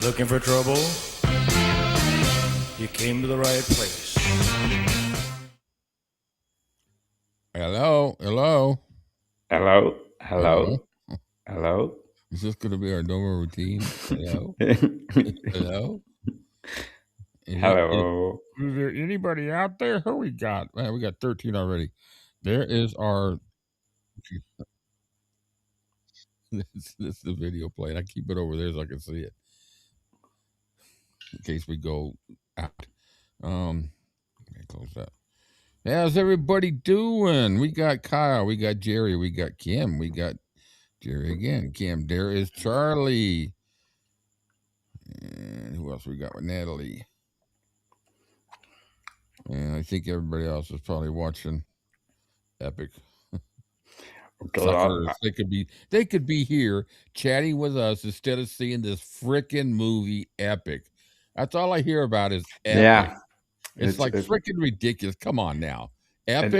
Looking for trouble? You came to the right place. Hello, hello, Hello, hello. hello, hello. Is this going to be our normal routine? Hello, hello. Is Hello. there anybody out there? Who we got? Man, we got 13 already. There is our. This is the video playing. I keep it over there so I can see it in case we go out. Let me close that. How's everybody doing? We got Kyle, we got Jerry, we got Kim, we got Jerry again. Kim, there is Charlie. And who else we got with Natalie? And I think everybody else is probably watching Epic. Suckers. They could be here chatting with us instead of seeing this freaking movie Epic. That's all I hear about is Epic. Yeah. It's like freaking ridiculous. Come on now. Epic.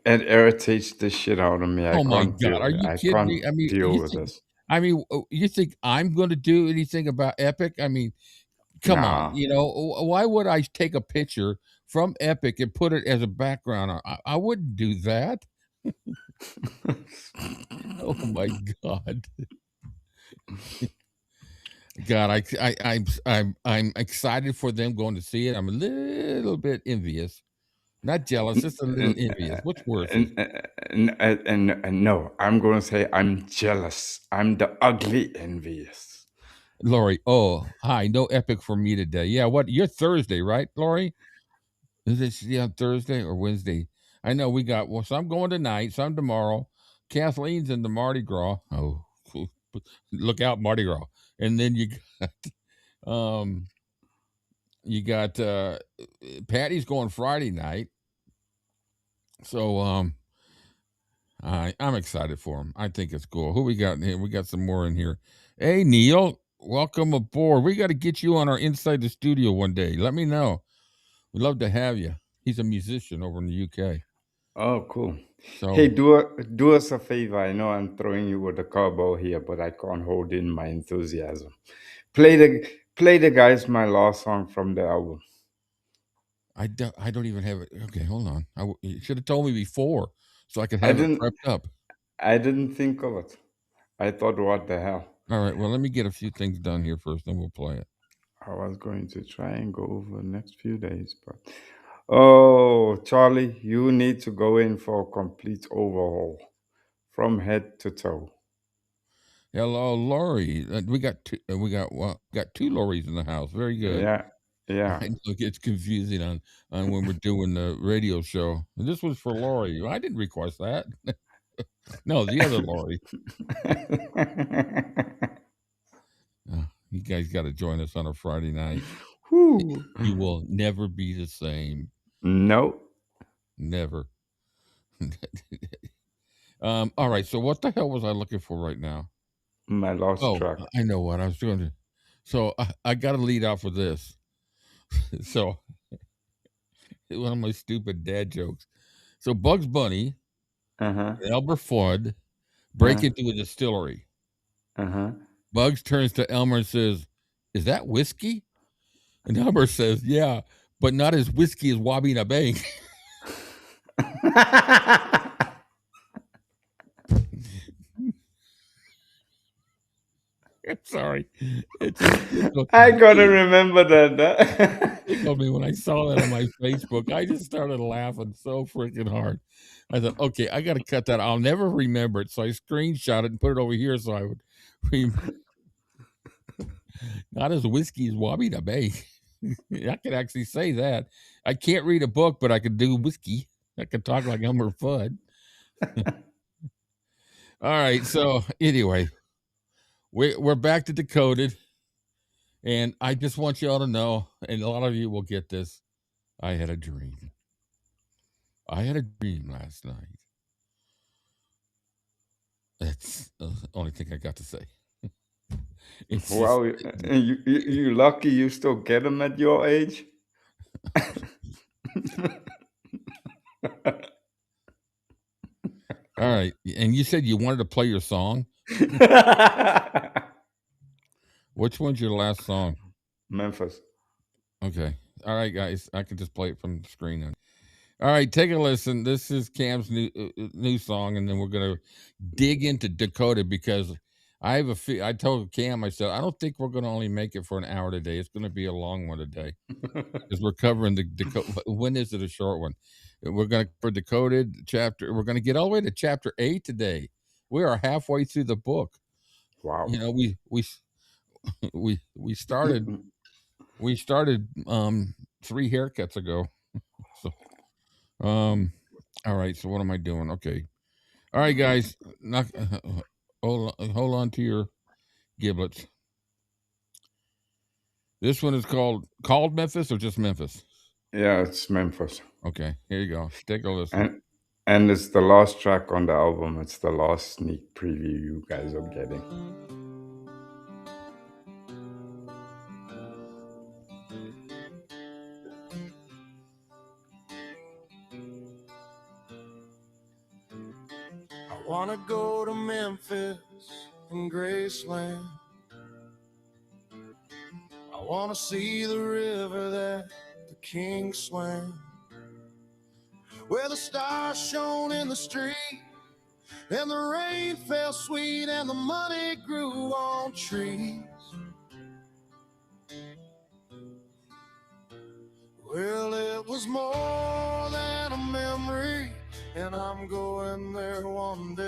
It irritates the shit out of me. Oh my God. Are you kidding me? I mean, you think I'm going to do anything about Epic? I mean, come on. You know, why would I take a picture from Epic and put it as a background? I wouldn't do that. Oh my God. God, I'm excited for them going to see it. I'm a little bit envious. Not jealous, just a little envious. What's worse? And no, I'm going to say I'm jealous. I'm the ugly envious. Lori, oh, hi. No Epic for me today. Yeah, what? You're Thursday, right, Lori? Is it Thursday or Wednesday? I know we got, well, some going tonight, some tomorrow. Kathleen's in the Mardi Gras. Oh, look out, Mardi Gras. And then you got Patty's going Friday night. So I'm excited for him. I think it's cool. Who we got in here? We got some more in here. Hey, Neil, welcome aboard. We got to get you on our Inside the Studio one day. Let me know. We'd love to have you. He's a musician over in the UK. Oh, cool. So, hey, do us a favor. I know I'm throwing you with a curveball here, but I can't hold in my enthusiasm. Play the guys my last song from the album. I don't even have it. Okay, hold on. You should have told me before so I could have it prepped up. I didn't think of it. I thought, what the hell? All right, well, let me get a few things done here first, then we'll play it. I was going to try and go over the next few days, but oh, Charlie, you need to go in for a complete overhaul from head to toe. Hello, Lori. We got two. We got two Loris in the house. Very good. Yeah. I know it gets confusing on when we're doing the radio show. And this was for Lori. I didn't request that. No, the other Lori. You guys got to join us on a Friday night. You will never be the same. No. Never. All right. So what the hell was I looking for right now? My lost track. I know what I was doing. So I got to lead off with this. So one of my stupid dad jokes. So Bugs Bunny, Elmer Fudd break into a distillery. Bugs turns to Elmer and says, "Is that whiskey?" And Elmer says, "Yeah, but not as whiskey as Wabina Bank." Sorry. I gotta remember that. It told me when I saw that on my Facebook, I just started laughing so freaking hard. I thought, okay, I got to cut that. I'll never remember it. So I screenshot it and put it over here so I would remember. Not as whiskey as Wabina Bay. I could actually say that. I can't read a book, but I could do whiskey. I could talk like Elmer Fudd. All right. So anyway, we're back to Decoded. And I just want you all to know, and a lot of you will get this, I had a dream. I had a dream last night. That's the only thing I got to say. Wow, you lucky you still get them at your age. All right, and you said you wanted to play your song. Well, Which one's your last song? Memphis. Okay. All right, guys. I can just play it from the screen then. All right, take a listen. This is Cam's new song, and then we're gonna dig into Decoded because I have I told Cam, I said, I don't think we're gonna only make it for an hour today. It's gonna be a long one today because we're covering the Decoded. When is it a short one? We're gonna for Decoded chapter. We're gonna get all the way to chapter 8 today. We are halfway through the book. Wow. You know, we started 3 haircuts ago. So all right, so what am I doing? Okay. All right, guys. Hold on to your giblets. This one is called Memphis or just Memphis? Yeah, it's Memphis. Okay, here you go. Take a listen. And it's the last track on the album. It's the last sneak preview you guys are getting. I wanna go to Memphis from Graceland. I wanna see the river that the king swam, where the stars shone in the street, and the rain fell sweet, and the money grew on trees. Well, it was more than a memory, and I'm going there one day.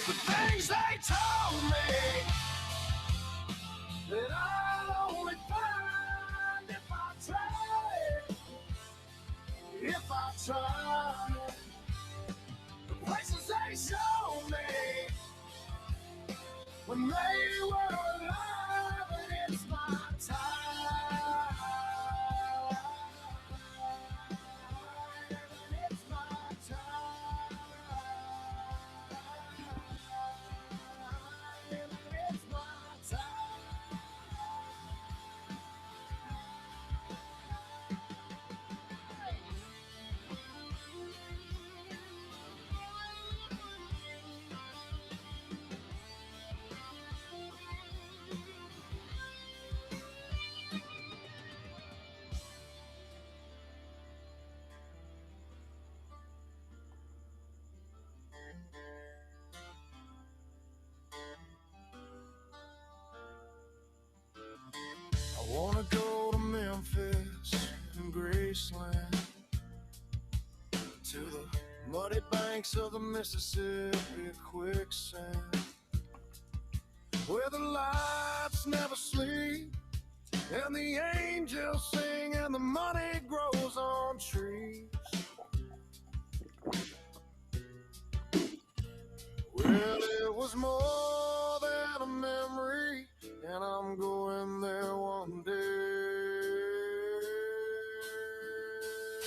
The things they told me that I'll only find if I try, if I try. The places they showed me when they were alive, and it's my time. It's my time. It's my time. I wanna go to Memphis and Graceland, to the muddy banks of the Mississippi quicksand, where the lights never sleep, and the angels sing, and the money grows on trees. Well, it was more than a memory, and I'm going there one day.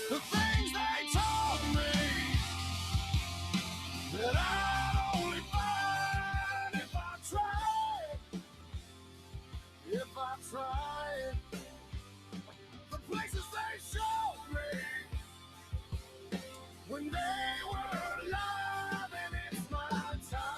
The things they told me that I'd only find if I tried, if I tried. The places they showed me when they were alive, and it's my time.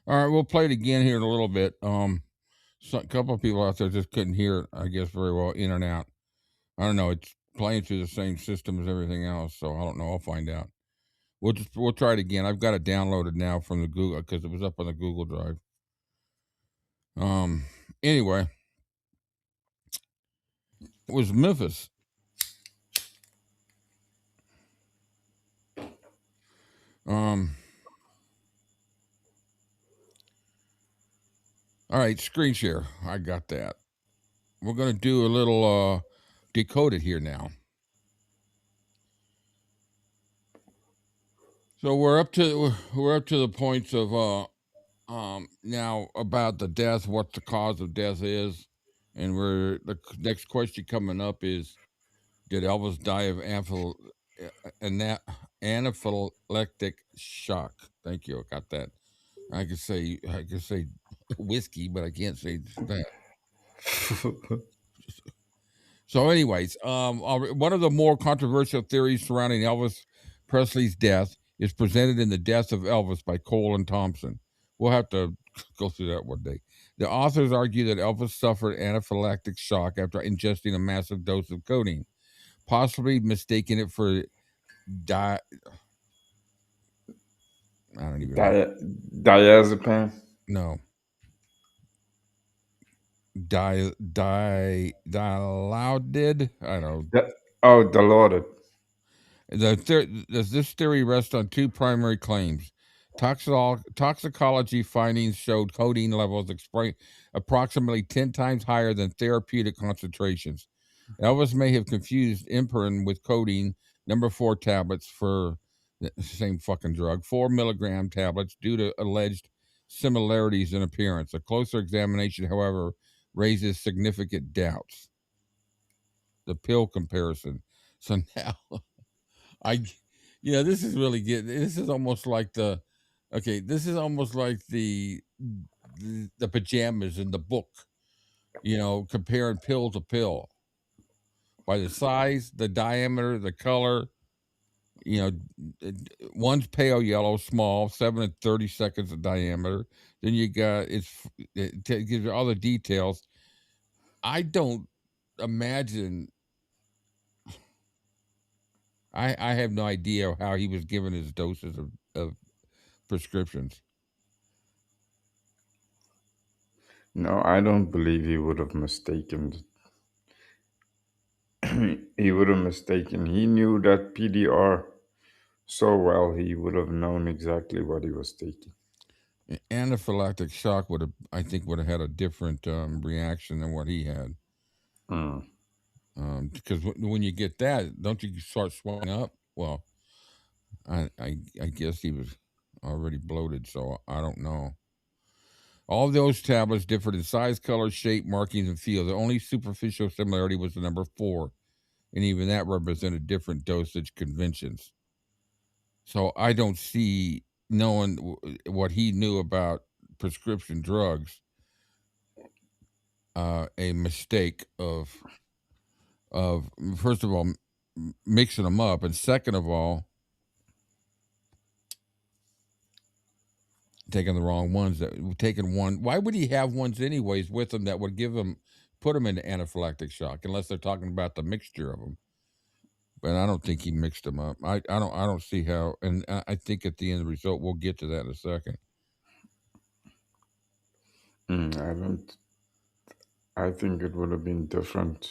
All right, we'll play it again here in a little bit. A couple of people out there just couldn't hear it, I guess, very well, in and out. I don't know. It's playing through the same system as everything else, so I don't know. I'll find out. We'll try it again. I've got it downloaded now from the Google because it was up on the Google Drive. Anyway, it was Memphis. All right, screen share. I got that. We're gonna do a little Decoded here now. So we're up to the points of now about the death, what the cause of death is, and the next question coming up is, did Elvis die of anaphylactic shock? Thank you. I got that. I could say whiskey, but I can't say that. So, anyways, one of the more controversial theories surrounding Elvis Presley's death is presented in The Death of Elvis by Cole and Thompson. We'll have to go through that one day. The authors argue that Elvis suffered anaphylactic shock after ingesting a massive dose of codeine, possibly mistaking it for I don't even know. Diazepam? No. Dilaudid? I don't know. Dilaudid. This theory rests on two primary claims. Toxicology findings showed codeine levels approximately 10 times higher than therapeutic concentrations. Elvis may have confused Imperin with codeine number 4 tablets for the same fucking drug, 4 milligram tablets, due to alleged similarities in appearance. A closer examination, however, raises significant doubts. The pill comparison. So now this is really good. This is almost like the pajamas in the book, comparing pill to pill by the size, the diameter, the color. One's pale yellow, small, 7 and 30 seconds of diameter. Then you got it gives you all the details. I don't imagine. I have no idea how he was given his doses of prescriptions. No, I don't believe he would have mistaken. He would have mistaken. He knew that PDR so well, he would have known exactly what he was taking. Anaphylactic shock would have had a different reaction than what he had. Because when you get that, don't you start swelling up? Well, I guess he was already bloated, so I don't know. All those tablets differed in size, color, shape, markings, and feel. The only superficial similarity was the number 4, and even that represented different dosage conventions. So I don't see, knowing what he knew about prescription drugs, a mistake of first of all mixing them up, and second of all taking the wrong ones. Why would he have ones anyways with him that would put him into anaphylactic shock, unless they're talking about the mixture of them? But I don't think he mixed them up. I don't see how, and I think at the end of the result, we'll get to that in a second. I think it would have been different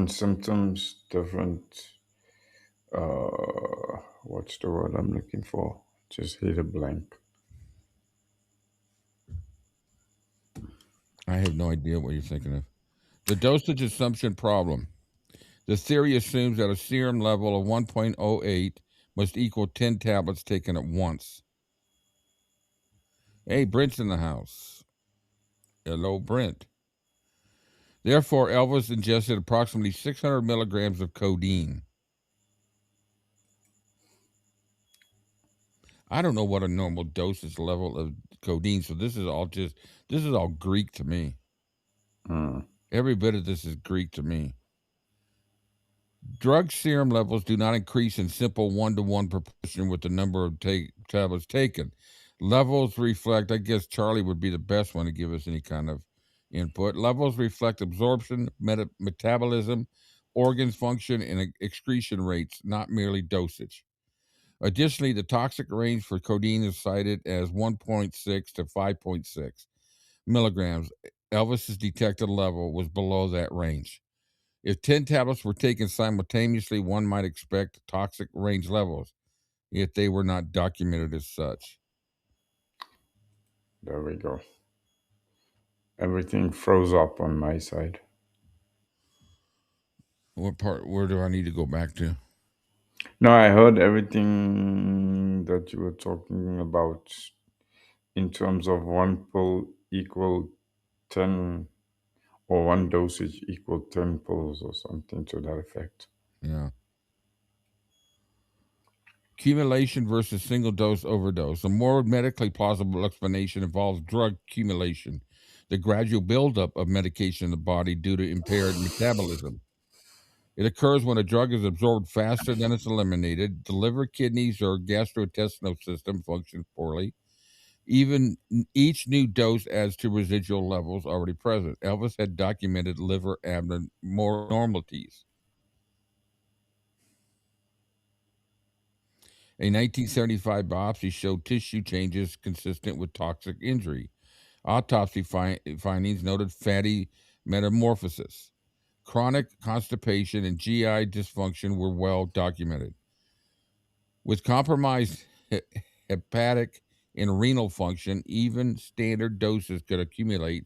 symptoms, different what's the word I'm looking for? Just hit a blank. I have no idea what you're thinking of. The dosage assumption problem. The theory assumes that a serum level of 1.08 must equal 10 tablets taken at once. Hey, Brent's in the house. Hello, Brent. Therefore, Elvis ingested approximately 600 milligrams of codeine. I don't know what a normal dosage level of codeine, so this is all Greek to me. Every bit of this is Greek to me. Drug serum levels do not increase in simple one-to-one proportion with the number of tablets taken. Levels reflect, I guess Charlie would be the best one to give us any kind of input. Levels reflect absorption, metabolism, organs function, and excretion rates, not merely dosage. Additionally, the toxic range for codeine is cited as 1.6 to 5.6 milligrams. Elvis's detected level was below that range. If 10 tablets were taken simultaneously, one might expect toxic range levels, yet they were not documented as such. There we go. Everything froze up on my side. What part, where do I need to go back to? No, I heard everything that you were talking about in terms of one pill equal 10, or one dosage equal 10 pills or something to that effect. Yeah. Accumulation versus single dose overdose. A more medically plausible explanation involves drug accumulation, the gradual buildup of medication in the body due to impaired metabolism. It occurs when a drug is absorbed faster than it's eliminated. The liver, kidneys, or gastrointestinal system function poorly. Even each new dose adds to residual levels already present. Elvis had documented liver abnormalities. A 1975 biopsy showed tissue changes consistent with toxic injury. Autopsy findings noted fatty metamorphosis. Chronic constipation and GI dysfunction were well documented. With compromised hepatic and renal function, even standard doses could accumulate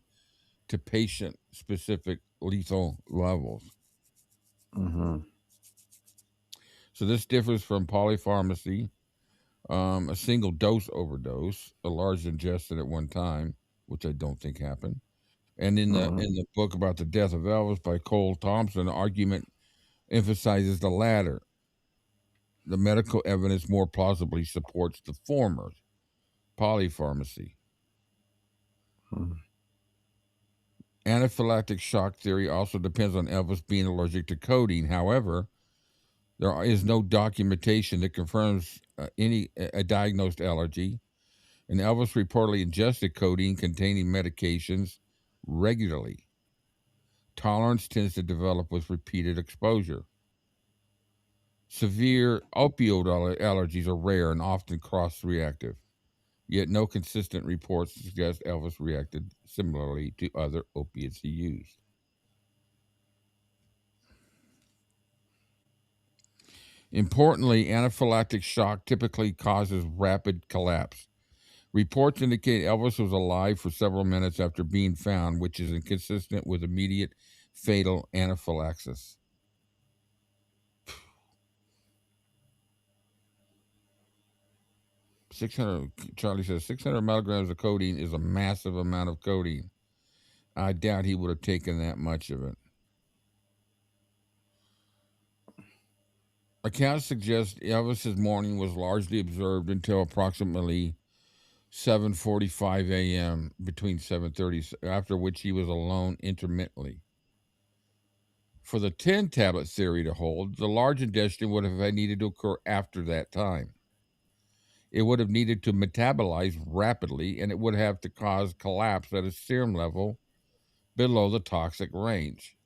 to patient specific lethal levels. Mm-hmm. So, this differs from polypharmacy, a single dose overdose, a large ingestion at one time, which I don't think happened. And Mm-hmm. in the book about the death of Elvis by Cole Thompson, the argument emphasizes the latter. The medical evidence more plausibly supports the former, polypharmacy. Mm-hmm. Anaphylactic shock theory also depends on Elvis being allergic to codeine. However, there is no documentation that confirms a diagnosed allergy, and Elvis reportedly ingested codeine containing medications regularly. Tolerance tends to develop with repeated exposure. Severe opioid allergies are rare and often cross reactive, yet no consistent reports suggest Elvis reacted similarly to other opiates he used. Importantly, anaphylactic shock typically causes rapid collapse. Reports indicate Elvis was alive for several minutes after being found, which is inconsistent with immediate fatal anaphylaxis. 600, Charlie says 600 milligrams of codeine is a massive amount of codeine. I doubt he would have taken that much of it. Accounts suggest Elvis's morning was largely observed until approximately 7:45 a.m. between 7:30, after which he was alone intermittently. For the 10 tablet theory to hold, the large ingestion would have needed to occur after that time. It would have needed to metabolize rapidly, and it would have to cause collapse at a serum level below the toxic range.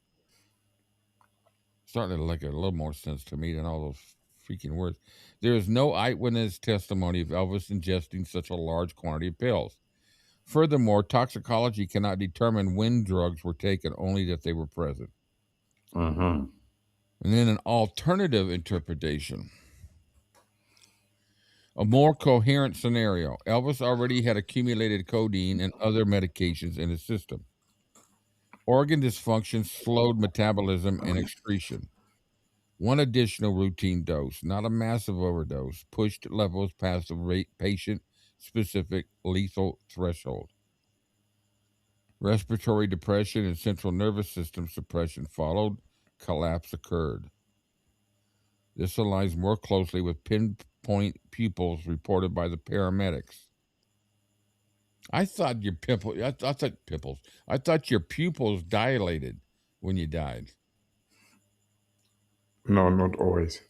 Starting to make a little more sense to me than all those freaking words. There is no eyewitness testimony of Elvis ingesting such a large quantity of pills. Furthermore, toxicology cannot determine when drugs were taken, only that they were present. Mm-hmm. And then an alternative interpretation. A more coherent scenario. Elvis already had accumulated codeine and other medications in his system. Organ dysfunction slowed metabolism and excretion. One additional routine dose, not a massive overdose, pushed levels past the patient specific lethal threshold. Respiratory depression and central nervous system suppression followed. Collapse occurred. This aligns more closely with pinpoint pupils reported by the paramedics. I thought your pupils. I thought pupils. I thought your pupils dilated when you died. No, not always.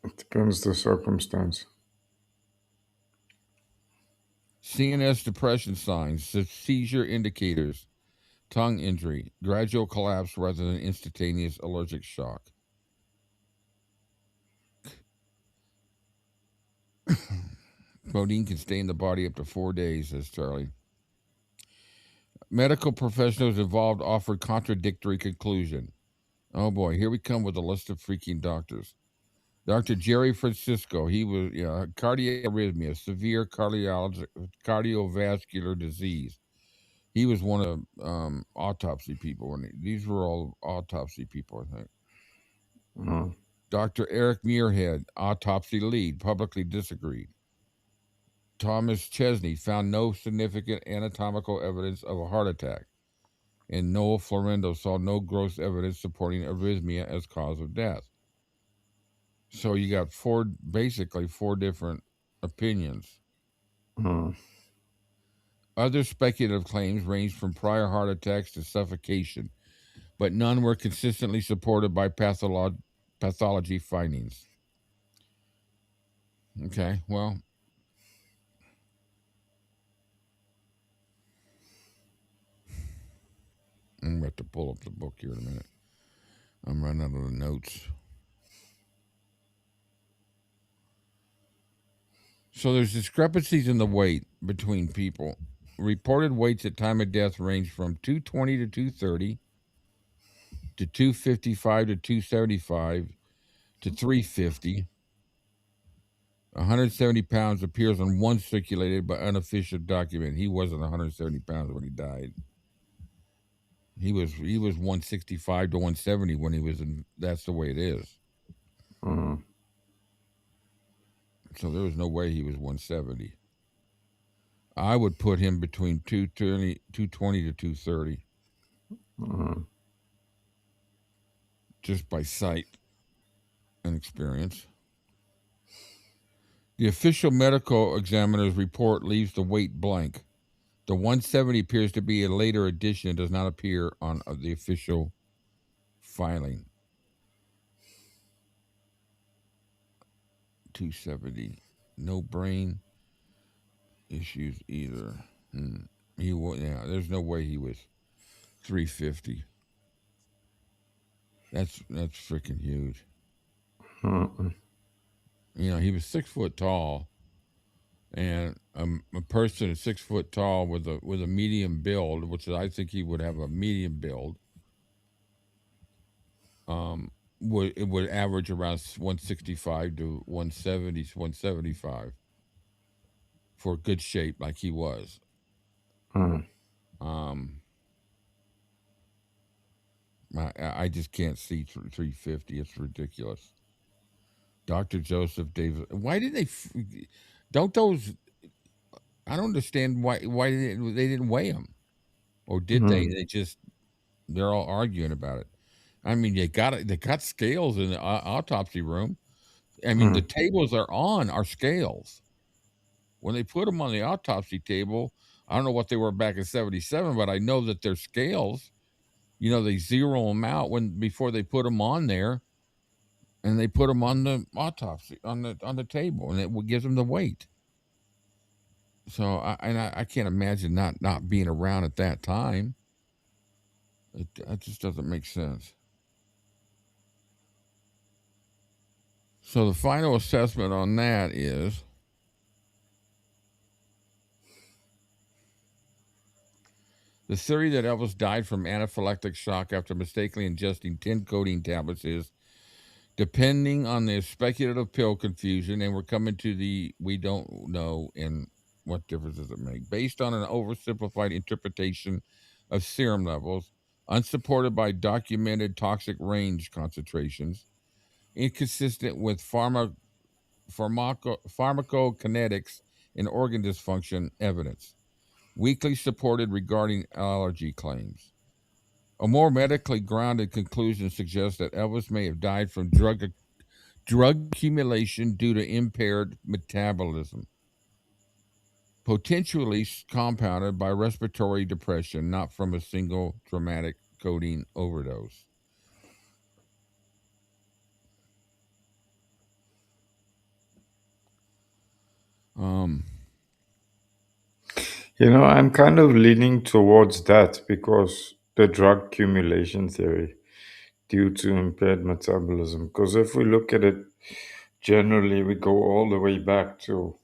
It depends the circumstance. CNS depression signs, seizure indicators, tongue injury, gradual collapse rather than instantaneous allergic shock. Codeine can stay in the body up to 4 days, says Charlie. Medical professionals involved offered contradictory conclusion. Oh boy, here we come with a list of freaking doctors. Dr. Jerry Francisco, he was cardiac arrhythmia, severe cardiovascular disease. He was one of autopsy people. These were all autopsy people, I think. Dr. Eric Muirhead, autopsy lead, publicly disagreed. Thomas Chesney found no significant anatomical evidence of a heart attack. And Noel Florendo saw no gross evidence supporting arrhythmia as cause of death. So you got basically four different opinions. Other speculative claims ranged from prior heart attacks to suffocation, but none were consistently supported by pathology findings. Okay, well, I'm going to have to pull up the book here in a minute. I'm running out of the notes. So there's discrepancies in the weight between people. Reported weights at time of death range from 220 to 230 to 255 to 275 to 350. 170 pounds appears on one circulated but unofficial document. He wasn't 170 pounds when he died. He was 165 to 170 when he was in. That's the way it is. So there was no way he was 170. I would put him between 220 to 230. Just by sight and experience. The official medical examiner's report leaves the weight blank. The 170 appears to be a later addition and does not appear on the official filing. 270. No brain issues either. There's no way he was 350. That's freaking huge. He was 6 foot tall, and a person 6 foot tall with a medium build, which I think he would have a medium build. It would average around 165 to 170, 175 for good shape like he was. I just can't see 350. It's ridiculous. Dr. Joseph Davis. Why did they? Don't those? I don't understand why they didn't weigh him, or did they? They're all arguing about it. I mean, they got scales in the autopsy room. I mean, the tables are scales. When they put them on the autopsy table, I don't know what they were back in 1977, but I know that they're scales. They zero them out before they put them on there, and they put them on the autopsy on the table, and it gives them the weight. So I can't imagine not being around at that time. It just doesn't make sense. So the final assessment on that is the theory that Elvis died from anaphylactic shock after mistakenly ingesting 10 codeine tablets is, depending on the speculative pill confusion, and we're coming to the we don't know, and what difference does it make? Based on an oversimplified interpretation of serum levels, unsupported by documented toxic range concentrations, inconsistent with pharmacokinetics and organ dysfunction evidence, weakly supported regarding allergy claims. A more medically grounded conclusion suggests that Elvis may have died from drug accumulation due to impaired metabolism, potentially compounded by respiratory depression, not from a single traumatic codeine overdose. Um, I'm kind of leaning towards that because the drug accumulation theory due to impaired metabolism. Because if we look at it generally, we go all the way back to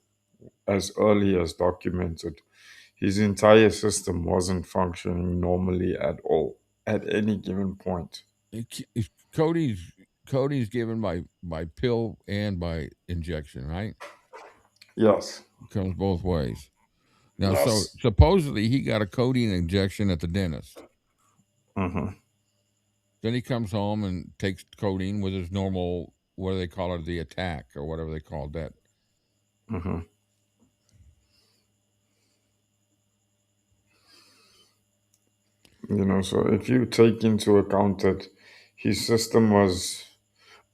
as early as documented. His entire system wasn't functioning normally at all at any given point. Cody's Cody's given by pill and by injection, right? Yes. Comes both ways. Now, so Yes. supposedly he got a codeine injection at the dentist. Mm-hmm. Then he comes home and takes codeine with his normal, what do they call it, the attack or whatever they called that. Mm-hmm. So if you take into account that his system was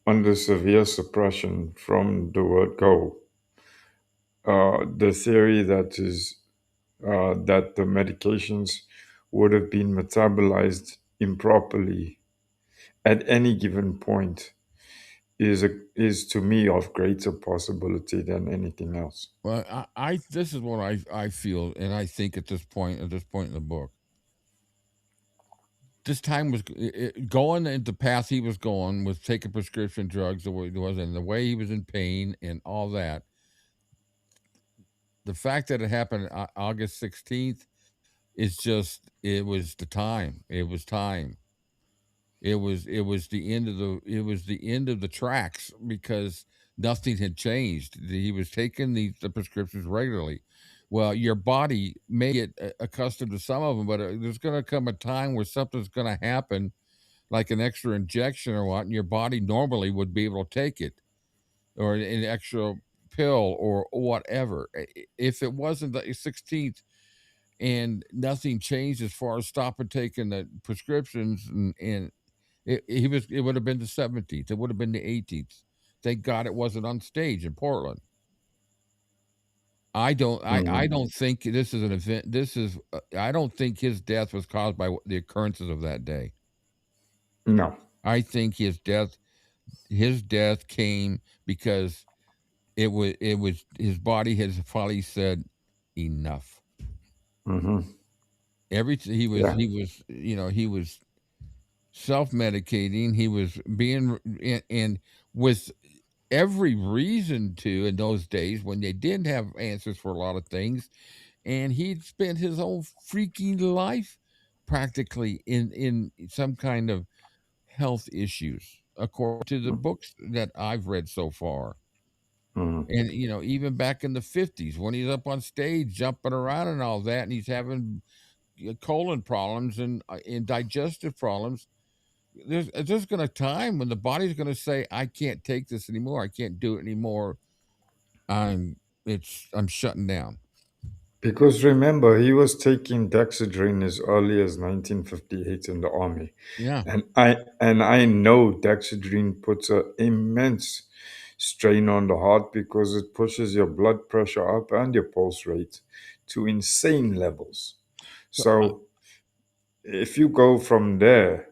under severe suppression from the word go, the theory that the medications would have been metabolized improperly at any given point is to me of greater possibility than anything else. Well, I this is what I feel, and I think at this point in the book, this time was going in the path he was going was taking prescription drugs the way it was, and the way he was in pain and all that. The fact that it happened August 16th is just it was the time. It was time. It was the end of the tracks because nothing had changed. He was taking the prescriptions regularly. Well, your body may get accustomed to some of them, but there's going to come a time where something's going to happen, like an extra injection or what, and your body normally would be able to take it, or an extra pill or whatever. If it wasn't the 16th and nothing changed as far as stopping taking the prescriptions and it would have been the 17th. It would have been the 18th. Thank God it wasn't on stage in Portland. I Mhm. don't think this is an event. I don't think his death was caused by the occurrences of that day. No. I think his death came because it was his body has finally said enough. Hmm. Everything Yeah. he was self-medicating. He was being and with every reason to in those days when they didn't have answers for a lot of things, and he'd spent his whole freaking life practically in some kind of health issues according to the books that I've read so far. Hmm. And even back in the 50s when he's up on stage jumping around and all that, and he's having colon problems and digestive problems, there's just going to time when the body's going to say, I can't take this anymore, I can't do it anymore, I'm I'm shutting down. Because remember, he was taking Dexedrine as early as 1958 in the army, Yeah. and I know Dexedrine puts an immense strain on the heart because it pushes your blood pressure up and your pulse rate to insane levels. So So if you go from there,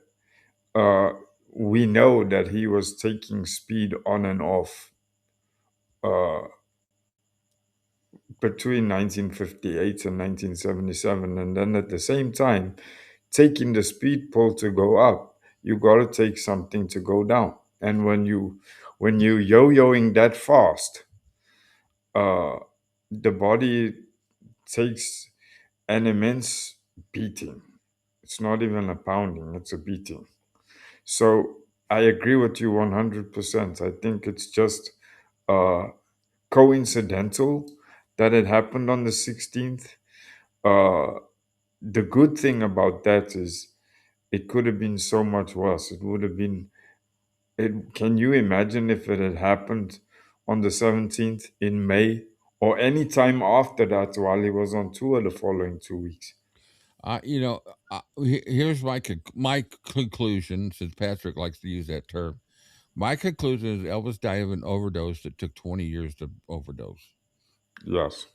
uh, we know that he was taking speed on and off uh, between 1958 and 1977, and then at the same time taking the speed pull to go up, you got to take something to go down. And when you yo-yoing that fast, uh, the body takes an immense beating. It's not even a pounding; it's a beating. So I agree with you 100%. I think it's just uh, coincidental that it happened on the 16th. Uh, the good thing about that is it could have been so much worse. It would have been. Can you imagine if it had happened on the 17th in May or any time after that while he was on tour the following 2 weeks? you know here's my conclusion, since Patrick likes to use that term. My conclusion is Elvis died of an overdose that took 20 years to overdose. Yes.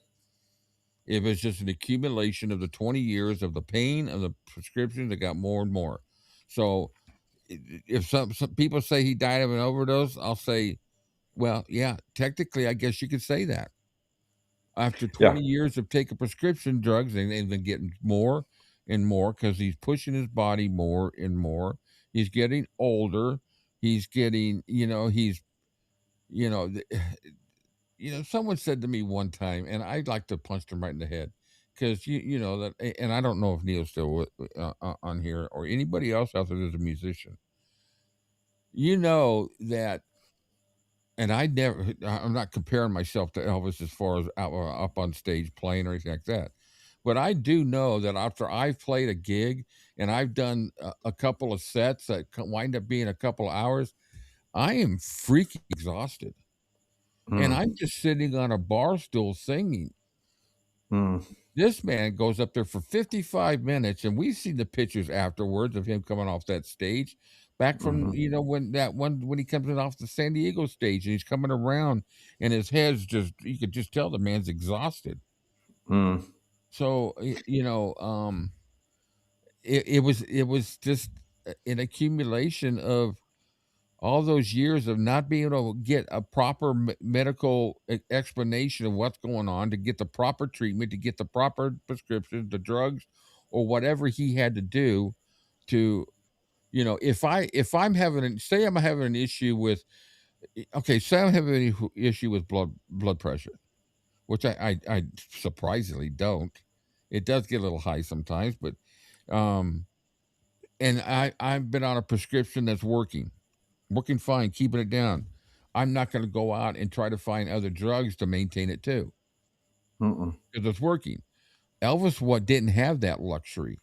It was just an accumulation of the 20 years of the pain of the prescriptions that got more and more. So if some people say he died of an overdose, I'll say, well, yeah, technically, I guess you could say that. After Yeah. 20 years of taking prescription drugs, and they've been getting more and more because he's pushing his body more and more. He's getting older. He's getting, you know, th- someone said to me one time, and I'd like to punch them right in the head because you know that, and I don't know if Neil's still on here or anybody else out there that's a musician. You know that, and I'm not comparing myself to Elvis as far as up on stage playing or anything like that. But I do know that after I've played a gig and I've done a couple of sets that wind up being a couple of hours, I am freaking exhausted. And Mm. I'm just sitting on a bar stool singing. Mm. This man goes up there for 55 minutes, and we see the pictures afterwards of him coming off that stage. Back from Mm-hmm. when he comes in off the San Diego stage and he's coming around and his head's just, you could just tell the man's exhausted. Mm. So it was just an accumulation of all those years of not being able to get a proper medical explanation of what's going on, to get the proper treatment, to get the proper prescriptions, the drugs, or whatever he had to do to, if I'm say I'm having an issue with, okay, say I'm having an issue with blood pressure, which I surprisingly don't. It does get a little high sometimes, but um, and I've been on a prescription that's working fine, keeping it down. I'm not going to go out and try to find other drugs to maintain it too, Mm-mm. because it's working. Elvis didn't have that luxury.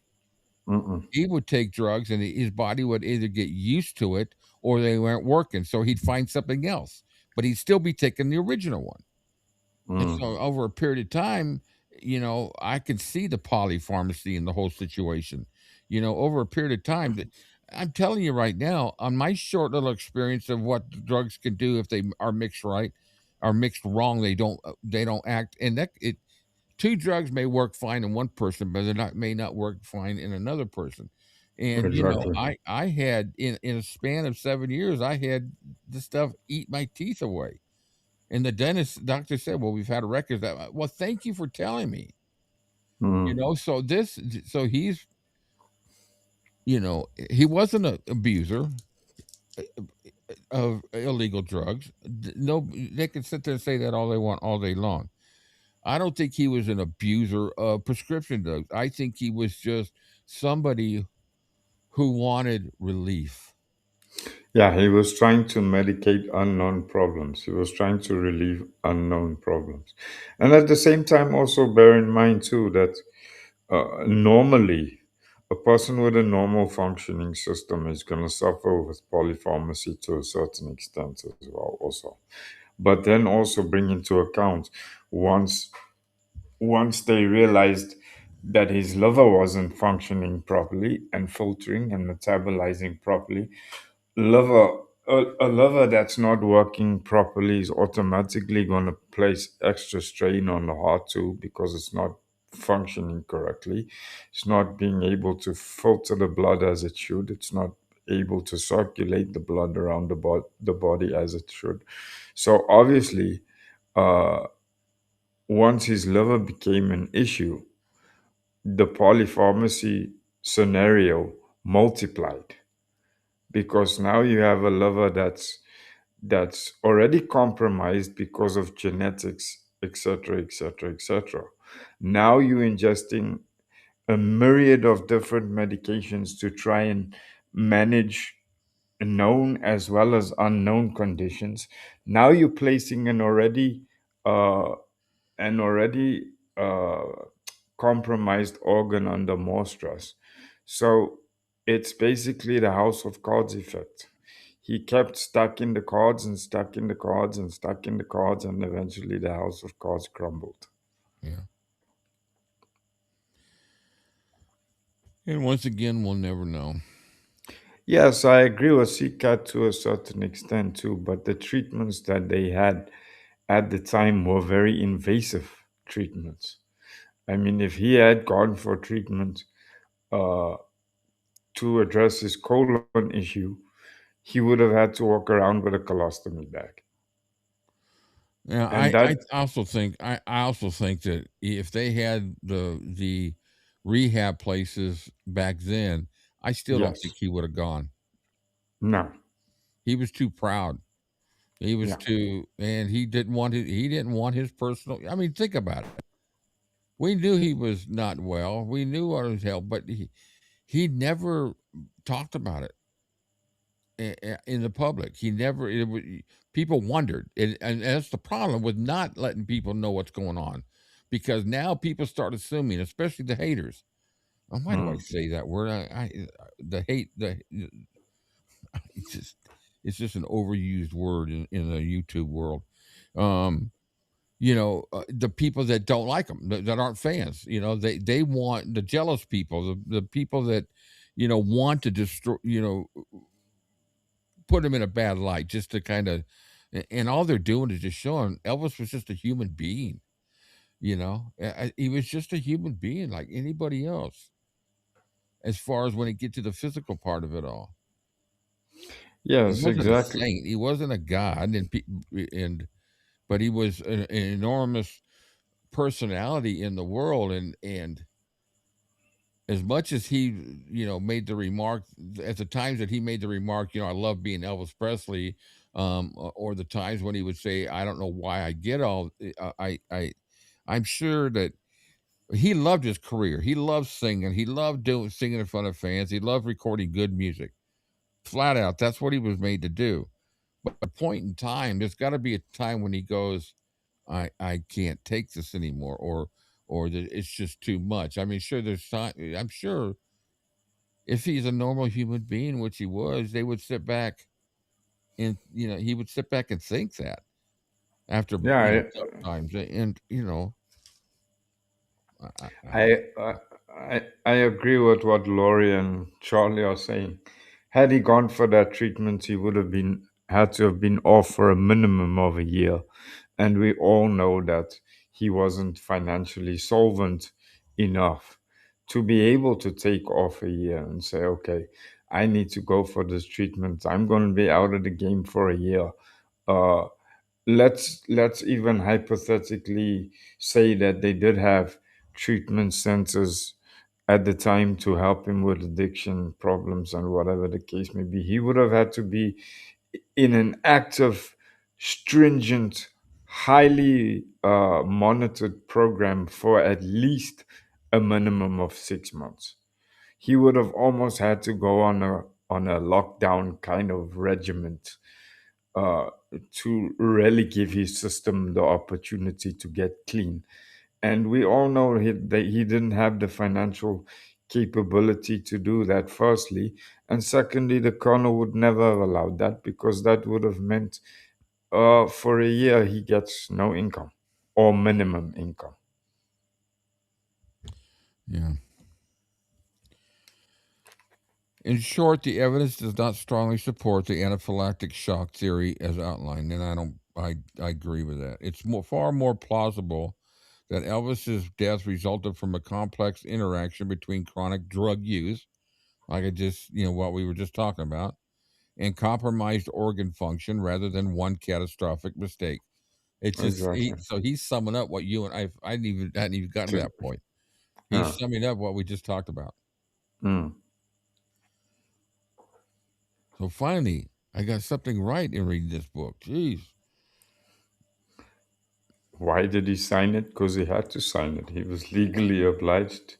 Mm-mm. He would take drugs, and his body would either get used to it or they weren't working, so he'd find something else. But he'd still be taking the original one. And Mm. so over a period of time, I could see the polypharmacy in the whole situation. Over a period of time, that I'm telling you right now, on my short little experience of what the drugs can do if they are mixed right, are mixed wrong, they don't act. And that it two drugs may work fine in one person, but may not work fine in another person. And Exactly. I had in a span of 7 years, I had the stuff eat my teeth away. And the doctor said, "Well, we've had a record that." Well, thank you for telling me. Mm. So he's, he wasn't an abuser of illegal drugs. No, they can sit there and say that all they want all day long. I don't think he was an abuser of prescription drugs. I think he was just somebody who wanted relief. Yeah, he was trying to medicate unknown problems. He was trying to relieve unknown problems. And at the same time, also bear in mind, too, that normally a person with a normal functioning system is going to suffer with polypharmacy to a certain extent as well, also. But then also bring into account once they realized that his liver wasn't functioning properly and filtering and metabolizing properly, liver a liver that's not working properly is automatically going to place extra strain on the heart too, because it's not functioning correctly. It's not being able to filter the blood as it should. It's not able to circulate the blood around the body as it should. So obviously, uh, once his liver became an issue, the polypharmacy scenario multiplied, because now you have a liver that's already compromised because of genetics, etc., etc., etc. Now you're ingesting a myriad of different medications to try and manage known as well as unknown conditions. Now you're placing uh, an already compromised organ under more stress. So it's basically the house of cards effect. He kept stacking the cards and stacking the cards and stacking the cards, and eventually the house of cards crumbled. Yeah. And once again, we'll never know. Yes, I agree with CCAT to a certain extent too, but the treatments that they had at the time were very invasive treatments. I mean, if he had gone for treatment, uh, to address his colon issue, he would have had to walk around with a colostomy bag. Yeah, And I that, also think I also think that if they had the rehab places back then, I still don't think yes, he would have gone. no, He was too proud. He was yeah, too, and he didn't want it. He didn't want his personal. I mean, think about it. We knew he was not well. We knew what was hell, but he never talked about it in the public. He never. People wondered, and that's the problem with not letting people know what's going on, because now people start assuming, especially the haters. Oh, why do I mm, say that word? The hate the it's just an overused word in the YouTube world. Um, the people that don't like them, that aren't fans, they want the jealous people, the people that want to destroy, put him in a bad light, just to kind of, and all they're doing is just showing Elvis was just a human being. He was just a human being like anybody else, as far as when it get to the physical part of it all. He yes, wasn't a exactly. saint, he wasn't a god, but he was an enormous personality in the world, and as much as he made the remark, at the times that he made the remark, I love being Elvis Presley, or the times when he would say, I don't know why I get all I'm sure that he loved his career. He loved singing. He loved doing singing in front of fans. He loved recording good music. Flat out, that's what he was made to do. But at a point in time, there's got to be a time when he goes, I can't take this anymore, or that it's just too much. I mean, sure, there's time. I'm sure if he's a normal human being, which he was, they would sit back and he would sit back and think that after Yeah, tough times, and I don't. I agree with what Laurie and Charlie are saying. Had he gone for that treatment, he would have been had to have been off for a minimum of a year, and we all know that he wasn't financially solvent enough to be able to take off a year and say, "Okay, I need to go for this treatment. I'm going to be out of the game for a year." Uh, let's even hypothetically say that they did have treatment centers at the time to help him with addiction problems and whatever the case may be. He would have had to be in an active, stringent, highly monitored program for at least a minimum of 6 months. He would have almost had to go on a lockdown kind of regiment uh, to really give his system the opportunity to get clean. And we all know that he didn't have the financial capability to do that, firstly. And secondly, the colonel would never have allowed that, because that would have meant for a year he gets no income or minimum income. Yeah. In short, the evidence does not strongly support the anaphylactic shock theory as outlined, and I agree with that. It's far more plausible that Elvis's death resulted from a complex interaction between chronic drug use, like I just, what we were just talking about, and compromised organ function rather than one catastrophic mistake. It's just Exactly. so he's summing up what you and I hadn't even gotten to that point. He's Yeah. summing up what we just talked about. Mm. So finally, I got something right in reading this book. Jeez. Why did he sign it? Because he had to sign it. He was legally obliged.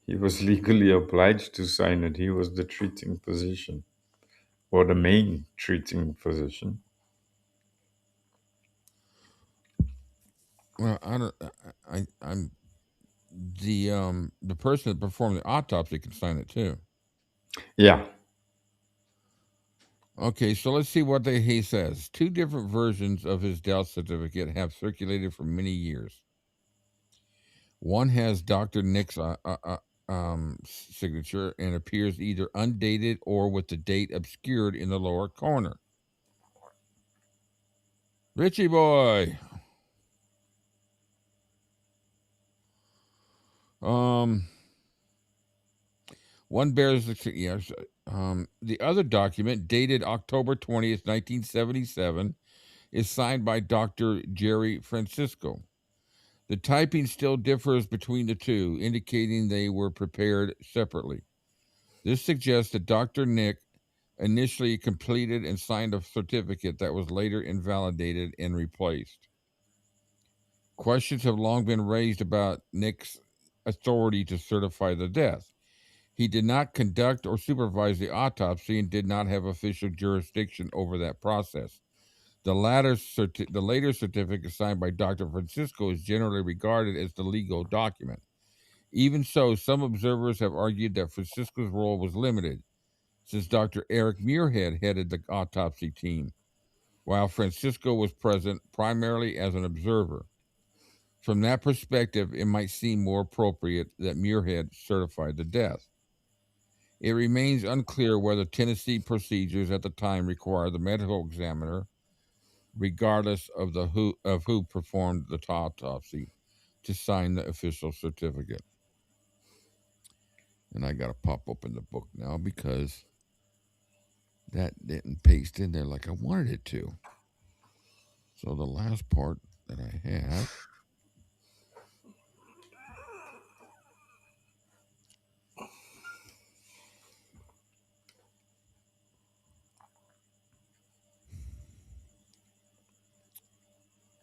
He was legally obliged to sign it. He was the treating physician, or the main treating physician. Well, I don't. I'm the person that performed the autopsy can sign it too. Yeah. Okay, so let's see what he says. Two different versions of his death certificate have circulated for many years. One has Dr. Nick's signature and appears either undated or with the date obscured in the lower corner. Richie boy. One bears the yes. The other document, dated October 20th, 1977, is signed by Dr. Jerry Francisco. The typing still differs between the two, indicating they were prepared separately. This suggests that Dr. Nick initially completed and signed a certificate that was later invalidated and replaced. Questions have long been raised about Nick's authority to certify the death. He did not conduct or supervise the autopsy and did not have official jurisdiction over that process. The later certificate signed by Dr. Francisco is generally regarded as the legal document. Even so, some observers have argued that Francisco's role was limited, since Dr. Eric Muirhead headed the autopsy team, while Francisco was present primarily as an observer. From that perspective, it might seem more appropriate that Muirhead certified the death. It remains unclear whether Tennessee procedures at the time require the medical examiner, regardless of who performed the autopsy, to sign the official certificate. And I got to pop open the book now because that didn't paste in there like I wanted it to. So the last part that I have.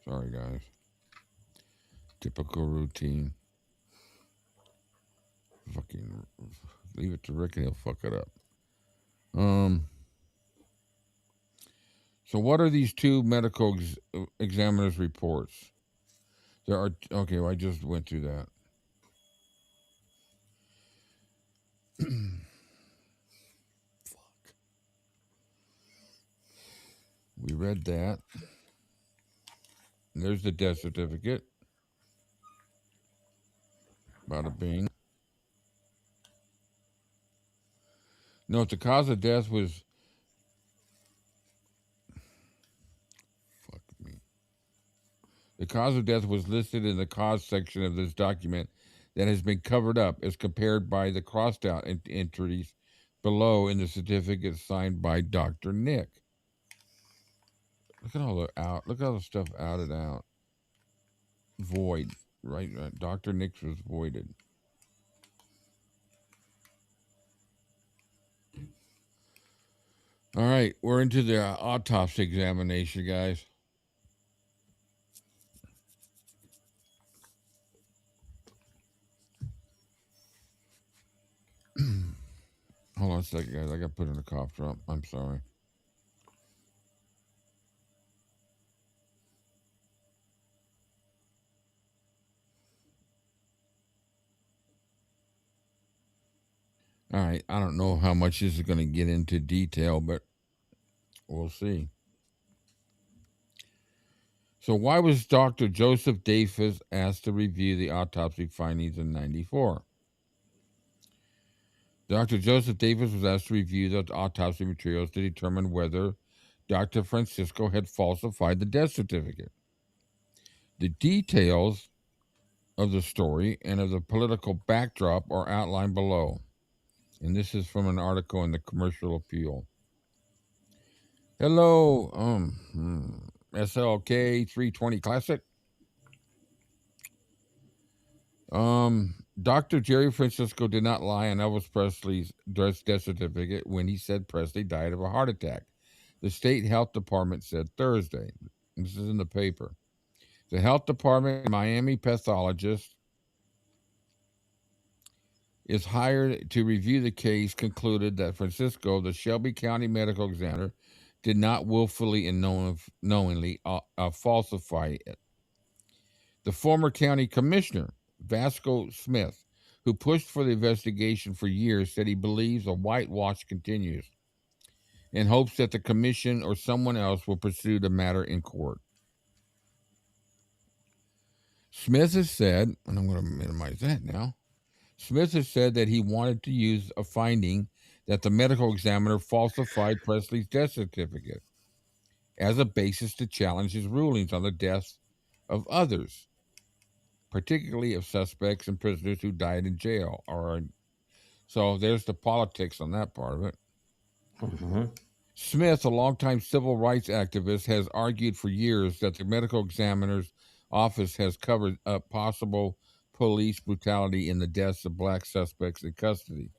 Sorry, guys. Typical routine. Fucking leave it to Rick and he'll fuck it up. So what are these two medical examiners' reports? There are okay. Well, I just went through that. Fuck. We read that. And there's the death certificate. Bada bing. Note the cause of death was. Fuck me. The cause of death was listed in the cause section of this document that has been covered up as compared by the crossed out entries below in the certificate signed by Dr. Nick. Look at all the stuff outed out. Void, right? Dr. Nick's was voided. All right, we're into the autopsy examination, guys. Hold on a second, guys. I got to put in a cough drop. I'm sorry. All right, I don't know how much this is going to get into detail, but we'll see. So why was Dr. Joseph Davis asked to review the autopsy findings in 94? Dr. Joseph Davis was asked to review the autopsy materials to determine whether Dr. Francisco had falsified the death certificate. The details of the story and of the political backdrop are outlined below. And this is from an article in the Commercial Appeal. Hello, SLK 320 Classic. Dr. Jerry Francisco did not lie on Elvis Presley's death certificate when he said Presley died of a heart attack. The state health department said Thursday. This is in the paper. The health department, Miami pathologist, is hired to review the case, concluded that Francisco, the Shelby County medical examiner, did not willfully and knowingly falsify it. The former county commissioner, Vasco Smith, who pushed for the investigation for years, said he believes a whitewash continues and hopes that the commission or someone else will pursue the matter in court. Smith has said, and I'm going to minimize that now, Smith has said that he wanted to use a finding that the medical examiner falsified Presley's death certificate as a basis to challenge his rulings on the deaths of others, particularly of suspects and prisoners who died in jail or So there's the politics on that part of it. Mm-hmm. Smith, a longtime civil rights activist, has argued for years that the medical examiner's office has covered up possible police brutality in the deaths of black suspects in custody.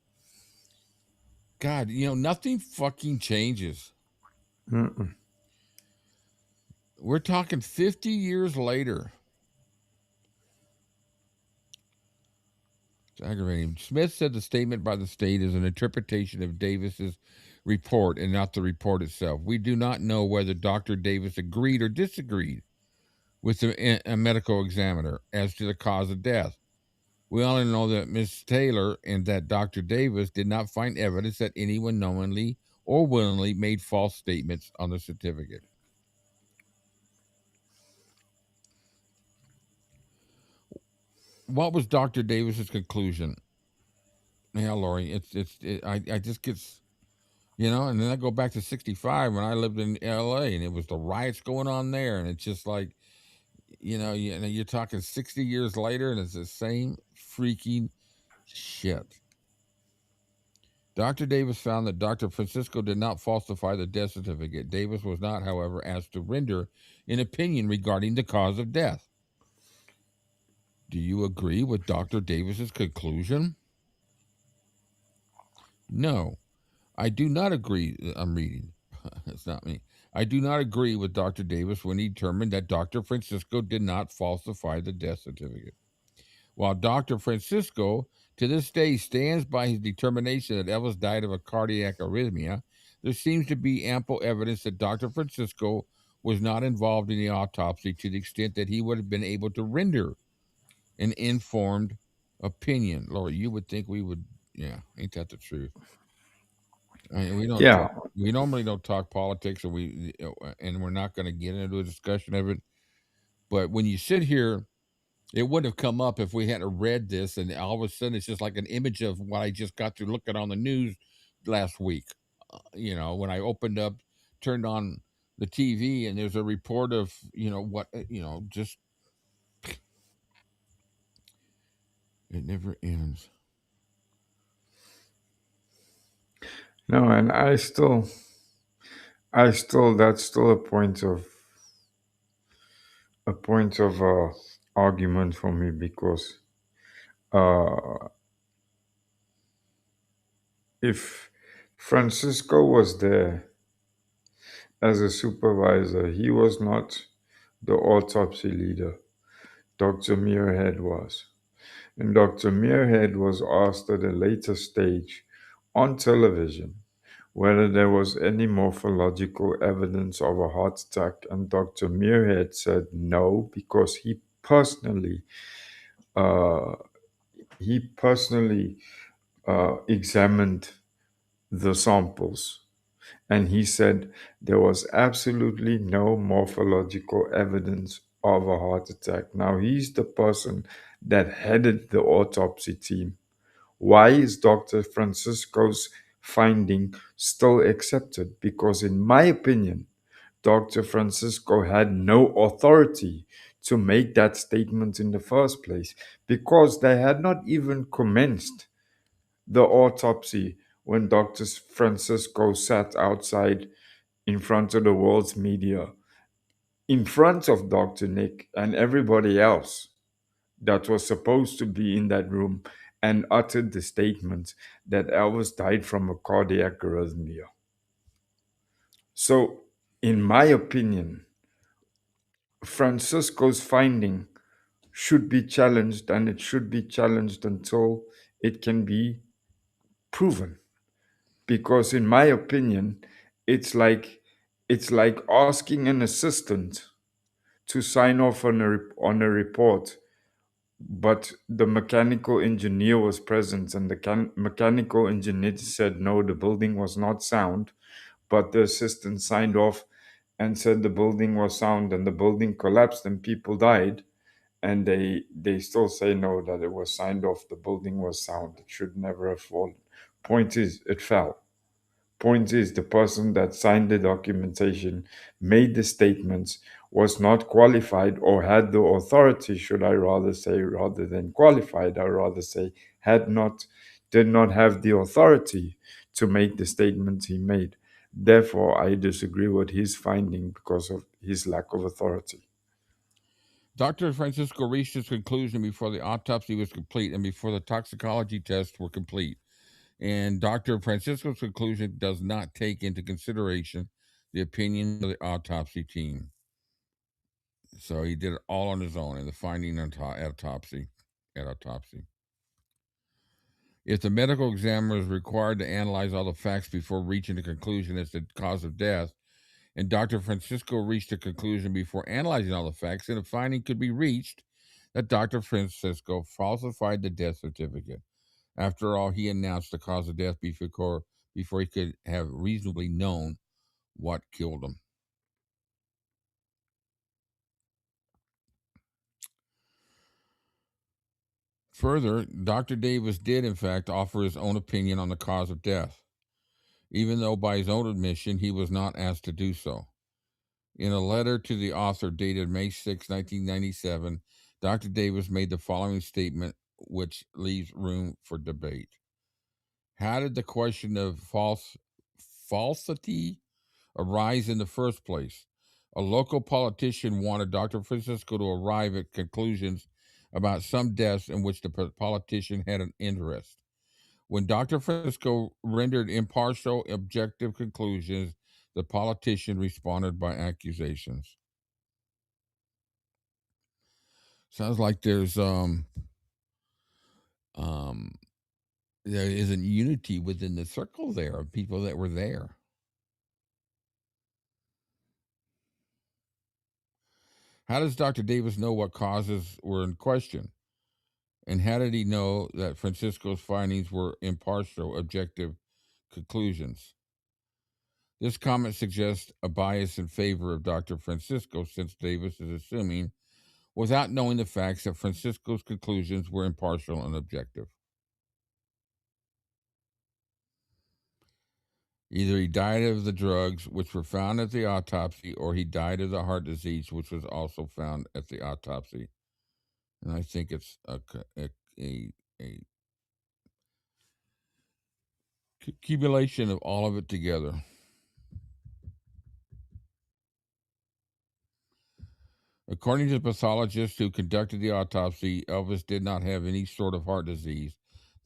God, nothing fucking changes. Mm-mm. We're talking 50 years later. It's aggravating. Smith said the statement by the state is an interpretation of Davis's report and not the report itself. We do not know whether Dr. Davis agreed or disagreed with a medical examiner as to the cause of death. We only know that Ms. Taylor and that Dr. Davis did not find evidence that anyone knowingly or willingly made false statements on the certificate. What was Dr. Davis's conclusion? Yeah, Lori, I just gets, and then I go back to 65 when I lived in LA and it was the riots going on there. And it's just like, you're talking 60 years later and it's the same freaking shit. Dr. Davis found that Dr. Francisco did not falsify the death certificate. Davis was not, however, asked to render an opinion regarding the cause of death. Do you agree with Dr. Davis's conclusion? No, I do not agree. I'm reading. It's not me. I do not agree with Dr. Davis when he determined that Dr. Francisco did not falsify the death certificate. While Dr. Francisco to this day stands by his determination that Elvis died of a cardiac arrhythmia, there seems to be ample evidence that Dr. Francisco was not involved in the autopsy to the extent that he would have been able to render an informed opinion. Laura, you would think we would, yeah, ain't that the truth? I mean, Yeah. we normally don't talk politics, and we're not going to get into a discussion of it. But when you sit here, it wouldn't have come up if we hadn't read this, and all of a sudden it's just like an image of what I just got through looking on the news last week. When I opened up, turned on the TV, and there's a report of what just it never ends. No, and that's still a point of argument for me because if Francisco was there as a supervisor, he was not the autopsy leader. Dr. Muirhead was. And Dr. Muirhead was asked at a later stage on television whether there was any morphological evidence of a heart attack, and Dr. Muirhead said no, because he personally examined the samples, and he said there was absolutely no morphological evidence of a heart attack. Now, he's the person that headed the autopsy team. Why is Dr. Francisco's finding still accepted? Because in my opinion, Dr. Francisco had no authority to make that statement in the first place, because they had not even commenced the autopsy when Dr. Francisco sat outside in front of the world's media, in front of Dr. Nick and everybody else that was supposed to be in that room, and uttered the statement that Elvis died from a cardiac arrhythmia. So, in my opinion, Francisco's finding should be challenged, and it should be challenged until it can be proven. Because in my opinion, it's like asking an assistant to sign off on a report, but the mechanical engineer was present, and the mechanical engineer said no, the building was not sound, but the assistant signed off and said the building was sound, and the building collapsed and people died, and they still say no, that it was signed off, the building was sound, it should never have fallen. Point is, it fell. Point is, the person that signed the documentation, made the statements, was not qualified, or had the authority, should I rather say, rather than qualified, I rather say, had not did not have the authority to make the statements he made. Therefore, I disagree with his finding because of his lack of authority. Dr. Francisco reached his conclusion before the autopsy was complete and before the toxicology tests were complete. And Dr. Francisco's conclusion does not take into consideration the opinion of the autopsy team. So he did it all on his own in the finding at autopsy. If the medical examiner is required to analyze all the facts before reaching a conclusion as to the cause of death, and Dr. Francisco reached a conclusion before analyzing all the facts, then a finding could be reached that Dr. Francisco falsified the death certificate. After all, he announced the cause of death before he could have reasonably known what killed him. Further, Dr. Davis did, in fact, offer his own opinion on the cause of death, even though by his own admission he was not asked to do so. In a letter to the author dated May 6, 1997, Dr. Davis made the following statement, which leaves room for debate. How did the question of falsity arise in the first place? A local politician wanted Dr. Francisco to arrive at conclusions about some deaths in which the politician had an interest. When Dr. Francisco rendered impartial, objective conclusions, the politician responded by accusations. Sounds like there isn't unity within the circle there of people that were there. How does Dr. Davis know what causes were in question? And how did he know that Francisco's findings were impartial, objective conclusions? This comment suggests a bias in favor of Dr. Francisco, since Davis is assuming, without knowing the facts, that Francisco's conclusions were impartial and objective. Either he died of the drugs, which were found at the autopsy, or he died of the heart disease, which was also found at the autopsy. And I think it's a accumulation of all of it together. According to the pathologist who conducted the autopsy, Elvis did not have any sort of heart disease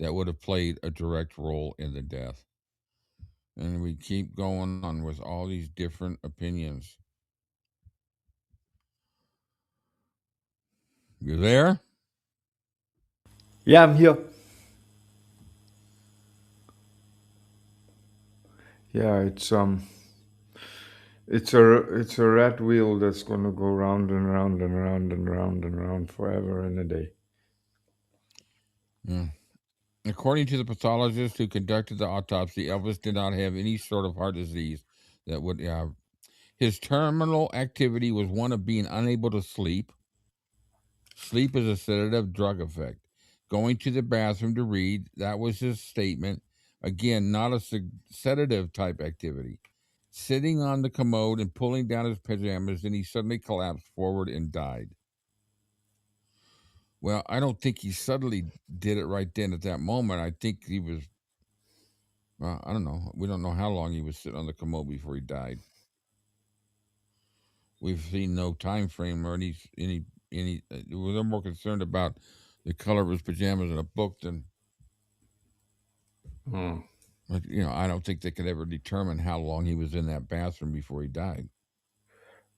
that would have played a direct role in the death. And we keep going on with all these different opinions. You there? Yeah, I'm here. Yeah, it's a rat wheel that's gonna go round and round and round and round and round forever and a day. Yeah. According to the pathologist who conducted the autopsy, Elvis did not have any sort of heart disease that would. His terminal activity was one of being unable to sleep. Sleep is a sedative drug effect. Going to the bathroom to read, that was his statement. Again, not a sedative type activity. Sitting on the commode and pulling down his pajamas, and he suddenly collapsed forward and died. Well, I don't think he suddenly did it right then at that moment. I think he was, I don't know. We don't know how long he was sitting on the commode before he died. We've seen no time frame or any. They're more concerned about the color of his pajamas in a book than. But, I don't think they could ever determine how long he was in that bathroom before he died.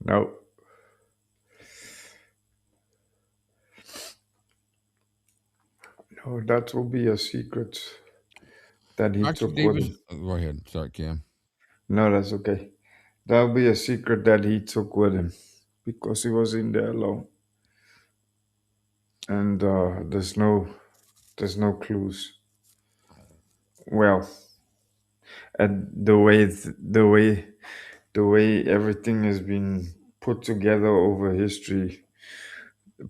No. No, that will be a secret that he Dr. took Davis, with him. go ahead. Sorry, Cam. No, that's okay. That'll be a secret that he took with him because he was in there alone. And there's no clues. Well, and the way everything has been put together over history,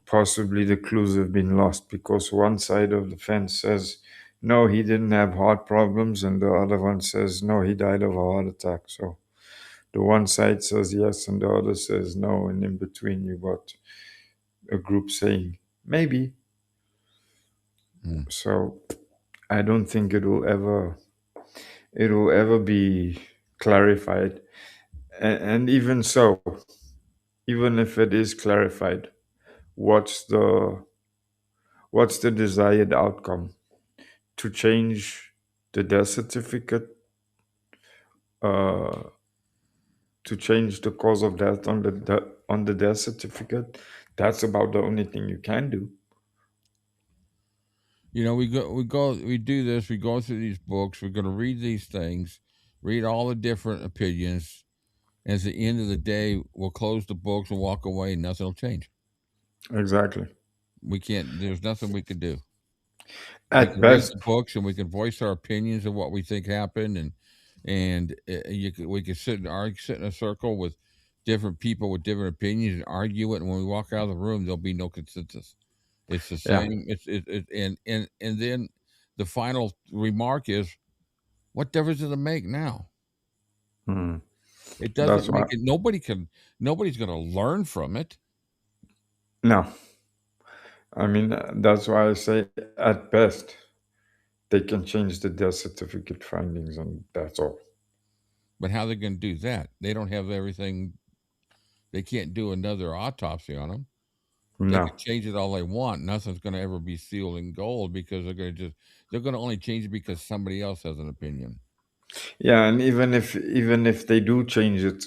possibly the clues have been lost because one side of the fence says no, he didn't have heart problems, and the other one says no, he died of a heart attack. So the one side says yes and the other says no, and in between you got a group saying maybe. So I don't think it will ever be clarified. And even so, even if it is clarified, what's the what's the desired outcome? To change the death certificate, uh, to change the cause of death on the death certificate. That's about the only thing you can do. We do this. We go through these books. We're going to read these things, read all the different opinions. At the end of the day, we'll close the books and walk away, and nothing will change. Exactly. We can't. There's nothing we can do. We At can read best, the books and we can voice our opinions of what we think happened, and we can sit in a circle with different people with different opinions and argue it. And when we walk out of the room, there'll be no consensus. It's the yeah. same. And then the final remark is, what difference does it make now? Hmm. It That's doesn't why. make it. Nobody's going to learn from it. No, I mean that's why I say at best they can change the death certificate findings, and that's all. But how they going to do that? They don't have everything. They can't do another autopsy on them. They No. could change it all they want. Nothing's going to ever be sealed in gold because they're going to only change it because somebody else has an opinion. Yeah, and even if they do change it,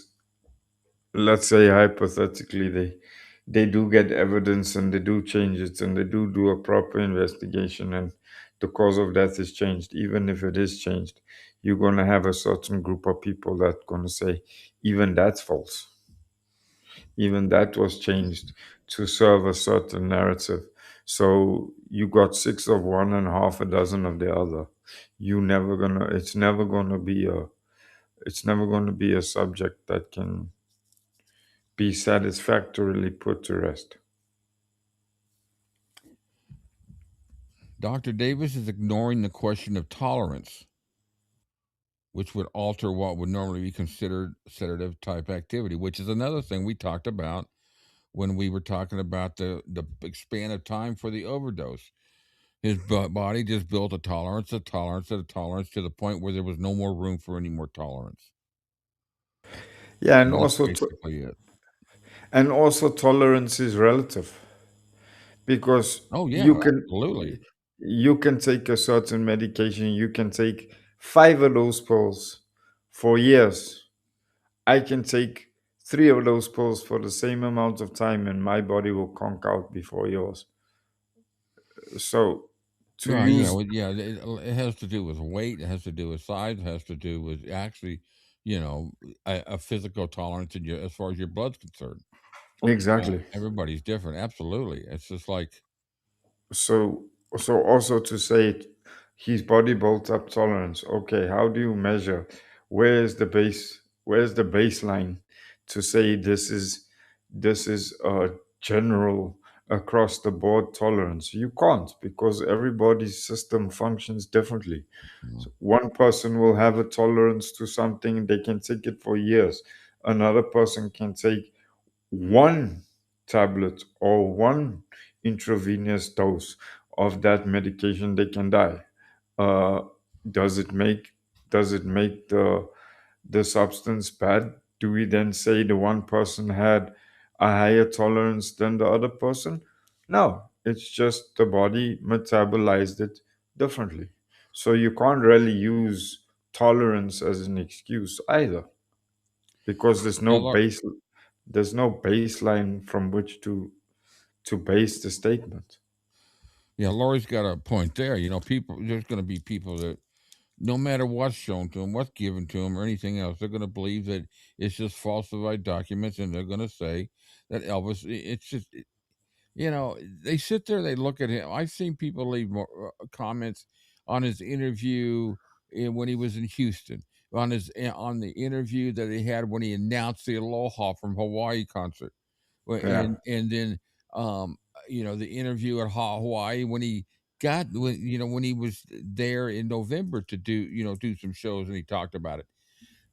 let's say hypothetically they do get evidence and they do change it and they do a proper investigation and the cause of death is changed. Even if it is changed, you're going to have a certain group of people that going to say even that's false, even that was changed to serve a certain narrative. So you got six of one and half a dozen of the other. You never gonna it's never going to be a subject that can be satisfactorily put to rest. Dr. Davis is ignoring the question of tolerance, which would alter what would normally be considered sedative type activity, which is another thing we talked about when we were talking about the span of time for the overdose. His body just built a tolerance to the point where there was no more room for any more tolerance. Yeah, and And that's also basically it. tolerance is relative because Oh you yeah, can absolutely. you can take a certain medication, you can take five of those pills for years. I can take three of those pills for the same amount of time, and my body will conk out before yours. So to Well, yeah, use it has to do with weight. It has to do with size. It has to do with actually, you know, a physical tolerance in your as far as your blood's concerned. exactly. Everybody's different. Absolutely, it's just like So also to say his body built up tolerance. Okay, how do you measure? Where's the baseline to say this is a general across the board tolerance? You can't, because everybody's system functions differently. you know, So one person will have a tolerance to something, they can take it for years. Another person can take one tablet or one intravenous dose of that medication, they can die. Uh, does it make the substance bad? Do we then say the one person had a higher tolerance than the other person? No, it's just the body metabolized it differently. So you can't really use tolerance as an excuse either, because yeah, there's no baseline from which to base the statement. yeah. Lori's got a point there. People. There's going to be people that no matter what's shown to them, what's given to them, or anything else, they're going to believe that it's just falsified documents, and they're going to say that Elvis. It's just they sit there, they look at him. I've seen people leave comments on his interview when he was in Houston, on the interview that he had when he announced the Aloha from Hawaii concert, Yeah. and then the interview at Hawaii when he when he was there in November to do some shows, and he talked about it.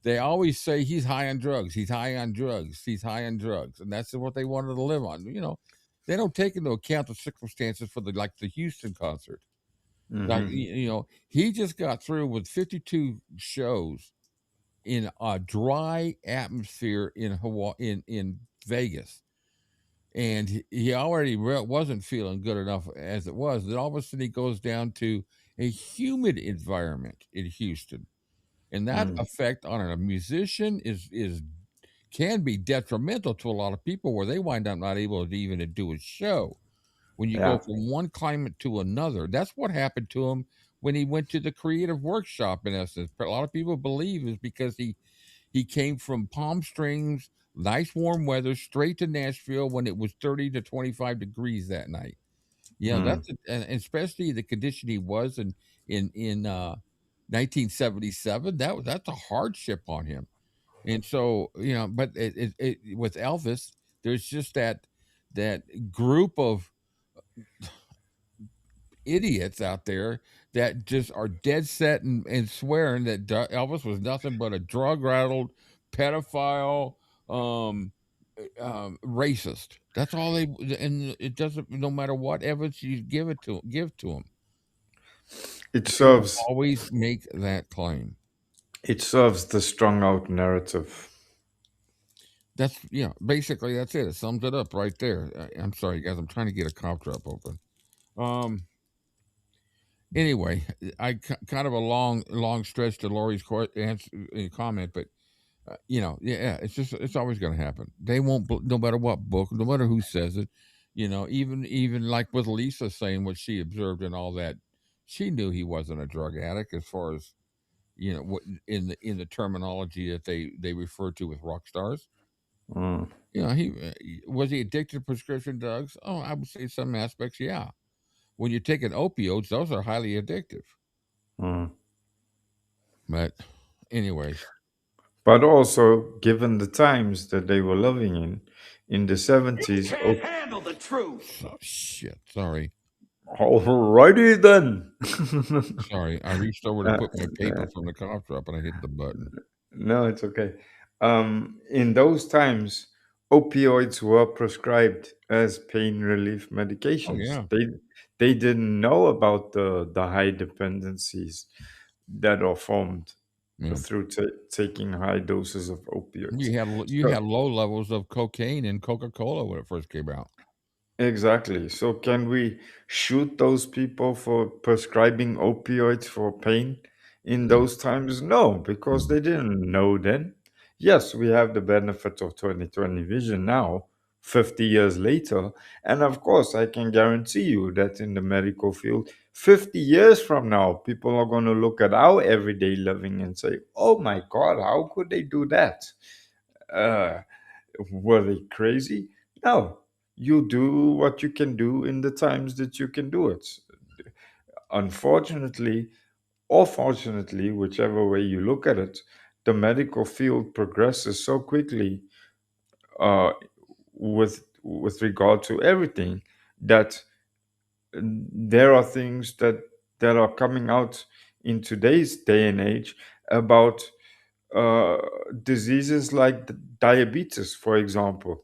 They always say he's high on drugs. He's high on drugs. He's high on drugs, and that's what they wanted to live on. They don't take into account the circumstances for the Houston concert. Like Mm-hmm. he just got through with 52 shows in a dry atmosphere in Hawaii, in Vegas, and he already wasn't feeling good enough as it was. Then all of a sudden he goes down to a humid environment in Houston, and that Mm. effect on a musician is can be detrimental to a lot of people, where they wind up not able to even to do a show when you go Yeah. from one climate to another. That's what happened to him when he went to the creative workshop. In essence, a lot of people believe is because he came from Palm Springs, nice warm weather, straight to Nashville when it was 30 to 25 degrees that night. Mm. And especially the condition he was in 1977. That's a hardship on him. And so, but with Elvis, there's just that group of idiots out there that just are dead set and swearing that Elvis was nothing but a drug rattled pedophile, um, racist. That's all they, and it doesn't. No matter what evidence you give to them, It they will serves always make that claim. it serves the strong out narrative. That's basically that's it. It sums it up right there. I'm sorry, guys. I'm trying to get a cough drop open. Um. Anyway, kind of a long stretch to Lori's comment, but yeah, it's always going to happen. They won't, no matter what book, no matter who says it. Even like with Lisa saying what she observed and all that, she knew he wasn't a drug addict as far as what in the terminology that they refer to with rock stars. Mm. He was he addicted to prescription drugs? Oh, I would say some aspects, yeah. When you're taking opioids, those are highly addictive. Mm. But, anyways, But also, given the times that they were living in the 70s, Handle the truth. oh shit, sorry. alrighty then. Sorry, I reached over to Uh, put my uh, paper from the cough drop and I hit the button. no, it's okay. In those times, opioids were prescribed as pain relief Oh medications. yeah, They didn't know about the high dependencies that are formed yeah. through taking high doses of opioids. You So had low levels of cocaine in Coca Cola when it first came out. exactly. So can we shoot those people for prescribing opioids for pain in No, those times? No, because they didn't know then. Yes, we have the benefit of 2020 vision now, 50 years later. And of course, I can guarantee you that in the medical field, 50 years from now, people are going to look at our everyday living and say, oh my God, how could they do that? Uh, were they crazy? No. You do what you can do in the times that you can do it. Unfortunately, or fortunately, whichever way you look at it, the medical field progresses so quickly uh, with regard to everything that there are things that are coming out in today's day and age about uh, diseases like diabetes, for example.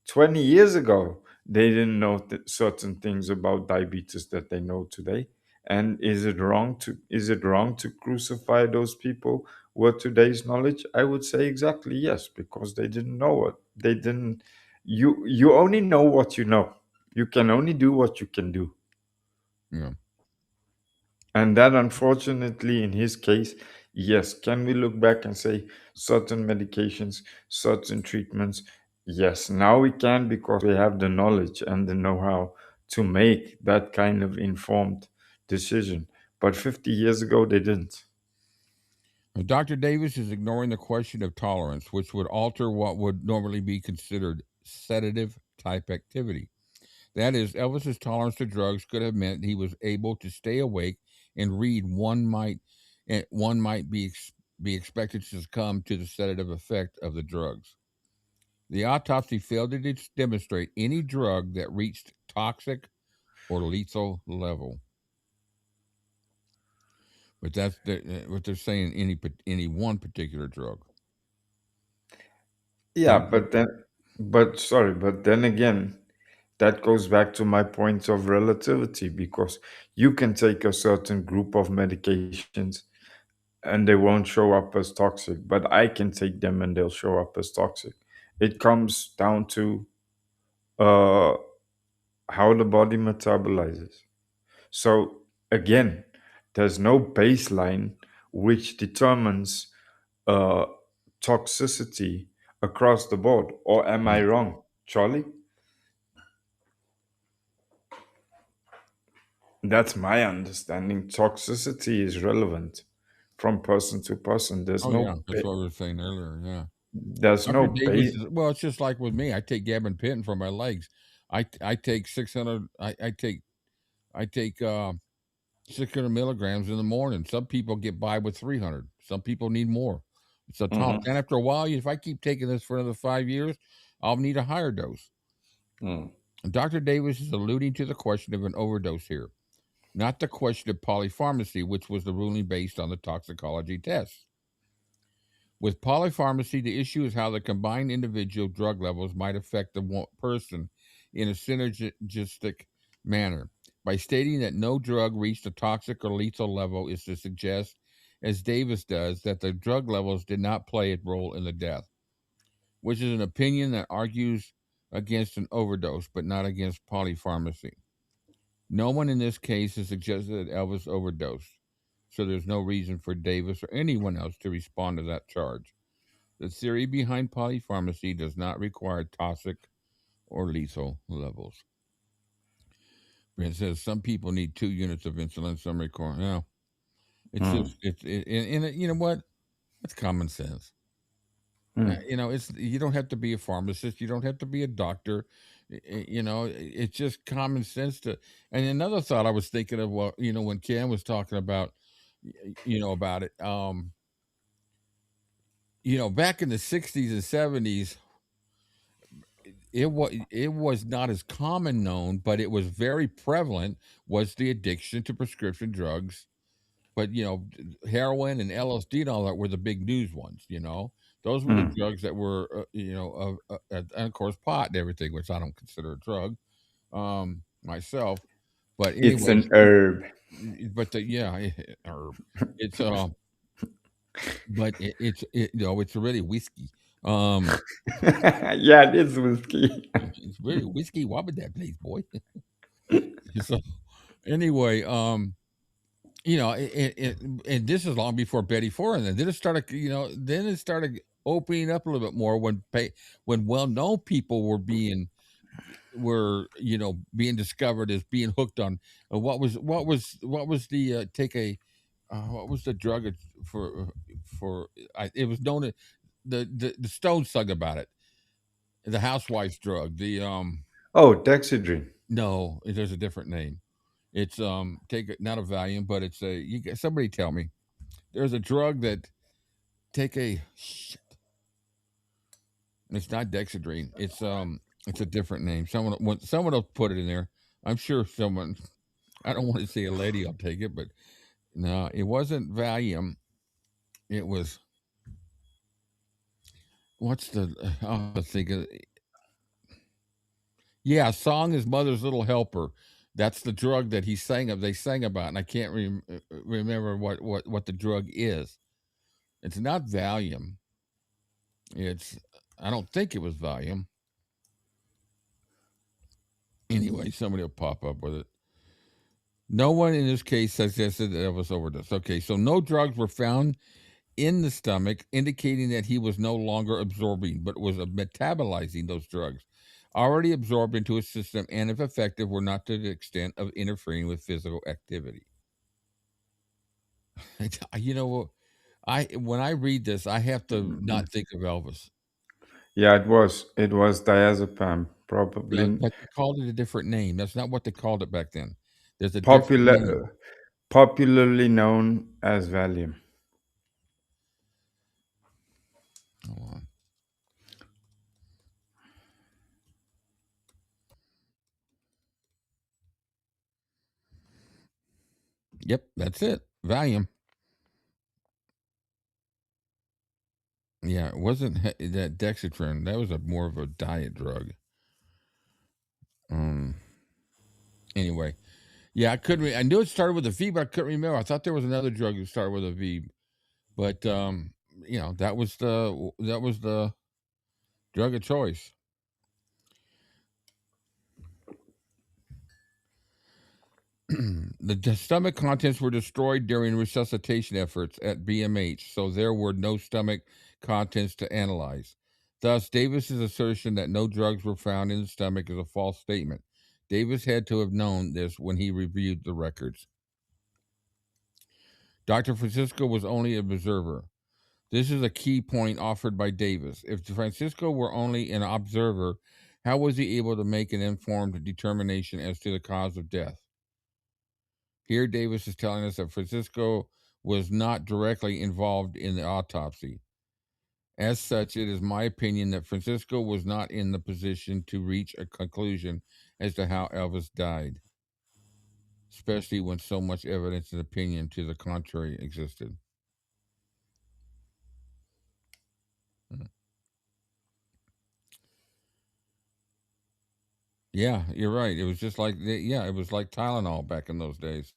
20 years ago, they didn't know certain things about diabetes that they know today. And is it wrong to crucify those people with today's knowledge? I would say exactly yes, because they didn't know it. They didn't. You only know what you know. You can only do what you can do. yeah. And that, unfortunately, in his case, yes. Can we look back and say certain medications, certain treatments? Yes, now we can because we have the knowledge and the know how to make that kind of informed decision. But 50 years ago, they didn't. Dr. Davis is ignoring the question of tolerance, which would alter what would normally be considered sedative type activity. That is, Elvis's tolerance to drugs could have meant he was able to stay awake and read. One might be expected to succumb to the sedative effect of the drugs. The autopsy failed to demonstrate any drug that reached toxic or lethal level. But that's what they're saying. Any one particular drug. Yeah, Some drug. but then again, that goes back to my point of relativity, because you can take a certain group of medications and they won't show up as toxic, but I can take them and they'll show up as toxic. It comes down to uh, how the body metabolizes. So again, there's no baseline which determines uh, toxicity across the board. Or am I wrong, Charlie? That's my understanding. Toxicity is relevant from person to person. Oh yeah, that's what we were saying earlier. Yeah, There's no Dr. Davis base. is well. It's just like with me. I take gabapentin for my legs. I take 600. I take 600 milligrams in the morning. Some people get by with 300. Some people need more. It's a tolerance. Mhm. And after a while, if I keep taking this for another 5 years, I'll need a higher dose. Mm. Dr. Davis is alluding to the question of an overdose here, not the question of polypharmacy, which was the ruling based on the toxicology tests. With polypharmacy, the issue is how the combined individual drug levels might affect the person in a synergistic manner. By stating that no drug reached a toxic or lethal level is to suggest, as Davis does, that the drug levels did not play a role in the death, which is an opinion that argues against an overdose but not against polypharmacy. No one in this case has suggested that Elvis overdosed, so there's no reason for Davis or anyone else to respond to that charge. The theory behind polypharmacy does not require toxic or lethal levels. It says some people need 2 units of insulin, some require. No, it's Mm. just you know what? It's common sense. Mm. It's you don't have to be a pharmacist, you don't have to be a doctor. It's just common sense to. And another thought I was thinking of, well, when Cam was talking about, about it, back in the '60s and '70s, it was not as common known, but it was very prevalent. Was the addiction to prescription drugs, but heroin and LSD and all that were the big news ones. Those were the Mm. drugs that were and of course pot and everything, which I don't consider a drug myself. But It's anyways, an herb. but yeah, herb. It's but it's really whiskey. Um, Yeah, it is whiskey. it's really whiskey. What would that place, boy? So anyway, and this is long before Betty Ford, and then it started, opening up a little bit more when well-known people were being discovered as being hooked on what was the what was the drug it was known as the Stones sung about it, the housewife's drug, Oh, Dexedrine. no, there's a different name. It's take it, not a Valium, but it's somebody tell me. There's a drug that take a shit. It's not Dexedrine. It's a different name. Someone will put it in there. I'm sure someone. I don't want to say a lady. I'll take it, but no, it wasn't Valium. It was what's the? I'll think of. Yeah, song is Mother's Little Helper. That's the drug that he sang of. They sang about, and I can't remember what the drug is. It's not Valium. It's I don't think it was Valium. Anyway, somebody will pop up with it. No one in this case suggested that Elvis overdosed. Okay, so no drugs were found in the stomach, indicating that he was no longer absorbing, but was metabolizing those drugs already absorbed into his system, and if effective, were not to the extent of interfering with physical activity. You know, when I read this, I have to not think of Elvis. Yeah, it was diazepam, Yeah, probably but they called it a different name. That's not what they called it back then. There's a different name. popular, popularly known as Valium. Hold on. Yep, that's it. Valium. Yeah, it wasn't that Dexatrin. That was more of a diet drug. Anyway, yeah, I couldn't. I knew it started with a V, but I couldn't remember. I thought there was another drug that started with a V, but that was the drug of choice. The stomach contents were destroyed during resuscitation efforts at BMH, so there were no stomach contents to analyze. Thus, Davis's assertion that no drugs were found in the stomach is a false statement. Davis had to have known this when he reviewed the records. Dr. Francisco was only an observer. This is a key point offered by Davis. If Francisco were only an observer, how was he able to make an informed determination as to the cause of death? Here, Davis is telling us that Francisco was not directly involved in the autopsy. As such, it is my opinion that Francisco was not in the position to reach a conclusion as to how Elvis died, especially when so much evidence and opinion to the contrary existed. Yeah, you're right. It was just like, it was like Tylenol back in those days.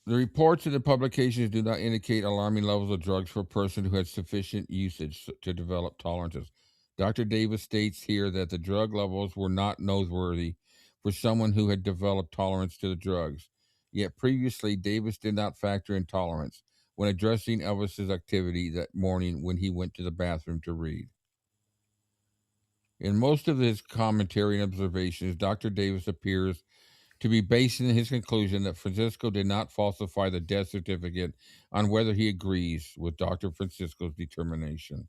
The reports in the publications do not indicate alarming levels of drugs for a person who had sufficient usage to develop tolerances. Dr. Davis states here that the drug levels were not noteworthy for someone who had developed tolerance to the drugs. Yet previously, Davis did not factor in tolerance when addressing Elvis's activity that morning when he went to the bathroom to read. In most of his commentary and observations, Dr. Davis appears to be basing his conclusion that Francisco did not falsify the death certificate on whether he agrees with Dr. Francisco's determination.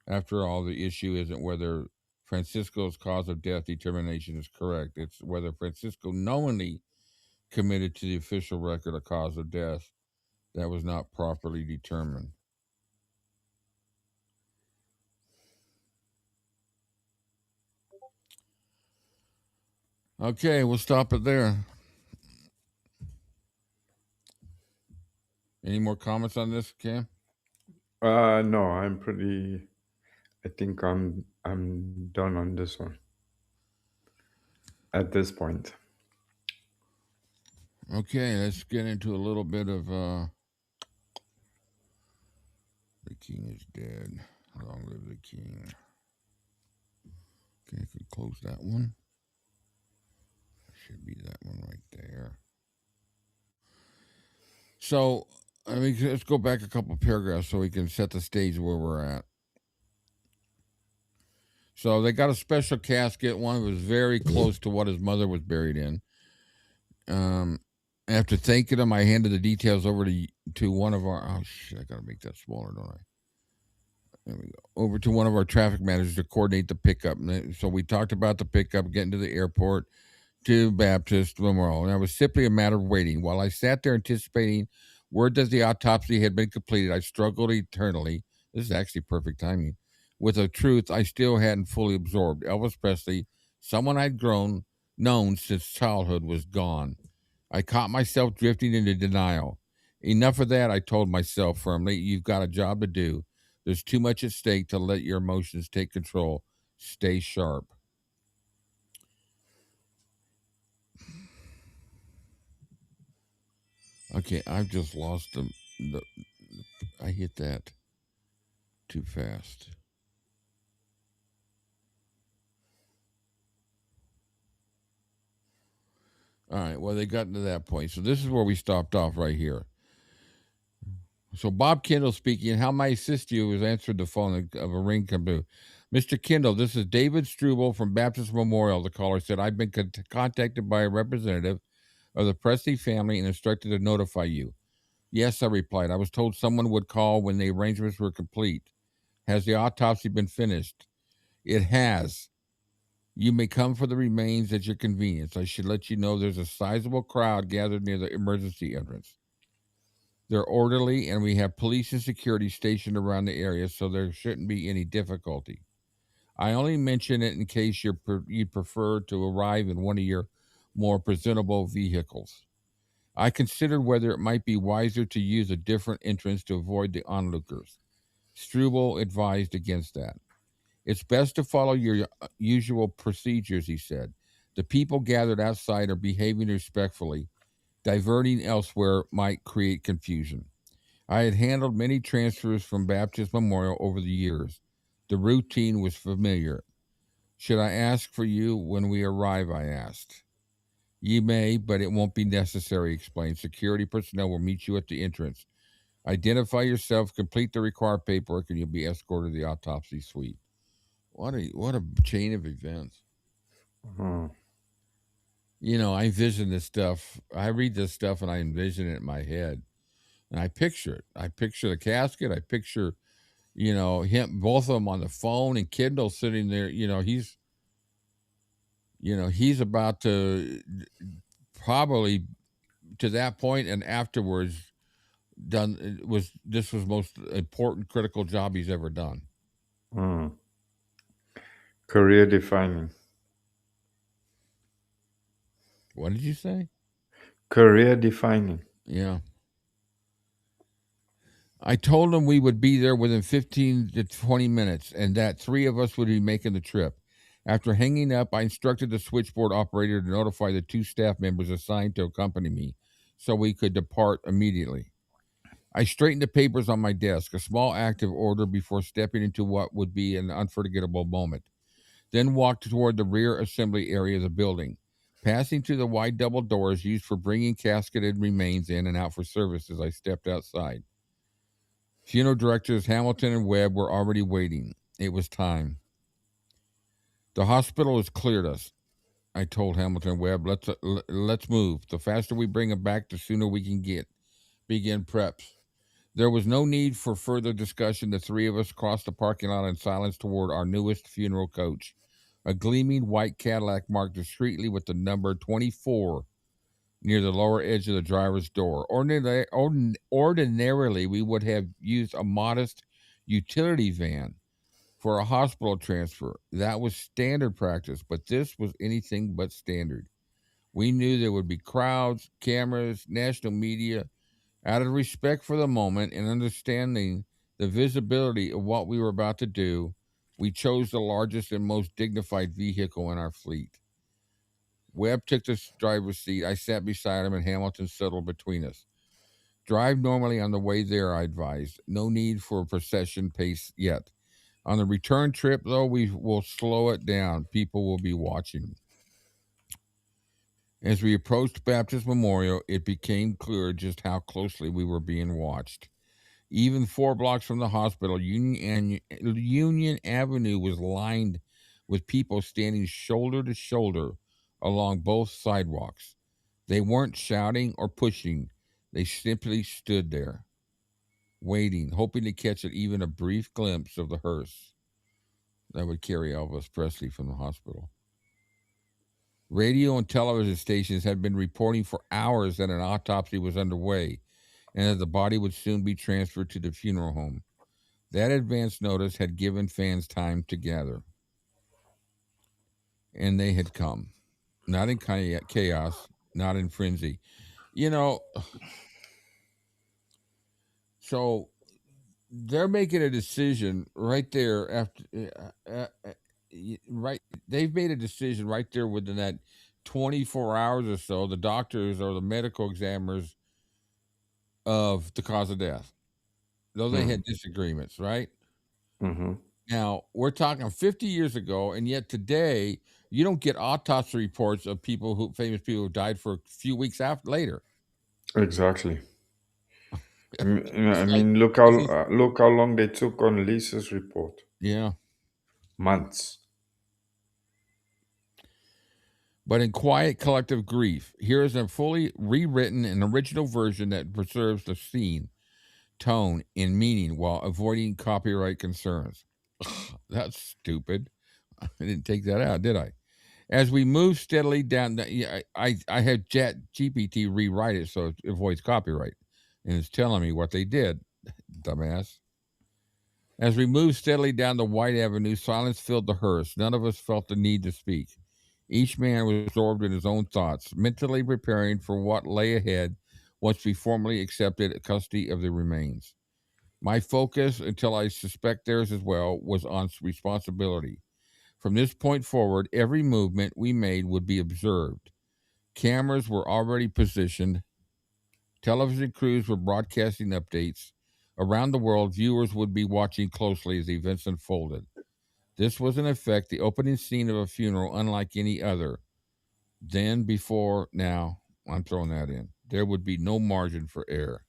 After all, the issue isn't whether Francisco's cause of death determination is correct. It's whether Francisco knowingly committed to the official record a cause of death that was not properly determined. Okay, we'll stop it there. Any more comments on this, Cam? No, I think I'm done on this one at this point. Okay, let's get into a little bit of The King is Dead. Long live the King. Okay, I can close that one. Should be that one right there. So, let's go back a couple paragraphs so we can set the stage where we're at. So they got a special casket. One was very close to what his mother was buried in. After thanking him, I handed the details over to one of our. Oh shit! I gotta make that smaller, don't I? There we go. Over to one of our traffic managers to coordinate the pickup. So we talked about the pickup, getting to the airport, to Baptist Memorial, and it was simply a matter of waiting. While I sat there anticipating word that the autopsy had been completed, I struggled eternally. This is actually perfect timing. With a truth I still hadn't fully absorbed. Elvis Presley, someone I'd known since childhood, was gone. I caught myself drifting into denial. Enough of that, I told myself firmly. You've got a job to do. There's too much at stake to let your emotions take control. Stay sharp. Okay, I've just lost the I hit that too fast. All right, well, they got to that point. So this is where we stopped off right here. So Bob Kindle speaking. How may I assist you? Was answered the phone of a ring come through. Mr. Kindle, this is David Struble from Baptist Memorial. The caller said, I've been contacted by a representative of the Presley family and instructed to notify you. Yes, I replied. I was told someone would call when the arrangements were complete. Has the autopsy been finished? It has. You may come for the remains at your convenience. I should let you know there's a sizable crowd gathered near the emergency entrance. They're orderly, and we have police and security stationed around the area, so there shouldn't be any difficulty. I only mention it in case you'd prefer to arrive in one of your more presentable vehicles. I considered whether it might be wiser to use a different entrance to avoid the onlookers. Struble advised against that. It's best to follow your usual procedures, he said. The people gathered outside are behaving respectfully. Diverting elsewhere might create confusion. I had handled many transfers from Baptist Memorial over the years. The routine was familiar. Should I ask for you when we arrive? I asked. You may, but it won't be necessary, explained. Security personnel will meet you at the entrance. Identify yourself, complete the required paperwork, and you'll be escorted to the autopsy suite. What a chain of events. Mm-hmm. You know, I envision this stuff. I read this stuff and I envision it in my head. And I picture it. I picture the casket. I picture, him, both of them on the phone, and Kendall sitting there. He's about to probably to that point and afterwards this was most important critical job he's ever done. Career defining. What did you say? Career defining. Yeah. I told him we would be there within 15 to 20 minutes and that 3 of us would be making the trip. After hanging up, I instructed the switchboard operator to notify the 2 staff members assigned to accompany me so we could depart immediately. I straightened the papers on my desk, a small act of order before stepping into what would be an unforgettable moment. Then walked toward the rear assembly area of the building, passing through the wide double doors used for bringing casketed remains in and out for service as I stepped outside. Funeral directors Hamilton and Webb were already waiting. It was time. The hospital has cleared us, I told Hamilton and Webb. Let's move. The faster we bring him back, the sooner we can begin preps. There was no need for further discussion. The 3 of us crossed the parking lot in silence toward our newest funeral coach, a gleaming white Cadillac marked discreetly with the number 24 near the lower edge of the driver's door. Ordinarily, we would have used a modest utility van for a hospital transfer. That was standard practice, but this was anything but standard. We knew there would be crowds, cameras, national media. Out of respect for the moment and understanding the visibility of what we were about to do, we chose the largest and most dignified vehicle in our fleet. Webb took the driver's seat. I sat beside him, and Hamilton settled between us. Drive normally on the way there, I advised. No need for a procession pace yet. On the return trip, though, we will slow it down. People will be watching. As we approached Baptist Memorial, it became clear just how closely we were being watched. Even 4 blocks from the hospital, Union Avenue was lined with people standing shoulder to shoulder along both sidewalks. They weren't shouting or pushing. They simply stood there, waiting, hoping to catch even a brief glimpse of the hearse that would carry Elvis Presley from the hospital. Radio and television stations had been reporting for hours that an autopsy was underway and that the body would soon be transferred to the funeral home. That advance notice had given fans time to gather. And they had come. Not in chaos, not in frenzy. So they're making a decision right there after, right. They've made a decision right there within that 24 hours or so, the doctors or the medical examiners of the cause of death. Though they had disagreements, right? Mm-hmm. Now, we're talking 50 years ago, and yet today, you don't get autopsy reports of famous people who died for a few weeks later. Exactly. Look how long they took on Lisa's report. Yeah. Months. But in quiet collective grief, here is a fully rewritten and original version that preserves the scene, tone, and meaning while avoiding copyright concerns. That's stupid. I didn't take that out, did I? As we move steadily down, I had ChatGPT rewrite it so it avoids copyright, and it's telling me what they did, dumbass. As we moved steadily down the White Avenue, silence filled the hearse. None of us felt the need to speak. Each man was absorbed in his own thoughts, mentally preparing for what lay ahead once we formally accepted custody of the remains. My focus, until I suspect theirs as well, was on responsibility. From this point forward, every movement we made would be observed. Cameras were already positioned, television crews were broadcasting updates. Around the world, viewers would be watching closely as events unfolded. This was, in effect, the opening scene of a funeral unlike any other. Then, before, now, I'm throwing that in. There would be no margin for error.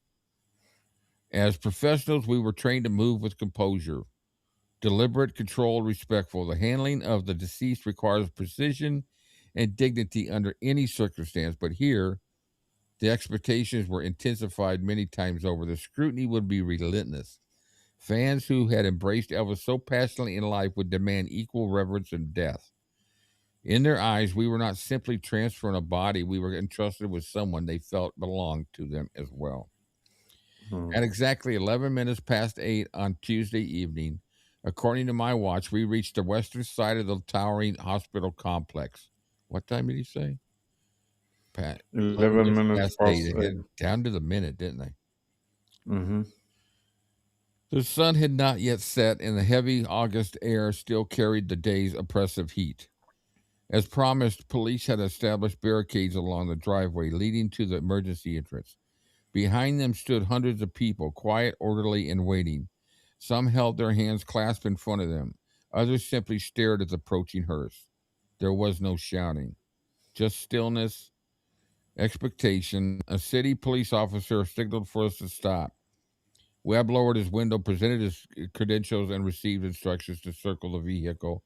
As professionals, we were trained to move with composure, deliberate, controlled, respectful. The handling of the deceased requires precision and dignity under any circumstance, but here, the expectations were intensified many times over. The scrutiny would be relentless. Fans who had embraced Elvis so passionately in life would demand equal reverence in death. In their eyes, we were not simply transferring a body, we were entrusted with someone they felt belonged to them as well. Hmm. At exactly 11 minutes past 8 on Tuesday evening, according to my watch, we reached the western side of the towering hospital complex. What time did he say? Pat, 11 11 minutes minutes past 8. past They 8. had down to the minute, didn't they? Mm-hmm. The sun had not yet set, and the heavy August air still carried the day's oppressive heat. As promised, police had established barricades along the driveway leading to the emergency entrance. Behind them stood hundreds of people, quiet, orderly, and waiting. Some held their hands clasped in front of them. Others simply stared at the approaching hearse. There was no shouting, just stillness, expectation. A city police officer signaled for us to stop. Webb lowered his window, presented his credentials, and received instructions to circle the vehicle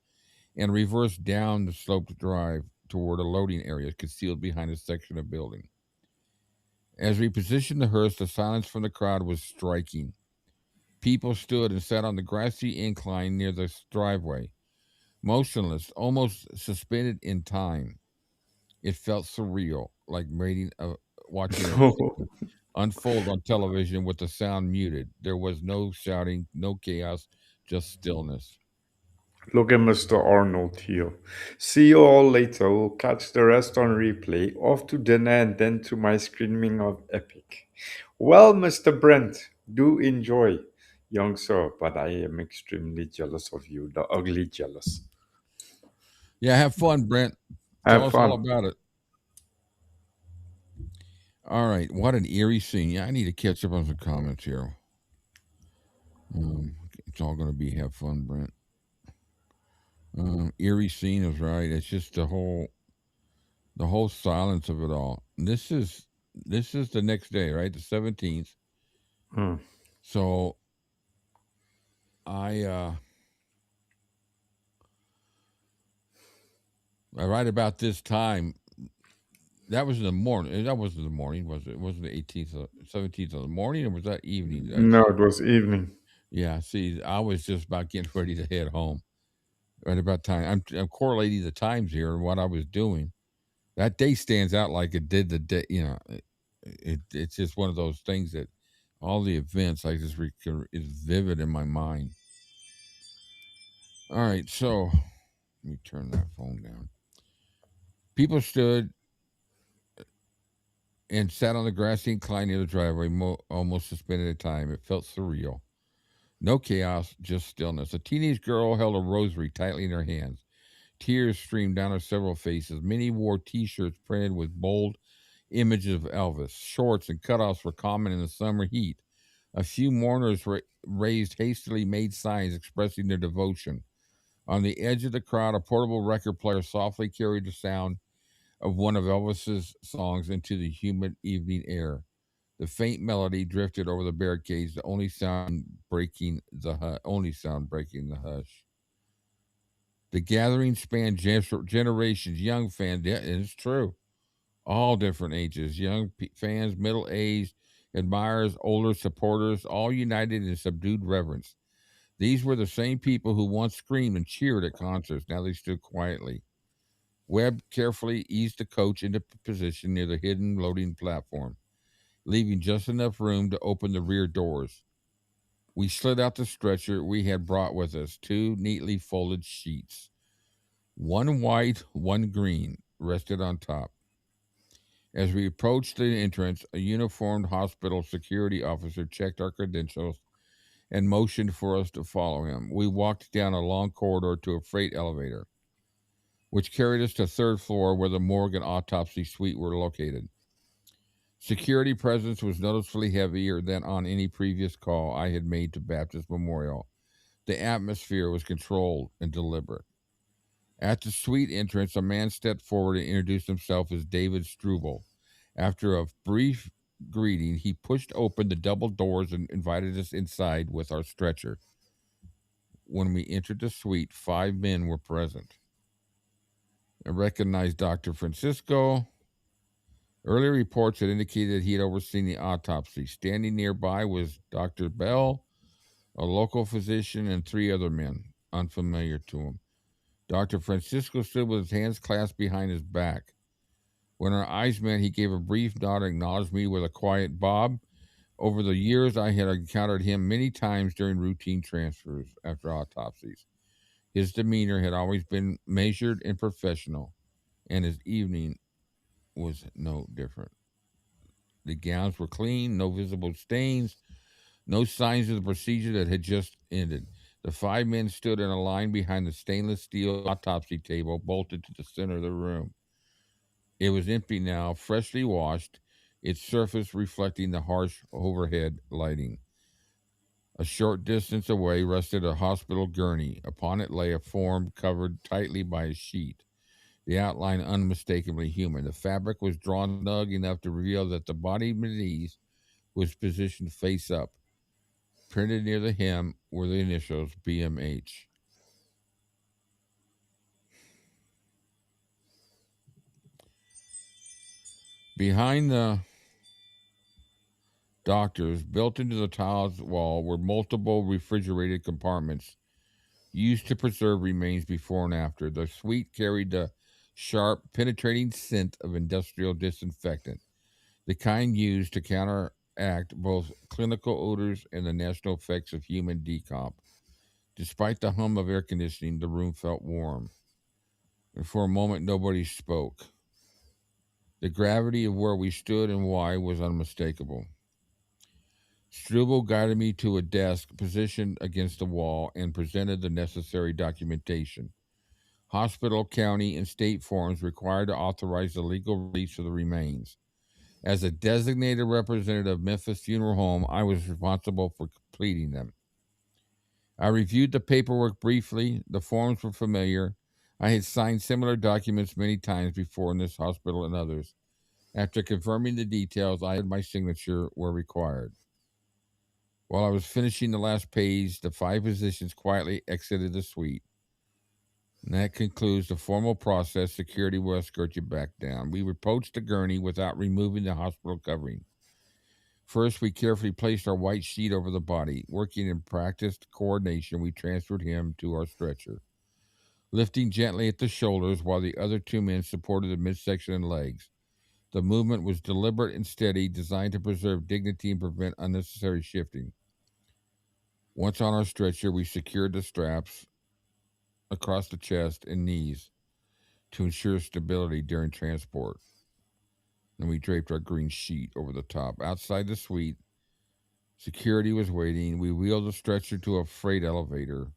and reverse down the sloped drive toward a loading area concealed behind a section of building. As we positioned the hearse, the silence from the crowd was striking. People stood and sat on the grassy incline near the driveway, motionless, almost suspended in time. It felt surreal, like watching a scene unfold on television with the sound muted. There was no shouting, no chaos, just stillness. Look at Mr. Arnold here. See you all later. We'll catch the rest on replay. Off to dinner and then to my screaming of epic. Well, Mr. Brent, do enjoy, young sir, but I am extremely jealous of you, the ugly jealous. Yeah, have fun, Brent. Tell Have us all fun. about it. All right, what an eerie scene. Yeah, I need to catch up on some comments here. It's all going to be have fun, Brent. Eerie scene is right. It's just the whole silence of it all. This is the next day, right? The 17th. Hmm. So I right about this time. That was in the morning. That wasn't the morning, was it? It wasn't the 18th, 17th of the morning, or was that evening? No, it was evening. Yeah. See, I was just about getting ready to head home. Right about time. I'm correlating the times here and what I was doing. That day stands out like it did the day. It's just one of those things that all the events I just is vivid in my mind. All right, so let me turn that phone down. People stood and sat on the grassy incline near the driveway, almost suspended in time. It felt surreal. No chaos, just stillness. A teenage girl held a rosary tightly in her hands. Tears streamed down her several faces. Many wore T-shirts printed with bold images of Elvis. Shorts and cutoffs were common in the summer heat. A few mourners raised hastily made signs expressing their devotion. On the edge of the crowd, a portable record player softly carried the sound of one of Elvis's songs into the humid evening air. The faint melody drifted over the barricades, the only sound breaking the hush. The gathering spanned generations, young fans, yeah, and it's true, all different ages, young fans, middle aged, admirers, older supporters, all united in subdued reverence. These were the same people who once screamed and cheered at concerts. Now they stood quietly. Webb carefully eased the coach into position near the hidden loading platform, leaving just enough room to open the rear doors. We slid out the stretcher we had brought with us, two neatly folded sheets. One white, one green, rested on top. As we approached the entrance, a uniformed hospital security officer checked our credentials and motioned for us to follow him. We walked down a long corridor to a freight elevator, which carried us to the third floor where the morgue and autopsy suite were located. Security presence was noticeably heavier than on any previous call I had made to Baptist Memorial. The atmosphere was controlled and deliberate. At the suite entrance, a man stepped forward and introduced himself as David Struble. After a brief greeting, he pushed open the double doors and invited us inside with our stretcher. When we entered the suite, 5 men were present. I recognized Dr. Francisco. Earlier reports had indicated he had overseen the autopsy. Standing nearby was Dr. Bell, a local physician, and 3 other men, unfamiliar to him. Dr. Francisco stood with his hands clasped behind his back. When our eyes met, he gave a brief nod and acknowledged me with a quiet bob. Over the years, I had encountered him many times during routine transfers after autopsies. His demeanor had always been measured and professional, and his evening was no different. The gowns were clean, no visible stains, no signs of the procedure that had just ended. The 5 men stood in a line behind the stainless steel autopsy table bolted to the center of the room. It was empty now, freshly washed, its surface reflecting the harsh overhead lighting. A short distance away rested a hospital gurney. Upon it lay a form covered tightly by a sheet, the outline unmistakably human. The fabric was drawn snug enough to reveal that the body beneath was positioned face up. Printed near the hem were the initials BMH. Behind the doctors, built into the tiles wall, were multiple refrigerated compartments used to preserve remains before and after. The suite carried the sharp, penetrating scent of industrial disinfectant, the kind used to counteract both clinical odors and the natural effects of human decomp. Despite the hum of air conditioning, the room felt warm, and for a moment nobody spoke. The gravity of where we stood and why was unmistakable. Struble guided me to a desk positioned against the wall and presented the necessary documentation. Hospital, county, and state forms required to authorize the legal release of the remains. As a designated representative of Memphis Funeral Home, I was responsible for completing them. I reviewed the paperwork briefly. The forms were familiar. I had signed similar documents many times before in this hospital and others. After confirming the details, I had my signature where required. While I was finishing the last page, the 5 physicians quietly exited the suite. And that concludes the formal process. Security will escort you back down. We approached the gurney without removing the hospital covering. First, we carefully placed our white sheet over the body. Working in practiced coordination, we transferred him to our stretcher, lifting gently at the shoulders while the other 2 men supported the midsection and legs. The movement was deliberate and steady, designed to preserve dignity and prevent unnecessary shifting. Once on our stretcher, we secured the straps across the chest and knees to ensure stability during transport. Then we draped our green sheet over the top. Outside the suite, security was waiting. We wheeled the stretcher to a freight elevator.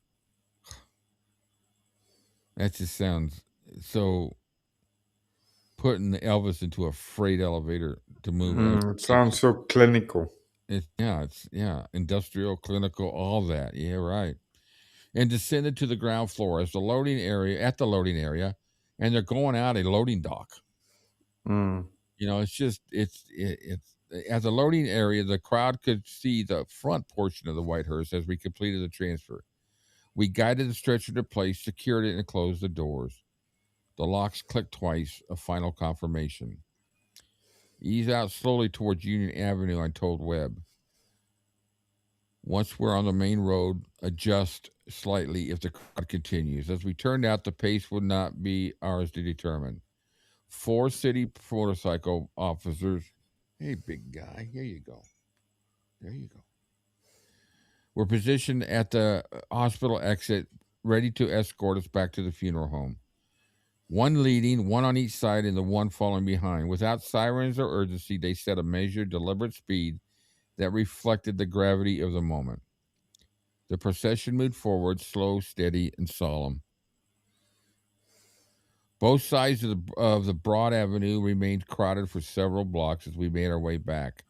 That just sounds so, putting the Elvis into a freight elevator to move. It sounds so clinical. It's industrial, clinical, all that. Yeah, right. And descended to the ground floor at the loading area, and they're going out a loading dock. It's at the loading area. The crowd could see the front portion of the white hearse as we completed the transfer. We guided the stretcher to place, secured it, and closed the doors. The locks clicked twice, a final confirmation. Ease out slowly towards Union Avenue, I told Webb. Once we're on the main road, adjust slightly if the crowd continues. As we turned out, the pace would not be ours to determine. 4 city motorcycle officers. Hey, big guy. Here you go. There you go. We're positioned at the hospital exit, ready to escort us back to the funeral home. 1 leading, 1 on each side, and the 1 following behind. Without sirens or urgency, they set a measured, deliberate speed that reflected the gravity of the moment. The procession moved forward, slow, steady, and solemn. Both sides of the broad avenue remained crowded for several blocks as we made our way back.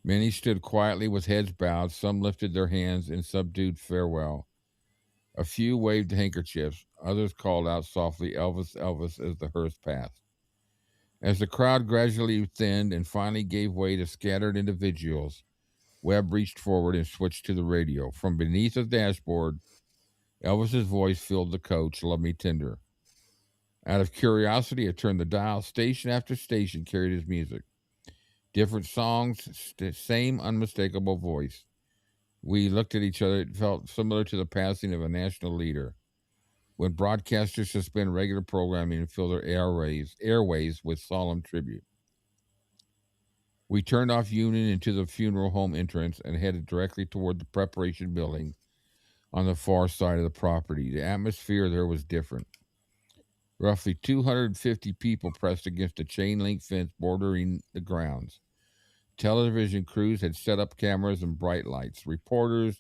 Many stood quietly with heads bowed. Some lifted their hands in subdued farewell. A few waved handkerchiefs. Others called out softly, "Elvis, Elvis," as the hearse passed. As the crowd gradually thinned and finally gave way to scattered individuals, Webb reached forward and switched to the radio. From beneath the dashboard, Elvis's voice filled the coach, "Love Me Tender." Out of curiosity, I turned the dial. Station after station carried his music. Different songs, same unmistakable voice. We looked at each other. It felt similar to the passing of a national leader. When broadcasters suspend regular programming and fill their airways with solemn tribute. We turned off Union into the funeral home entrance and headed directly toward the preparation building on the far side of the property. The atmosphere there was different. Roughly 250 people pressed against a chain link fence bordering the grounds. Television crews had set up cameras and bright lights. Reporters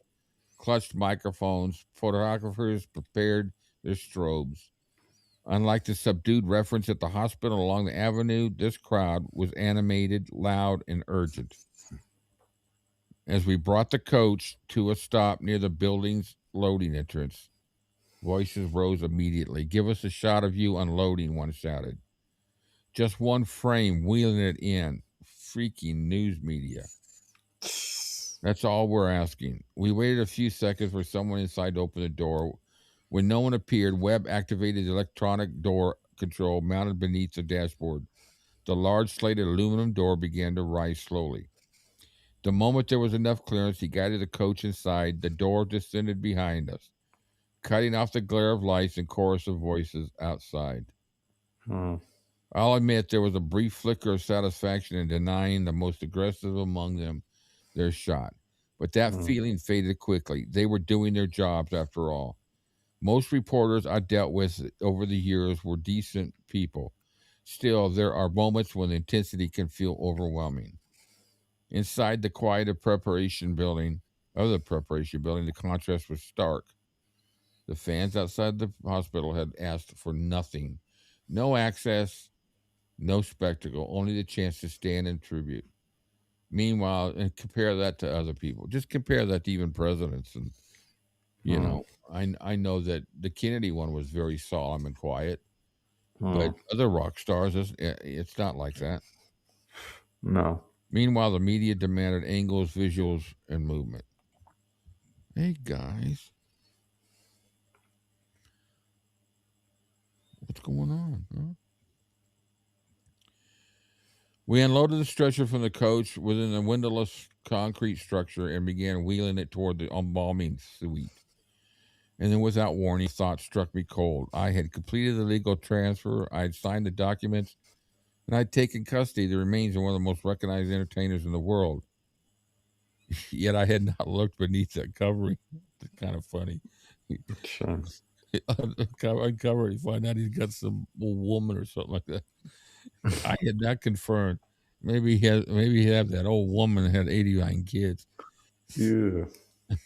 clutched microphones. Photographers prepared their strobes. Unlike the subdued reference at the hospital along the avenue, this crowd was animated, loud, and urgent. As we brought the coach to a stop near the building's loading entrance, voices rose immediately. "Give us a shot of you unloading," one shouted. "Just one frame, wheeling it in." Freaking news media. That's all we're asking. We waited a few seconds for someone inside to open the door. When no one appeared, Webb activated the electronic door control mounted beneath the dashboard. The large slated aluminum door began to rise slowly. The moment there was enough clearance, he guided the coach inside. The door descended behind us, cutting off the glare of lights and chorus of voices outside. I'll admit there was a brief flicker of satisfaction in denying the most aggressive among them their shot. But that feeling faded quickly. They were doing their jobs after all. Most reporters I dealt with over the years were decent people. Still, there are moments when the intensity can feel overwhelming. Inside the quiet of the preparation building, the contrast was stark. The fans outside the hospital had asked for nothing. No access, no spectacle, only the chance to stand in tribute. Meanwhile, and compare that to other people. Just compare that to even presidents. And, you know, I know that the Kennedy one was very solemn and quiet, but other rock stars, it's not like that. No. Meanwhile, the media demanded angles, visuals, and movement. Hey, guys. What's going on? Huh? We unloaded the stretcher from the coach within a windowless concrete structure and began wheeling it toward the embalming suite. And then, without warning, thought struck me cold. I had completed the legal transfer, I had signed the documents, and I'd taken custody of the remains of one of the most recognized entertainers in the world. Yet I had not looked beneath that covering. It's kind of funny. Sure. Uncover it, find out he's got some old woman or something like that. I had not confirmed. Maybe he had that old woman that had 89 kids. Yeah.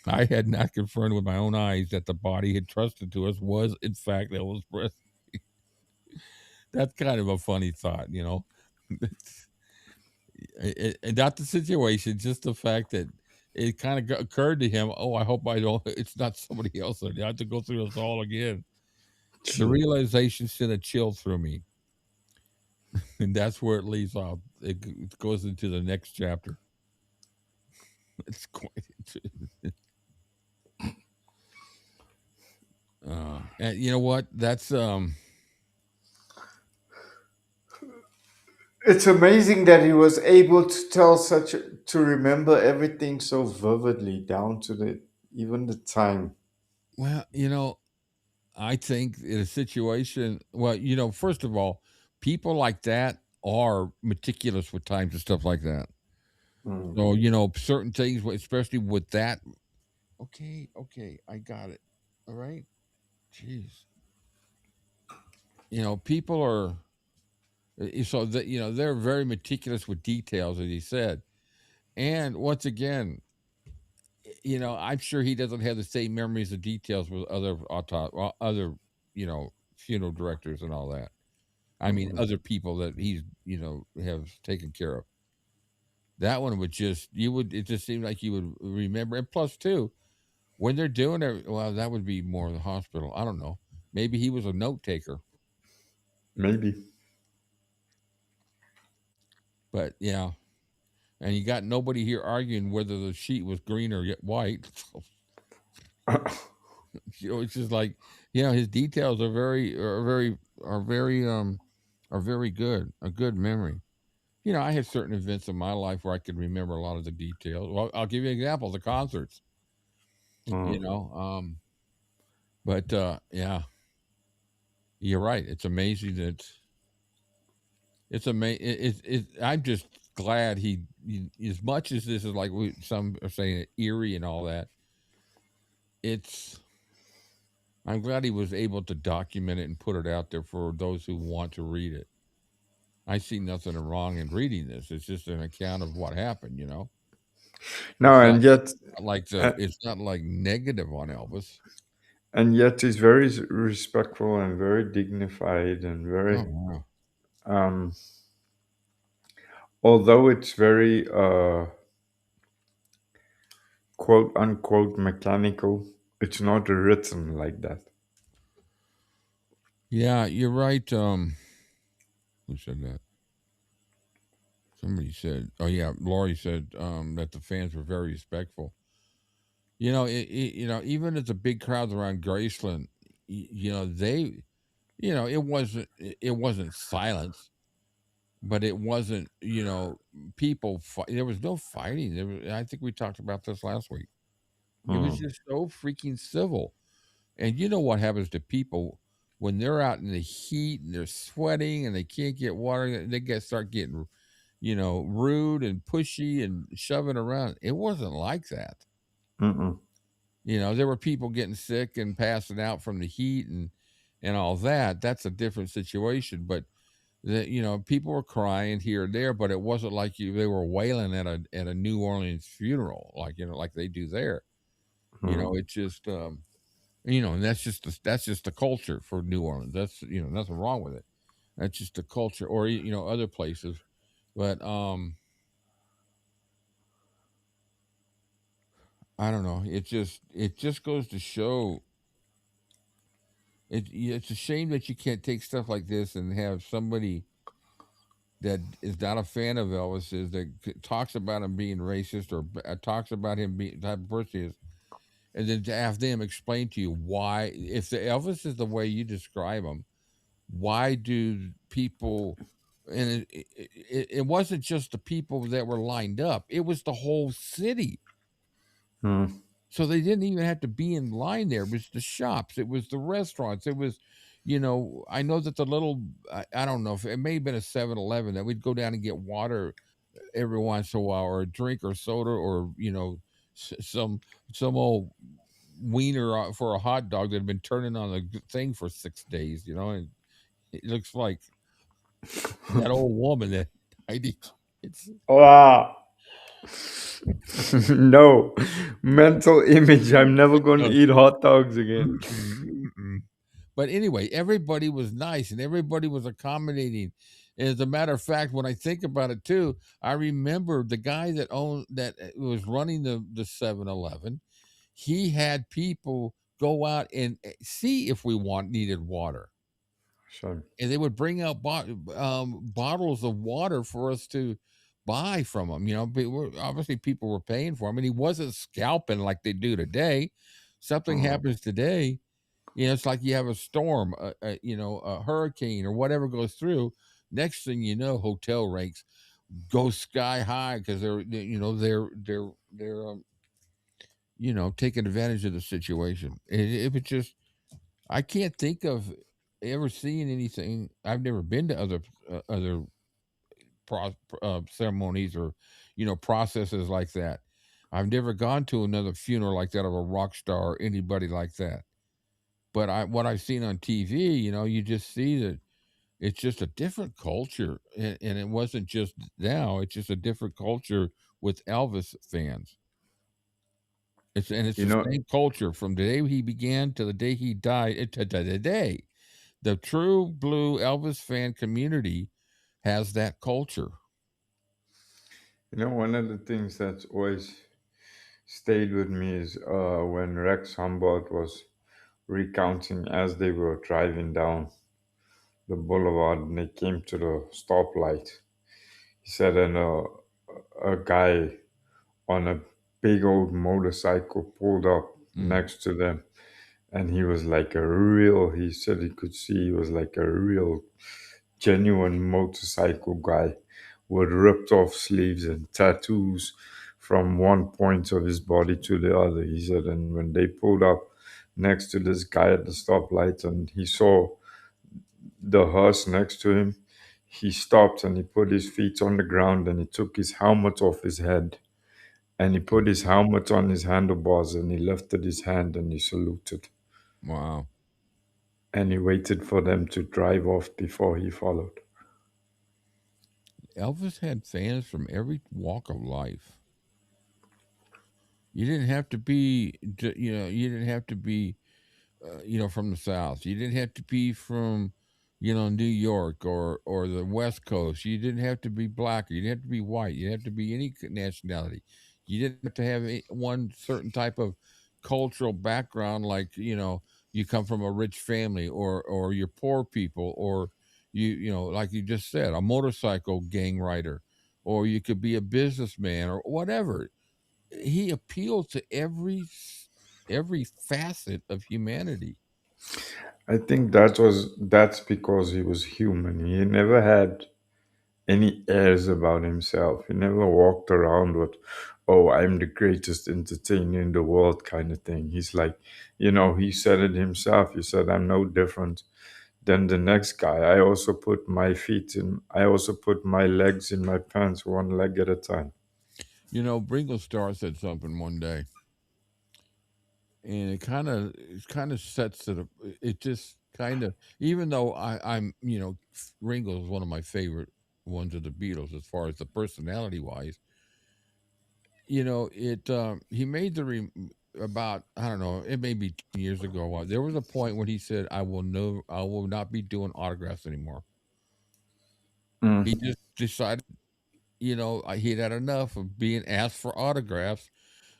I had not confirmed with my own eyes that the body he had trusted to us was, in fact, Elvis Presley. That's kind of a funny thought, you know. Not the situation, just the fact that it kind of occurred to him, "Oh, I hope it's not somebody else. I have to go through this all again." The realization sent a chill through me. And that's where it leaves off. It goes into the next chapter. It's quite interesting. And you know what? That's It's amazing that he was able to remember everything so vividly down to even the time. well, I think in a situation, first of all, people like that are meticulous with times and stuff like that. So, certain things, especially with that. Okay, I got it. All right. Jeez. People are, so that, they're very meticulous with details, as he said. And once again, I'm sure he doesn't have the same memories and details with other funeral directors and all that. I mean, other people that he's have taken care of. That one would it just seemed like you would remember. And plus, too, when they're doing it, well, that would be more the hospital. I don't know. Maybe he was a note taker. Maybe. But yeah, and you got nobody here arguing whether the sheet was green or white. It's just like his details are very good. A good memory. I had certain events in my life where I could remember a lot of the details. Well, I'll give you an example: the concerts. But yeah, you're right. It's amazing that it's amazing. I'm just glad he, as much as this is like some are saying eerie and all that. I'm glad he was able to document it and put it out there for those who want to read it. I see nothing wrong in reading this. It's just an account of what happened, No, and yet, it's not like negative on Elvis. and yet he's very respectful and very dignified and very, although it's very quote unquote mechanical, it's not written like that. Yeah, you're right. Who said that? Somebody said, oh yeah, Laurie said that the fans were very respectful. Even at the big crowds around Graceland, they, it wasn't silence, but it wasn't, people. There was no fighting. I think we talked about this last week. It was just so freaking civil. And you know what happens to people when they're out in the heat and they're sweating and they can't get water? They start getting, rude and pushy and shoving around. It wasn't like that. There were people getting sick and passing out from the heat and all that. That's a different situation. But people were crying here and there, but it wasn't like they were wailing at a New Orleans funeral like they do there. It's just and that's just the culture for New Orleans. That's nothing wrong with it. That's just the culture, or other places. But I don't know. It just goes to show. It's a shame that you can't take stuff like this and have somebody that is not a fan of Elvis that talks about him being racist or talks about him being the type of person he is, and then to have them explain to you why, if the Elvis is the way you describe him, why do people? And it wasn't just the people that were lined up; it was the whole city. So they didn't even have to be in line there. It was the shops, it was the restaurants, it was, I know that the little, I don't know if it may have been a 7-Eleven that we'd go down and get water every once in a while, or a drink or soda, or some old wiener for a hot dog that had been turning on the thing for 6 days. And it looks like that old woman that it's No mental image. I'm never going to eat hot dogs again. But anyway, everybody was nice and everybody was accommodating. And as a matter of fact, when I think about it too, I remember the guy that was running the 7-Eleven. He had people go out and see if we needed water. Sure. And they would bring out bottles of water for us to buy from him. Obviously people were paying for him, and he wasn't scalping like they do today. Something happens today, it's like you have a storm, a hurricane or whatever goes through. Next thing you know, hotel ranks go sky high because they're taking advantage of the situation. It was just, I can't think of ever seeing anything. I've never been to other ceremonies or processes like that. I've never gone to another funeral like that of a rock star or anybody like that. But what I've seen on TV, you just see that it's just a different culture, and it wasn't just now. It's just a different culture with Elvis fans. It's You the know, same culture from the day he began to the day he died to the day. The true blue Elvis fan community has that culture. one of the things that's always stayed with me is when Rex Humbert was recounting as they were driving down the boulevard and they came to the stoplight. He said, and a guy on a big old motorcycle pulled up Mm, next to them, and he was like he said he could see he was like a real, genuine motorcycle guy with ripped off sleeves and tattoos from one point of his body to the other. He said, and when they pulled up next to this guy at the stoplight and he saw the hearse next to him, he stopped and he put his feet on the ground and he took his helmet off his head and he put his helmet on his handlebars and he lifted his hand and he saluted. wow. And he waited for them to drive off before he followed. Elvis had fans from every walk of life. You didn't have to be, you didn't have to be, from the South. You didn't have to be from, New York or the West Coast. You didn't have to be black. You didn't have to be white. You didn't have to be any nationality. You didn't have to have one certain type of cultural background, like you come from a rich family or you're poor people or like you just said, a motorcycle gang rider, or you could be a businessman or whatever. He appealed to every facet of humanity. I think that's because he was human. He never had any airs about himself. He never walked around with, "Oh, I'm the greatest entertainer in the world," kind of thing. He's like, he said it himself. He said, "I'm no different than the next guy. I also put my legs in my pants one leg at a time." Bringle Starr said something one day, and it kind of sets it. It just kind of, even though I'm Ringo is one of my favorite ones of the Beatles as far as the personality wise. It he made about, I don't know, it may be 10 years ago. There was a point when he said, I will not be doing autographs anymore." He Mm. just decided, he'd had enough of being asked for autographs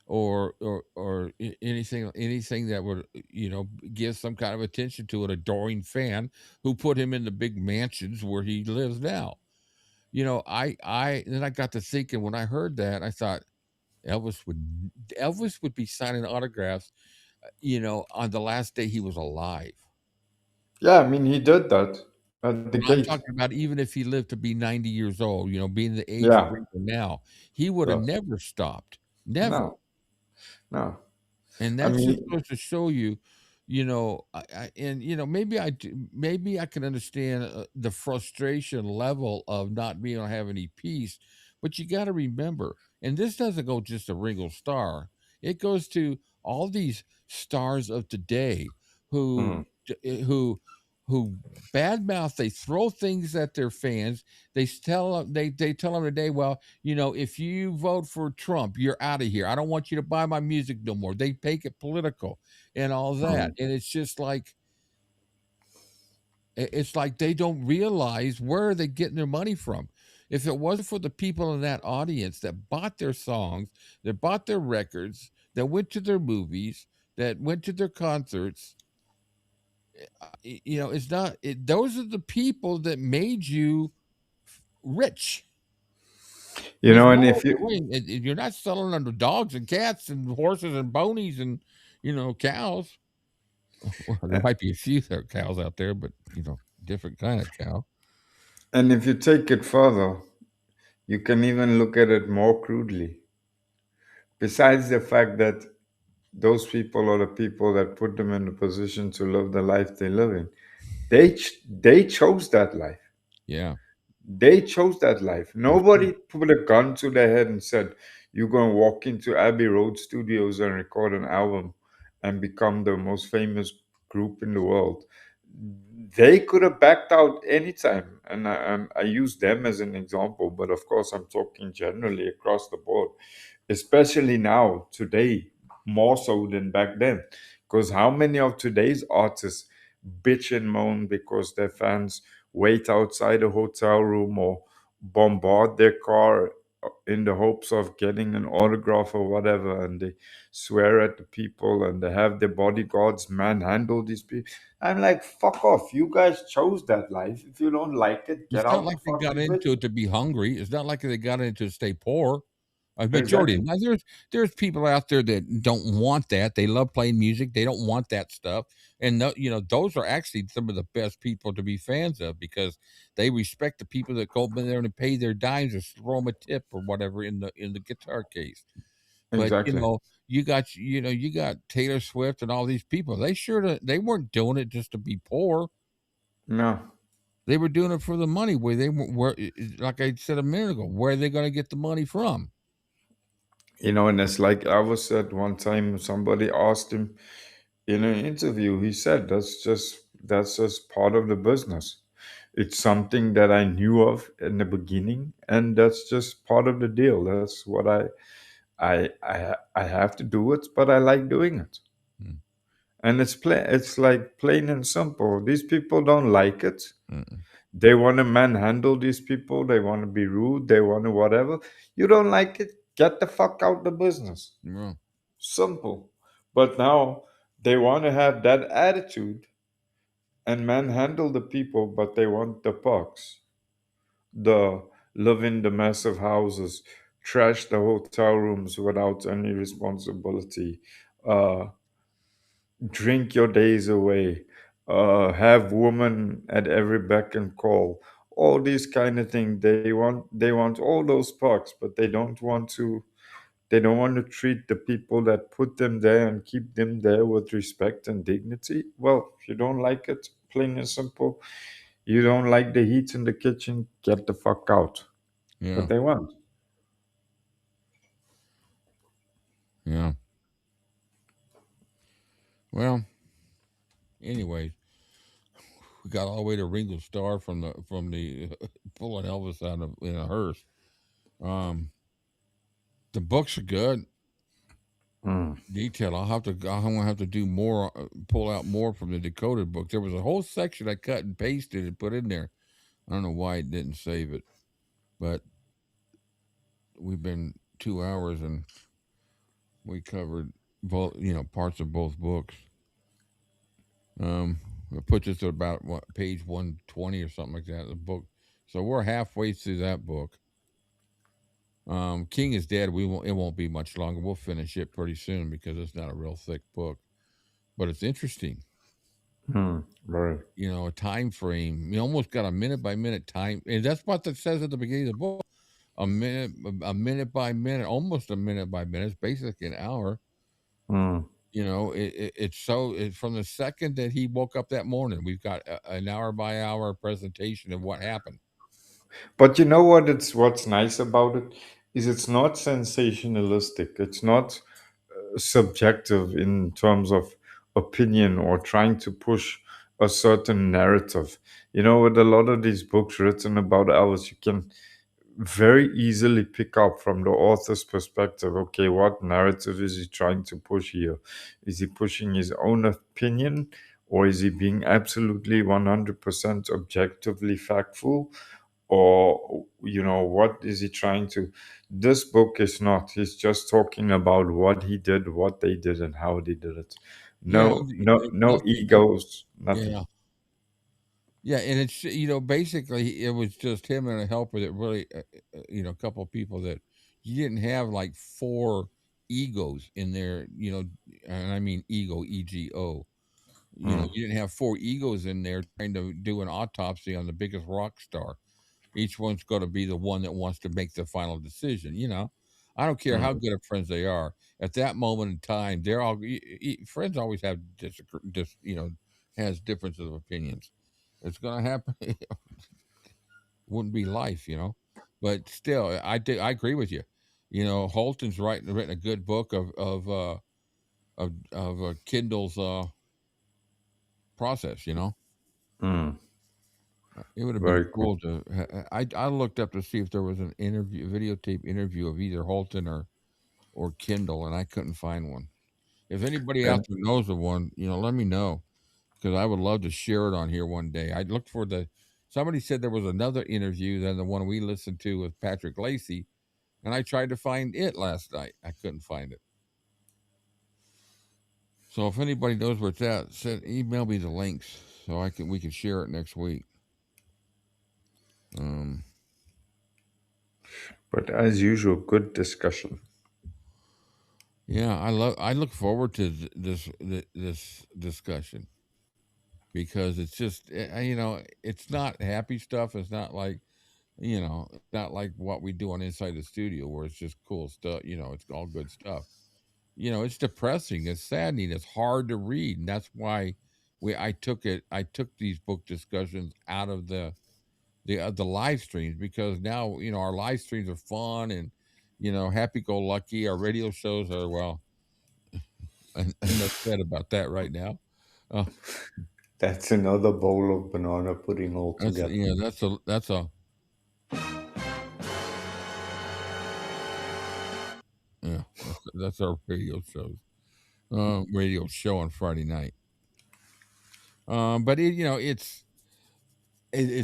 or anything that would give some kind of attention to an adoring fan who put him in the big mansions where he lives now. I then I got to thinking, when I heard that, I thought Elvis would Elvis would be signing autographs, on the last day he was alive. Yeah, I mean, he did that at the I'm gate. talking about even if he lived to be 90 years old, being the age of Yeah, Ringo now, he would have yes. never stopped. Never. No, no. And I that just mean, goes to show you, and maybe I can understand the frustration level of not being able to have any peace, but you got to remember, and this doesn't go just to Ringo Starr, it goes to all these stars of today who mm, who badmouth, they throw things at their fans. They tell them today, well, if you vote for Trump, you're out of here. I don't want you to buy my music no more. They make it political and all that. mm. And it's just like, it's like they don't realize where are they getting their money from. If it wasn't for the people in that audience that bought their songs, that bought their records, that went to their movies, that went to their concerts, it's not those are the people that made you rich. There's And no if other you way. You're not selling under dogs and cats and horses and ponies and cows. Well, there uh, might be a few cows out there, but different kind of cow. and if you take it further, you can even look at it more crudely. Besides the fact that those people are the people that put them in the position to live the life they're living, they chose that life. Yeah, They chose that life. that's true. Nobody put a gun to their head and said, "You're going to walk into Abbey Road Studios and record an album and become the most famous group in the world." They could have backed out anytime. And I use them as an example, but of course, I'm talking generally across the board, especially now, today. more so than back then. Because how many of today's artists bitch and moan because their fans wait outside a hotel room or bombard their car in the hopes of getting an autograph or whatever, and they swear at the people and they have their bodyguards manhandle these people. I'm like, fuck off. You guys chose that life. If you don't like it, get It's not out the like they got fucking into it business. to be hungry. It's not like they got into it to stay poor. A majority. Exactly. Now there's people out there that don't want that. They love playing music. They don't want that stuff. And no, those are actually some of the best people to be fans of because they respect the people that go in there and pay their dimes or throw them a tip or whatever in the guitar case. But Exactly. you got Taylor Swift and all these people. They weren't doing it just to be poor. No. They were doing it for the money. Where they were, like I said a minute ago, where are they going to get the money from? And it's like I was said one time, somebody asked him in an interview, he said that's just part of the business. It's something that I knew of in the beginning, and that's just part of the deal. That's what I have to do it, but I like doing it. Mm, And it's like plain and simple. These people don't like it. mm, They want to manhandle these people. They want to be rude. They want to whatever. You don't like it? Get the fuck out the business. yeah, Simple. But now they want to have that attitude and manhandle the people, but they want the perks. The live in the massive houses, trash the hotel rooms without any responsibility, uh, drink your days away, have women at every beck and call. All these kind of things. They want all those perks, but they don't want to treat the people that put them there and keep them there with respect and dignity. Well, if you don't like it, plain and simple, you don't like the heat in the kitchen, get the fuck out. yeah, But they want. yeah. Well, anyways, we got all the way to Ringo Starr from the pulling Elvis out of in a hearse. Um, the books are good. Mm, Detail. I'm gonna have to do more. Pull out more from the Decoded book. There was a whole section I cut and pasted and put in there. I don't know why it didn't save it, but we've been 2 hours and we covered both, parts of both books. It puts us at about page 120 or something like that. The book, so we're halfway through that book. King is dead. We won't. It won't be much longer. We'll finish it pretty soon because it's not a real thick book, but it's interesting. right. A time frame. You almost got a minute by minute time, and that's what it says at the beginning of the book. A minute by minute, almost a minute by minute. It's basically an hour. Mm. It's from the second that he woke up that morning. We've got an hour by hour presentation of what happened. But you know what's nice about it is it's not sensationalistic. It's not subjective in terms of opinion or trying to push a certain narrative. With a lot of these books written about Elvis, you can very easily pick up from the author's perspective, okay, what narrative is he trying to push here? Is he pushing his own opinion, or is he being absolutely 100% objectively factful? Or what is he trying to? This book is not. He's just talking about what he did, what they did, and how they did it. Yeah, No nothing. egos, nothing. Yeah, yeah, and it's basically it was just him and a helper that really, a couple of people that you didn't have like four egos in there. And I mean ego. Mm, You didn't have four egos in there trying to do an autopsy on the biggest rock star. Each one's going to be the one that wants to make the final decision. I don't care how mm. good of friends they are. At that moment in time, they're all friends. Always have has differences of opinions. It's going to happen. Wouldn't be life. But still, I agree with you. Holton's written a good book of Kindle's process. Mm. It would have been Very cool. cool to. I looked up to see if there was an videotape interview of either Holton or Kindle, and I couldn't find one. If anybody out And there knows of one, let me know, because I would love to share it on here one day. I looked for somebody said there was another interview than the one we listened to with Patrick Lacey, and I tried to find it last night. I couldn't find it. So if anybody knows where it's at, email me the links so we can share it next week. But as usual, good discussion. Yeah, I look forward to this discussion, because it's just it's not happy stuff. It's not like not like what we do on Inside the Studio, where it's just cool stuff. It's all good stuff. It's depressing. It's saddening. It's hard to read, and that's why I took these book discussions out of the live streams, because now our live streams are fun and happy go lucky. Our radio shows are, well, enough said about that right now. That's another bowl of banana pudding altogether. That's a yeah, that's our radio shows. Radio show on Friday night. But it's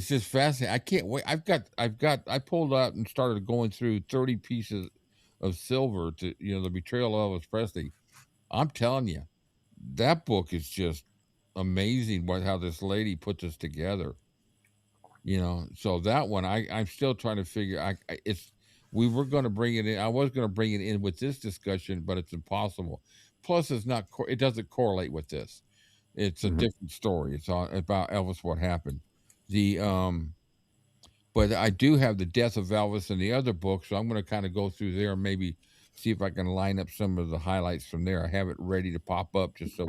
just fascinating. I can't wait. I pulled out and started going through 30 pieces of silver to the betrayal of Elvis Presley. I'm telling you, that book is just amazing. How this lady put this together. So that one I'm still trying to figure. We were going to bring it in. I was going to bring it in with this discussion, but it's impossible. Plus, it doesn't correlate with this. It's a different story. It's all about Elvis, what happened. But I do have the death of Elvis in the other book, so I'm going to kind of go through there and maybe see if I can line up some of the highlights from there. I have it ready to pop up just so.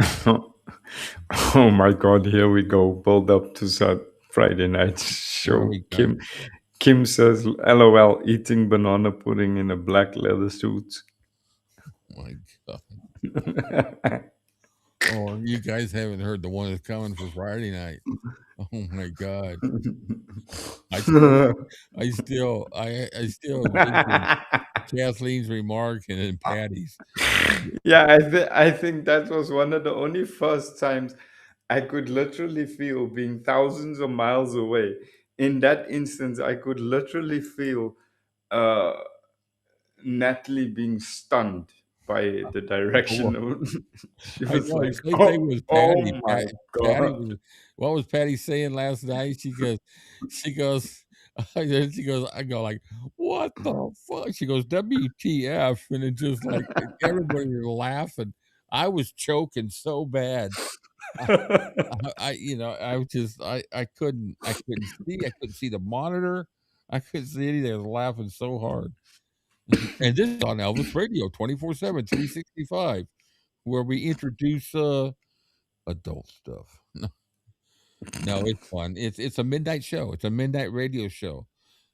Oh my God! Here we go. Build up to that Friday night show. Kim says, "LOL, eating banana pudding in a black leather suit." My God. Oh, you guys haven't heard the one that's coming for Friday night. Oh my God. I still thinking Kathleen's remark and then Patty's. Yeah, I think that was one of the only first times I could literally feel being thousands of miles away. In that instance, I could literally feel uh, Natalie being stunned by the direction of. She I was know. like, Same thing "Oh, with oh Patty. my Patty God!" was. What was Patty saying last night? She goes. I go like, what the fuck? She goes, WTF, and it just like everybody was laughing. I was choking so bad. I was just I couldn't see the monitor. I couldn't see anything. I was laughing so hard. And this is on Elvis Radio 24/7, 365, where we introduce adult stuff. No, it's fun. It's a midnight show. It's a midnight radio show.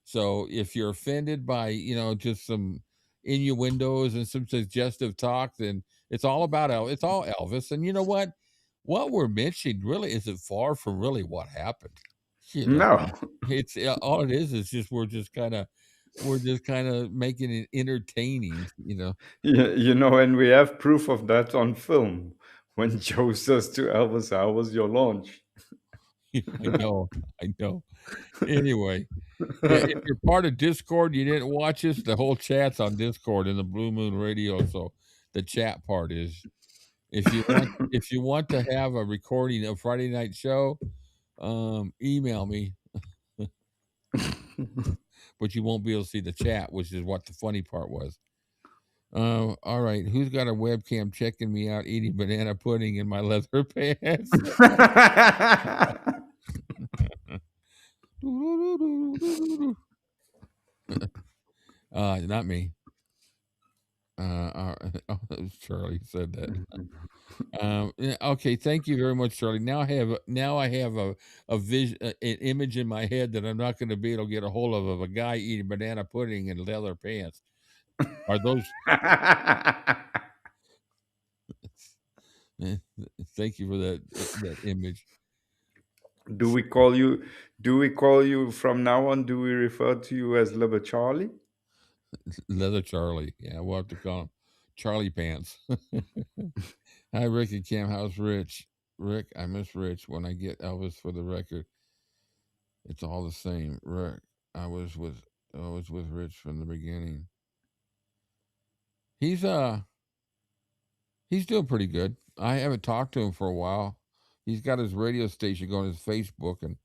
So if you're offended by, just some innuendos and some suggestive talk, then it's all about it's all Elvis. And you know what? What we're mentioning really isn't far from really what happened. No. It's all it is just we're just kind of making it entertaining. And we have proof of that on film when Joe says to Elvis, "How was your launch?" I know. Anyway, yeah, if you're part of Discord, you didn't watch us. The whole chat's on Discord in the Blue Moon Radio. So the chat part is, if you want to have a recording of Friday night show, email me. But you won't be able to see the chat, which is what the funny part was. All right, who's got a webcam checking me out eating banana pudding in my leather pants? Not me. Charlie said that. Okay, thank you very much, Charlie. Now I have a vision, an image in my head that I'm not going to be able to get a hold of a guy eating banana pudding in leather pants. Are those? Thank you for that image. Do we call you from now on? Do we refer to you as Leather Charlie? Leather Charlie. Yeah, we'll have to call him Charlie Pants. Hi, Rick and Cam. How's Rich? Rick, I miss Rich. When I get Elvis for the record, it's all the same. Rick, I was with Rich from the beginning. He's doing pretty good. I haven't talked to him for a while. He's got his radio station going, his Facebook, and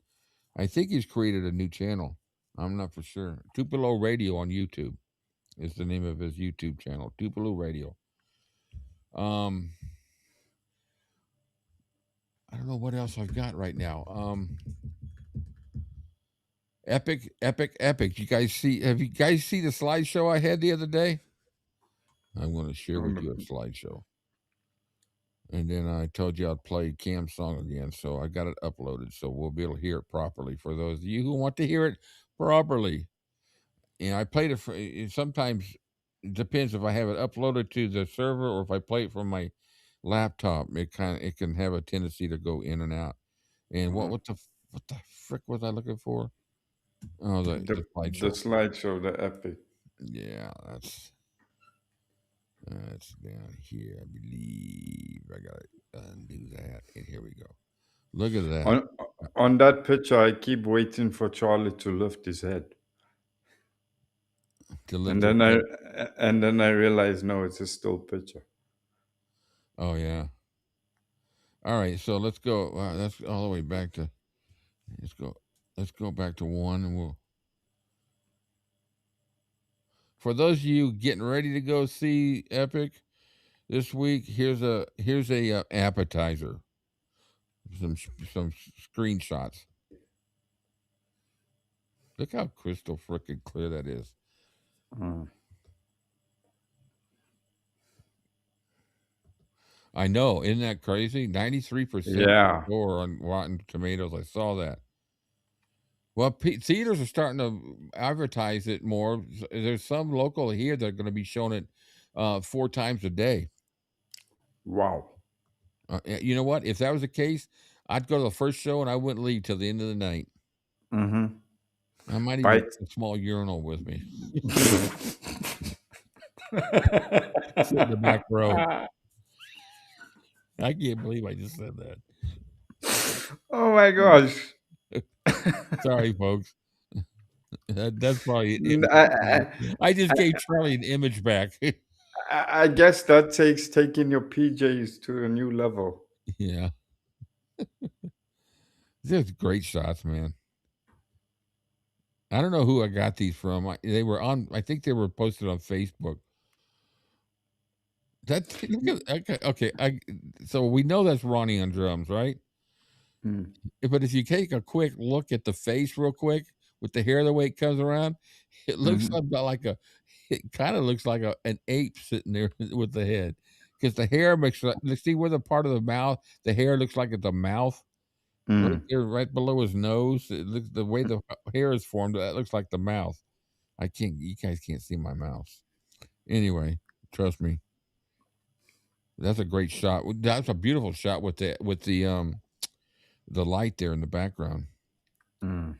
I think he's created a new channel. I'm not for sure. Tupelo Radio on YouTube is the name of his YouTube channel. Tupelo Radio. I don't know what else I've got right now. Epic. You guys see? Have you guys see the slideshow I had the other day? I'm going to share with you a slideshow. And then I told you I'd play Cam's song again, so I got it uploaded, so we'll be able to hear it properly for those of you who want to hear it properly. And I played it for. Sometimes it depends if I have it uploaded to the server or if I play it from my laptop. It can have a tendency to go in and out. And what the frick was I looking for? Oh, the slideshow. The slideshow, the epic. Yeah, that's down here. I believe I gotta undo that. And here we go. Look at that. On that picture, I keep waiting for Charlie to lift his head. And then I realize, no, it's a still picture. Oh yeah. All right, so let's go. That's all the way back to. Let's go back to one, and we'll. For those of you getting ready to go see Epic this week, here's a appetizer. Some screenshots. Look how crystal freaking clear that is. I know, isn't that crazy? 93% score on Rotten Tomatoes. I saw that. Well, theaters are starting to advertise it more. There's some local here that are going to be showing it 4 times a day. Wow. You know what? If that was the case, I'd go to the first show and I wouldn't leave till the end of the night. Mm-hmm. I might even take a small urinal with me. Sit in the back row. I can't believe I just said that. Oh my gosh. Sorry, folks. That's probably an I just gave Charlie an image back. I guess that takes taking your PJs to a new level. Yeah. Just great shots, man. I don't know who I got these from. I think they were posted on Facebook. Okay. So we know that's Ronnie on drums, right? But if you take a quick look at the face real quick with the hair the way it comes around, it looks it kind of looks like an ape sitting there with the head, because the hair makes see where the part of the mouth, the hair looks like it's a mouth right there, right below his nose. It looks the way the hair is formed. That looks like the mouth. You guys can't see my mouth. Anyway, trust me. That's a great shot. That's a beautiful shot with the light there in the background. Am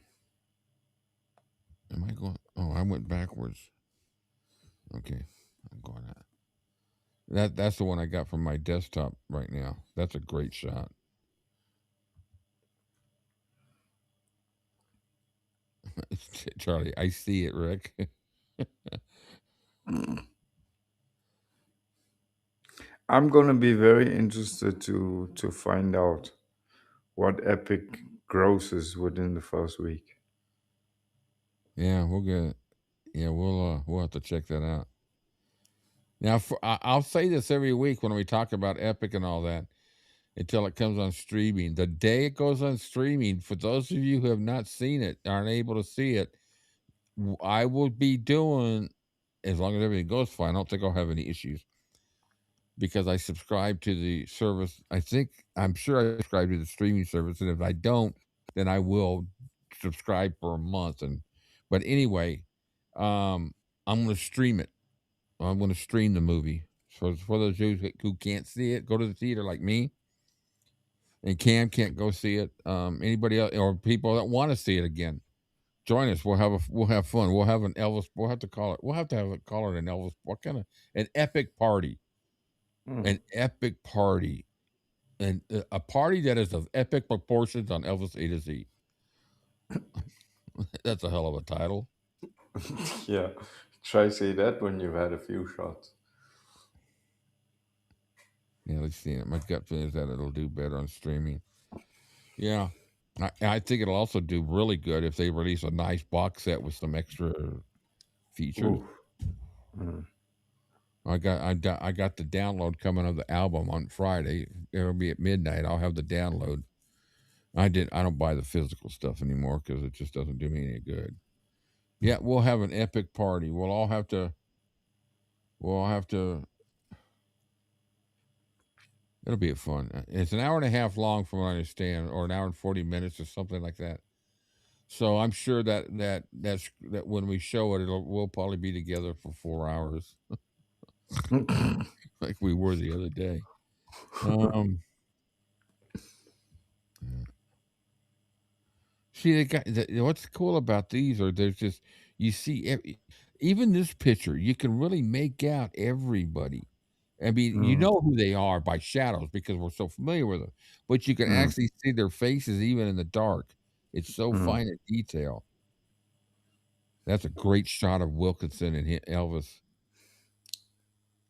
I going? Oh, I went backwards. Okay, I'm going out. That's the one I got from my desktop right now. That's a great shot. Charlie, I see it, Rick. I'm gonna be very interested to find out what Epic grosses within the first week. Yeah, we'll get it. Yeah, we'll have to check that out. Now, I'll say this every week when we talk about Epic and all that, until it comes on streaming. The day it goes on streaming, for those of you who have not seen it, aren't able to see it, I will be doing, as long as everything goes fine, I don't think I'll have any issues, because I subscribe to the service. I'm sure I subscribe to the streaming service, and if I don't, then I will subscribe for a month. But anyway, I'm going to stream it. I'm going to stream the movie. So for those who can't see it, go to the theater like me. And Cam can't go see it. Anybody else or people that want to see it again, join us. We'll have fun. We'll have to call it an Elvis. What kind of an epic party? an epic party, and a party that is of epic proportions on Elvis-A-Z. That's a hell of a title. Yeah, try say that when you've had a few shots. Yeah, let's see. My gut feeling is that it'll do better on streaming. Yeah, I think it'll also do really good if they release a nice box set with some extra features. Ooh. Mm. I got the download coming of the album on Friday. It'll be at midnight. I'll have the download. I don't buy the physical stuff anymore because it just doesn't do me any good. Yeah, we'll have an epic party. We'll all have to. It'll be fun. It's an hour and a half long, from what I understand, or an hour and 40 minutes, or something like that. So I'm sure that when we show it, we'll probably be together for 4 hours, like we were the other day. See, what's cool about these are there's just you see even this picture, you can really make out everybody. I mean, you Mm. know who they are by shadows because we're so familiar with them, but you can Mm. actually see their faces even in the dark. It's so Mm. fine in detail. That's a great shot of Wilkinson and Elvis.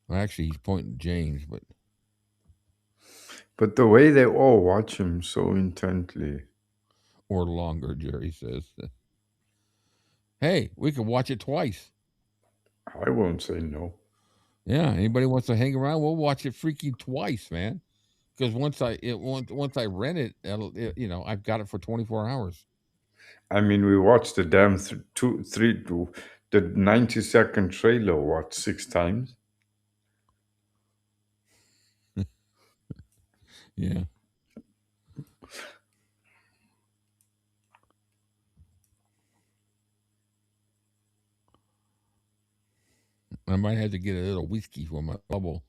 Well, actually, he's pointing to James, But the way they all watch him so intently. or longer, Jerry says. Hey, we could watch it twice. I won't say no. Yeah, anybody wants to hang around, we'll watch it freaking twice, man. Because once I rent it, I've got it for 24 hours. I mean, we watched the damn the 90-second trailer, what, 6 times? Yeah. I might have to get a little whiskey for my bubble.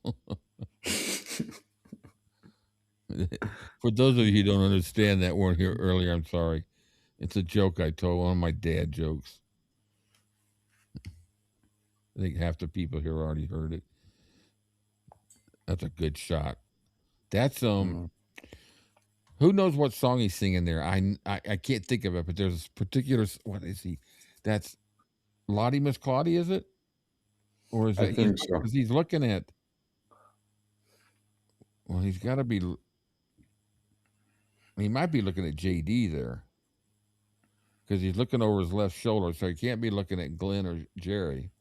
For those of you who don't understand that weren't here earlier, I'm sorry. It's a joke I told, one of my dad jokes. I think half the people here already heard it. That's a good shot. That's Mm. who knows what song he's singing there? I can't think of it, but there's a particular, what is he? That's Lottie Miss Claudia, is it? Or is I it think so. because he's looking at, well, he's got to be, he might be looking at JD there because he's looking over his left shoulder, so he can't be looking at Glenn or Jerry.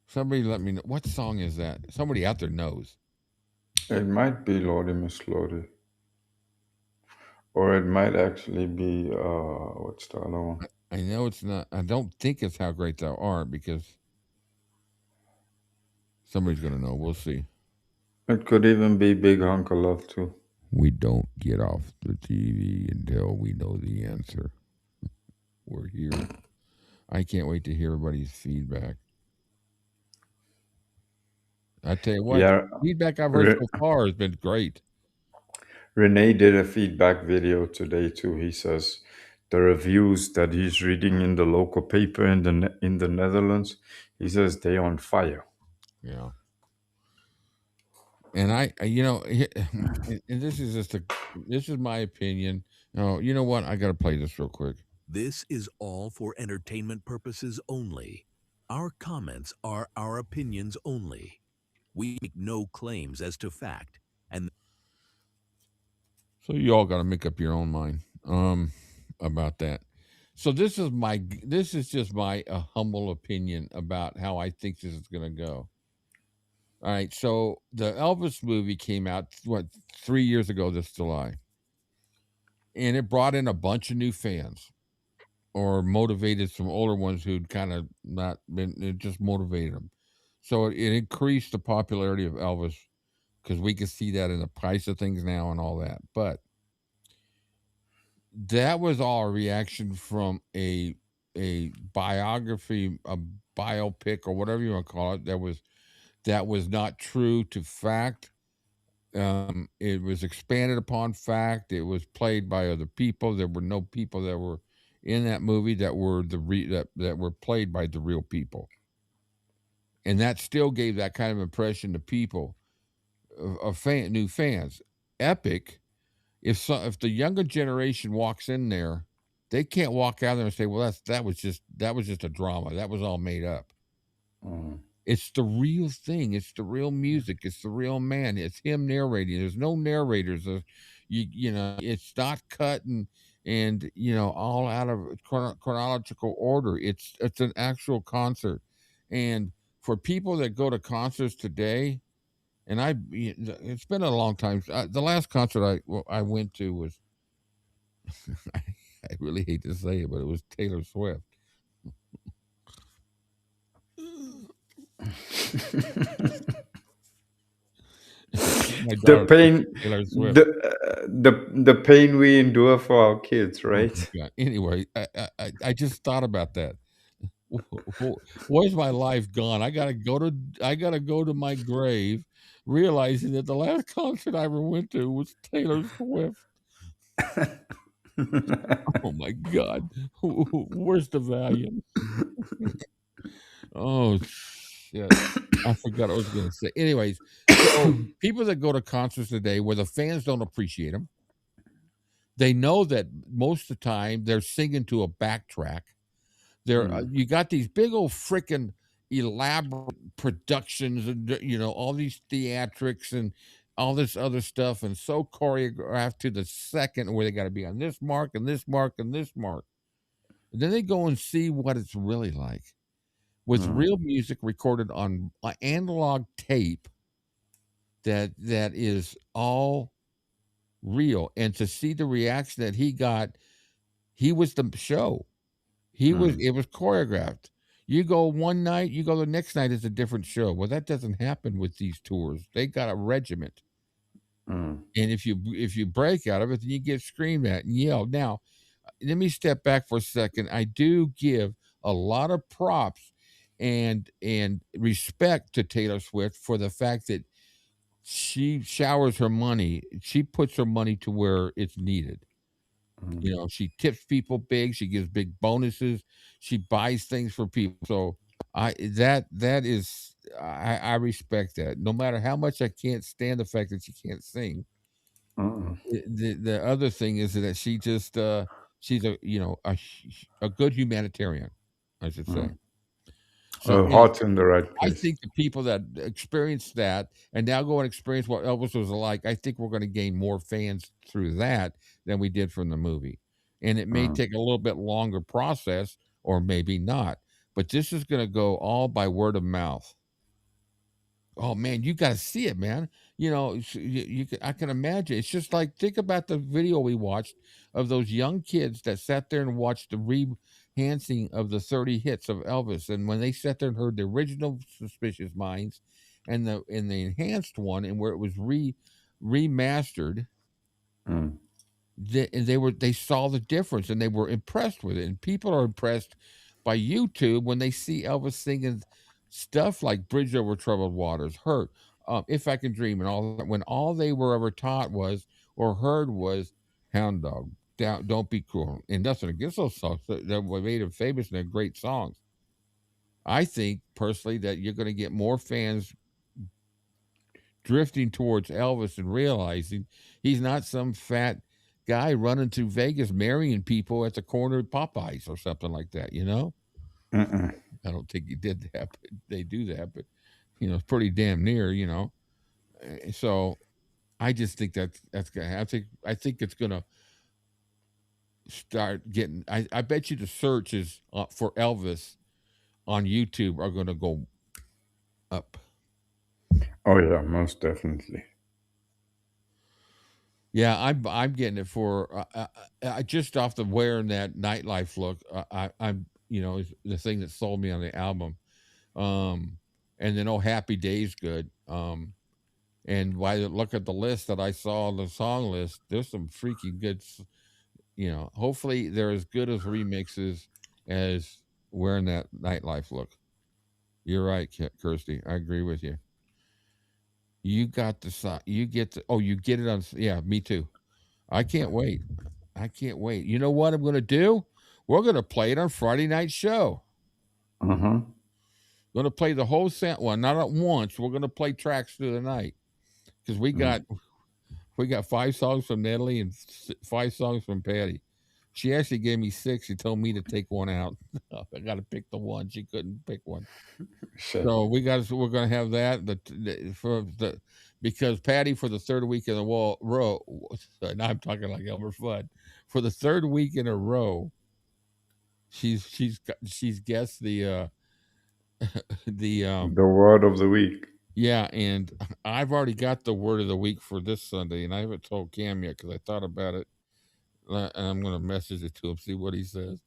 Somebody let me know. What song is that? Somebody out there knows. It might be Lordy Miss Lordy. Or it might actually be, what's the other one? I know it's not, I don't think it's How Great Thou Art because somebody's going to know. We'll see. It could even be Big Hunk of Love, too. We don't get off the TV until we know the answer. We're here. I can't wait to hear everybody's feedback. I tell you what, Yeah, feedback I've heard so far has been great. Renee did a feedback video today, too. He says the reviews that he's reading in the local paper in the Netherlands, he says they're on fire. Yeah. And and this is this is my opinion. Oh, you know what? I got to play this real quick. This is all for entertainment purposes only. Our comments are our opinions only. We make no claims as to fact, and So you all got to make up your own mind about that. So this is just my humble opinion about how I think this is going to go. All right, so the Elvis movie came out 3 years ago this July, and it brought in a bunch of new fans, or motivated some older ones who'd kind of not been. It just motivated them, so it increased the popularity of Elvis because we can see that in the price of things now and all that. But that was all a reaction from a biography, a biopic, or whatever you want to call it. That was not true to fact. It was expanded upon fact. It was played by other people. There were no people that were in that movie that were that were played by the real people. and that still gave that kind of impression to people of new fans. Epic, if the younger generation walks in there, they can't walk out there and say, "Well, that was just a drama. That was all made up." It's the real thing. It's the real music. It's the real man. It's him narrating. There's no narrators. It's not cut and all out of chronological order. It's an actual concert, and for people that go to concerts today, and it's been a long time. The last concert I went to was, I really hate to say it, but it was Taylor Swift. My The pain, Taylor Swift. the pain we endure for our kids, right? Yeah. Anyway, I just thought about that. Where's my life gone? I gotta go to my grave, realizing that the last concert I ever went to was Taylor Swift. Oh my God, where's the Valium? Oh shit, I forgot what I was gonna say. Anyways, so people that go to concerts today where the fans don't appreciate them, they know that most of the time they're singing to a backtrack. You got these big old freaking elaborate productions and all these theatrics and all this other stuff, and so choreographed to the second, where they got to be on this mark and this mark and this mark. And then they go and see what it's really like with real music recorded on analog tape that is all real, and to see the reaction that he got. He was the show. It was choreographed. You go one night, you go the next night, it's a different show. Well, that doesn't happen with these tours. They got a regiment. And if you break out of it, then you get screamed at and yelled. Now, let me step back for a second. I do give a lot of props and respect to Taylor Swift for the fact that she showers her money. She puts her money to where it's needed. She tips people big. She gives big bonuses. She buys things for people. So I respect that. No matter how much I can't stand the fact that she can't sing. The other thing is that she just she's a good humanitarian, I should say. So heart in the right place. I think the people that experience that and now go and experience what Elvis was like, I think we're going to gain more fans through that than we did from the movie. And it may take a little bit longer process, or maybe not. But this is going to go all by word of mouth. Oh man, you got to see it, man. I can imagine. It's just like, think about the video we watched of those young kids that sat there and watched the re-enhancing of the 30 hits of Elvis, and when they sat there and heard the original Suspicious Minds and the enhanced one, and where it was remastered, they saw the difference and they were impressed with it. And people are impressed by YouTube when they see Elvis singing stuff like Bridge Over Troubled Waters, Hurt, If I Can Dream, and all that, when all they were ever taught was or heard was Hound Dog, Don't Be Cruel, and nothing against those songs that made them famous and they're great songs. I think personally that you're going to get more fans drifting towards Elvis and realizing he's not some fat guy running through Vegas marrying people at the corner of Popeyes or something like that, I don't think he did that, but they do that, but it's pretty damn near, So I just think that's gonna happen. I think it's gonna start getting. I bet you the searches for Elvis on YouTube are gonna go up. Oh yeah, most definitely. Yeah, I'm getting it for I just off the wearing that nightlife look. I'm the thing that sold me on the album. And then Happy Days good. And while I look at the list that I saw on the song list, there's some freaking good. Hopefully they're as good as remixes as wearing that nightlife look. You're right, Kirsty. I agree with you. You got the song. You get it on. Yeah, me too. I can't wait. You know what I'm going to do? We're going to play it on Friday night show. Going to play the whole set. Well, not at once. We're going to play tracks through the night because we got 5 songs from Natalie and 5 songs from Patty. She actually gave me 6. She told me to take one out. I got to pick the one. She couldn't pick one. Shit. So we're going to have that because Patty, for the 3rd week in a row. Now I'm talking like Elmer Fudd. For the 3rd week in a row, she's guessed the word of the week. Yeah, and I've already got the word of the week for this Sunday, and I haven't told Cam yet because I thought about it. And I'm going to message it to him, see what he says.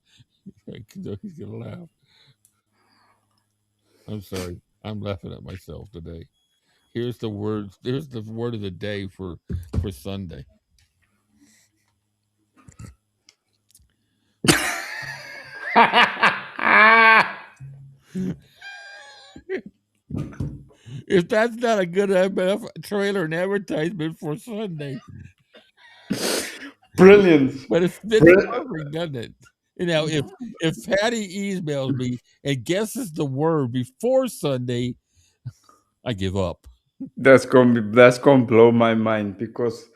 He's going to laugh. I'm sorry. I'm laughing at myself today. Here's the words. There's the word of the day for Sunday. If that's not a good enough trailer and advertisement for Sunday. Brilliant. But it's perfect, doesn't it? You know, if Patty emails me and guesses the word before Sunday, I give up. That's gonna blow my mind because,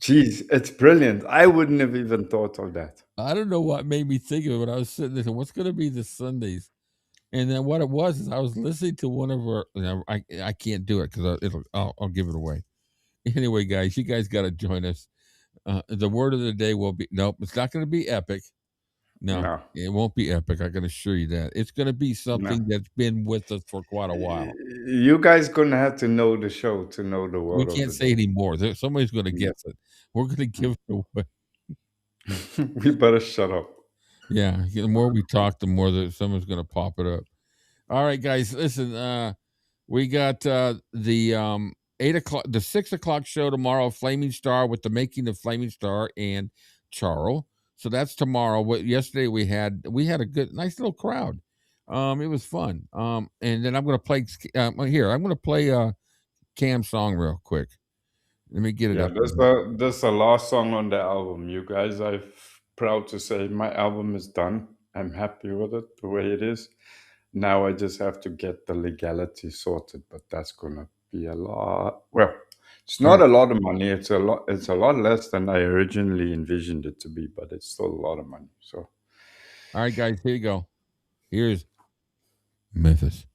geez, it's brilliant. I wouldn't have even thought of that. I don't know what made me think of it when I was sitting there. What's going to be this Sundays? And then what it was is I was listening to one of our. I can't do it because I'll give it away. Anyway, guys, you guys got to join us. The word of the day will be it's not going to be epic. No, it won't be epic. I can assure you that. It's going to be something that's been with us for quite a while. You guys going to have to know the show to know the word. We can't say anymore. Somebody's going to guess it. We're going to give it away. We better shut up. Yeah, the more we talk, the more that someone's going to pop it up. All right, guys, listen. We got the 8 o'clock, the 6 o'clock show tomorrow. Flaming Star with the making of Flaming Star and Charles. So that's tomorrow. Yesterday we had a good, nice little crowd. It was fun. And then I'm going to play here. I'm going to play Cam's song real quick. Let me get it up. That's the last song on the album. You guys, I'm proud to say my album is done. I'm happy with it the way it is. Now I just have to get the legality sorted, but that's gonna be a lot. Well, it's not a lot of money. It's a lot less than I originally envisioned it to be, but it's still a lot of money. So, all right, guys, here you go. Here's Memphis.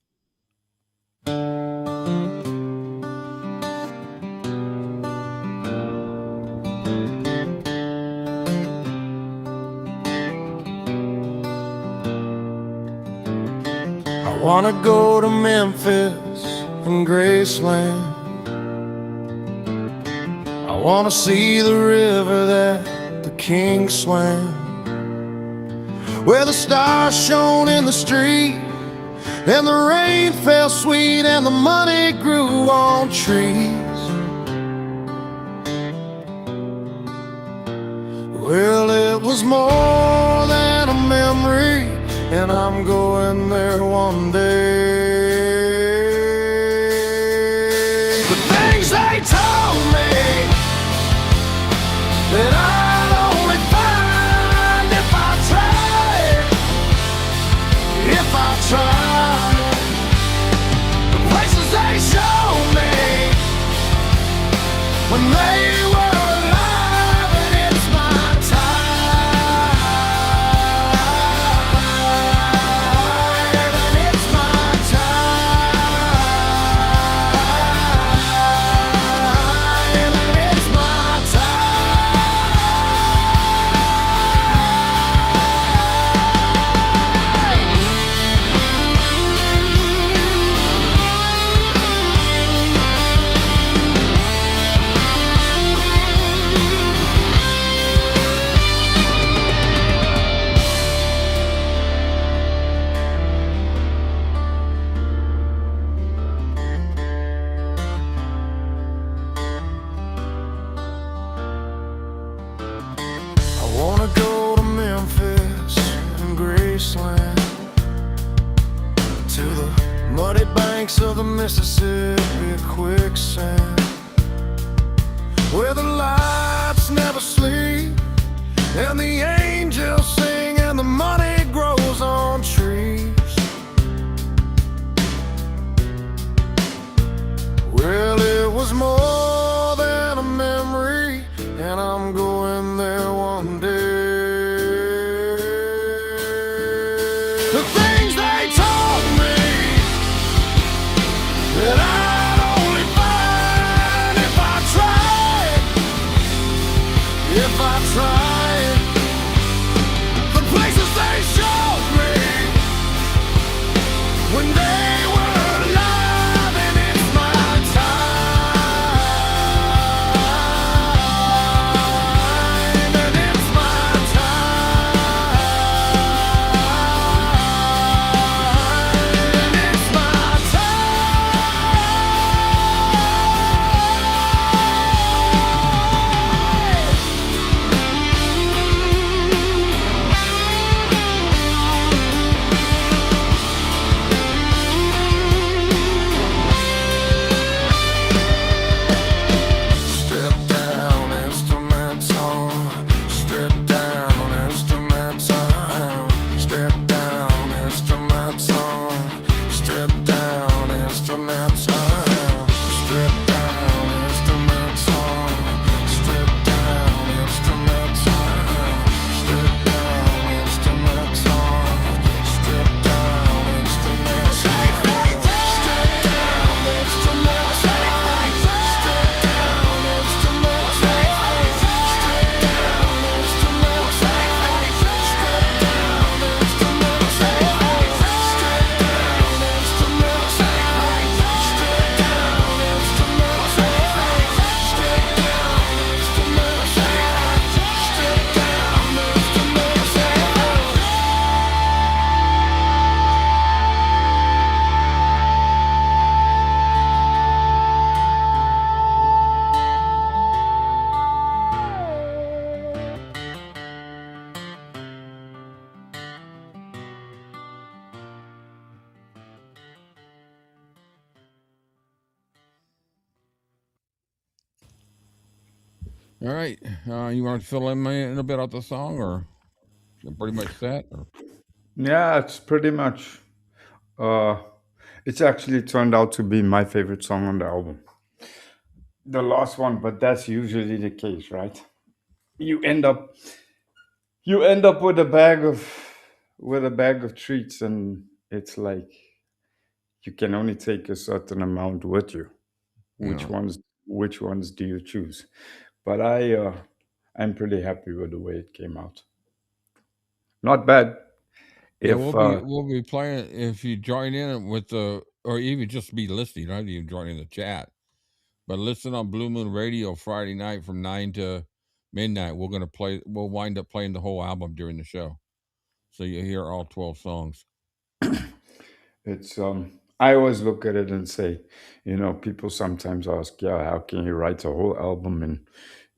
I wanna go to Memphis and Graceland. I wanna see the river that the king swam, where the stars shone in the street and the rain fell sweet and the money grew on trees. Well, it was more than a memory, and I'm going there one day. The things they told me that I'd only find if I tried, if I tried. The places they showed me when they were alive, and it's my time, and it's my time, and it's my I wanna go to Memphis and Graceland, to the muddy banks of the Mississippi quicksand, where the lights never sleep and the angels sing and the money grows on trees. The things they told me that I'd only find if I tried. If I tried. The places they showed me when they were alive, and it's my time, and it's my time, and it's my Strip down instrumental, strip down instrumental, strip down instrumental, strip down instrumental, strip down instrumental, strip down instrumental, strip down instrumental, strip down instrumental, strip down instrumental. All right. You want to fill in a bit of the song, or pretty much set? Or? Yeah, it's pretty much. Uh, it's actually turned out to be my favorite song on the album. The last one, but that's usually the case, right? You end up with a bag of treats, and it's like you can only take a certain amount with you. Which Yeah. ones do you choose? But I'm pretty happy with the way it came out. Not bad. Yeah, If we'll be playing if you join in with the, or even just be listening, not even joining the chat, but listen on Blue Moon Radio Friday night from 9 to midnight. We'll wind up playing the whole album during the show, so you hear all 12 songs. it's I always look at it and say, people sometimes ask, yeah, how can you write a whole album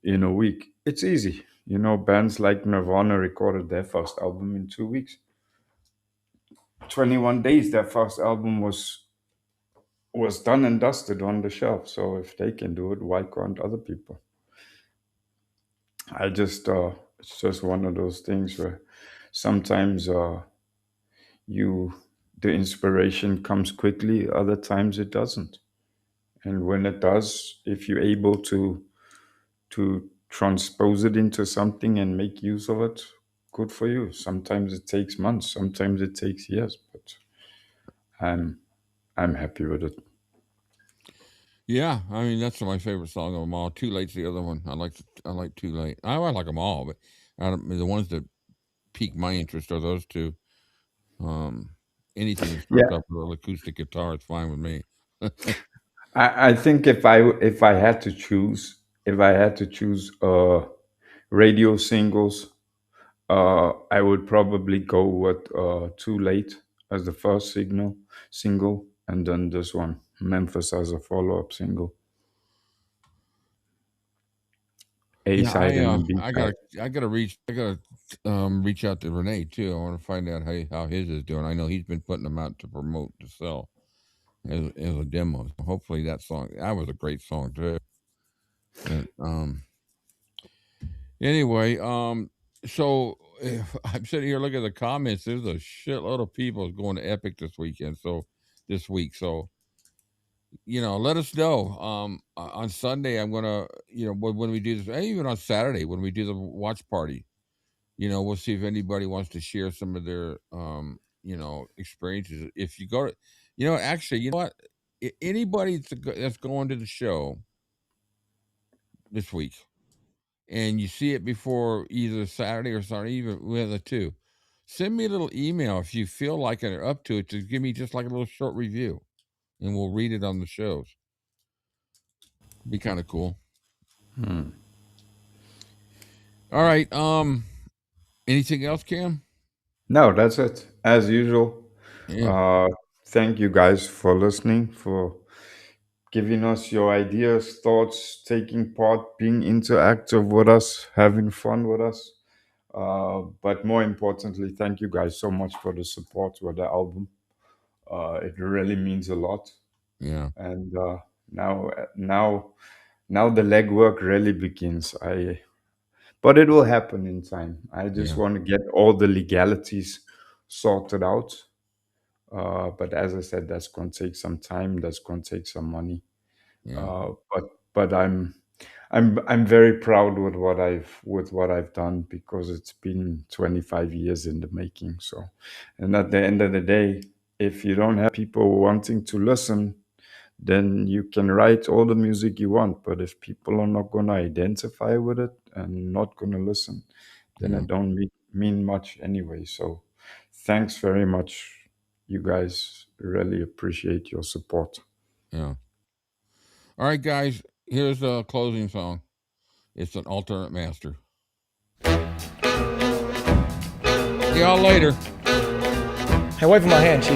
in a week? It's easy. Bands like Nirvana recorded their first album in 2 weeks. 21 days, their first album was done and dusted on the shelf. So if they can do it, why can't other people? It's just one of those things where sometimes you the inspiration comes quickly, other times it doesn't. And when it does, if you're able to transpose it into something and make use of it, good for you. Sometimes it takes months, sometimes it takes years, but I'm happy with it. Yeah, I mean that's my favorite song of them all. Too Late's the other one. I like Too Late. I like them all, but the ones that pique my interest are those two. Anything that starts Yeah, up with an acoustic guitar is fine with me. I think if I had to choose radio singles, I would probably go with "Too Late" as the first single, and then this one, "Memphis," as a follow-up single. A Yeah, side and B side. I gotta reach out to Renee too. I want to find out how his is doing. I know he's been putting them out to promote to sell as a demo. So hopefully that was a great song too. And, anyway, so if I'm sitting here looking at the comments, there's a shitload of people going to Epic this weekend. So this week, so let us know. On Sunday, I'm gonna, when we do this, even on Saturday when we do the watch party, we'll see if anybody wants to share some of their, experiences. If you go to, actually, you know what? Anybody that's going to the show this week, and you see it before either Saturday or Sunday, even with the two, send me a little email if you feel like it or up to it, to give me just like a little short review, and we'll read it on the shows. Be kind of cool. All right. Anything else, Cam? No, that's it. As usual. Yeah. Thank you guys for listening, for giving us your ideas, thoughts, taking part, being interactive with us, having fun with us. But more importantly, thank you guys so much for the support with the album. It really means a lot. Yeah. And now the legwork really begins. But it will happen in time. I just Yeah. want to get all the legalities sorted out. But as I said, that's going to take some time. That's going to take some money. Yeah. But I'm very proud with what I've done, because it's been 25 years in the making. So, and at the end of the day, if you don't have people wanting to listen, then you can write all the music you want. But if people are not going to identify with it and not going to listen, then Yeah. it don't mean much anyway. So, thanks very much, you guys. Really appreciate your support. Yeah. All right, guys. Here's a closing song. It's an alternate master. See y'all later. Hey, wait for my hand, Chief.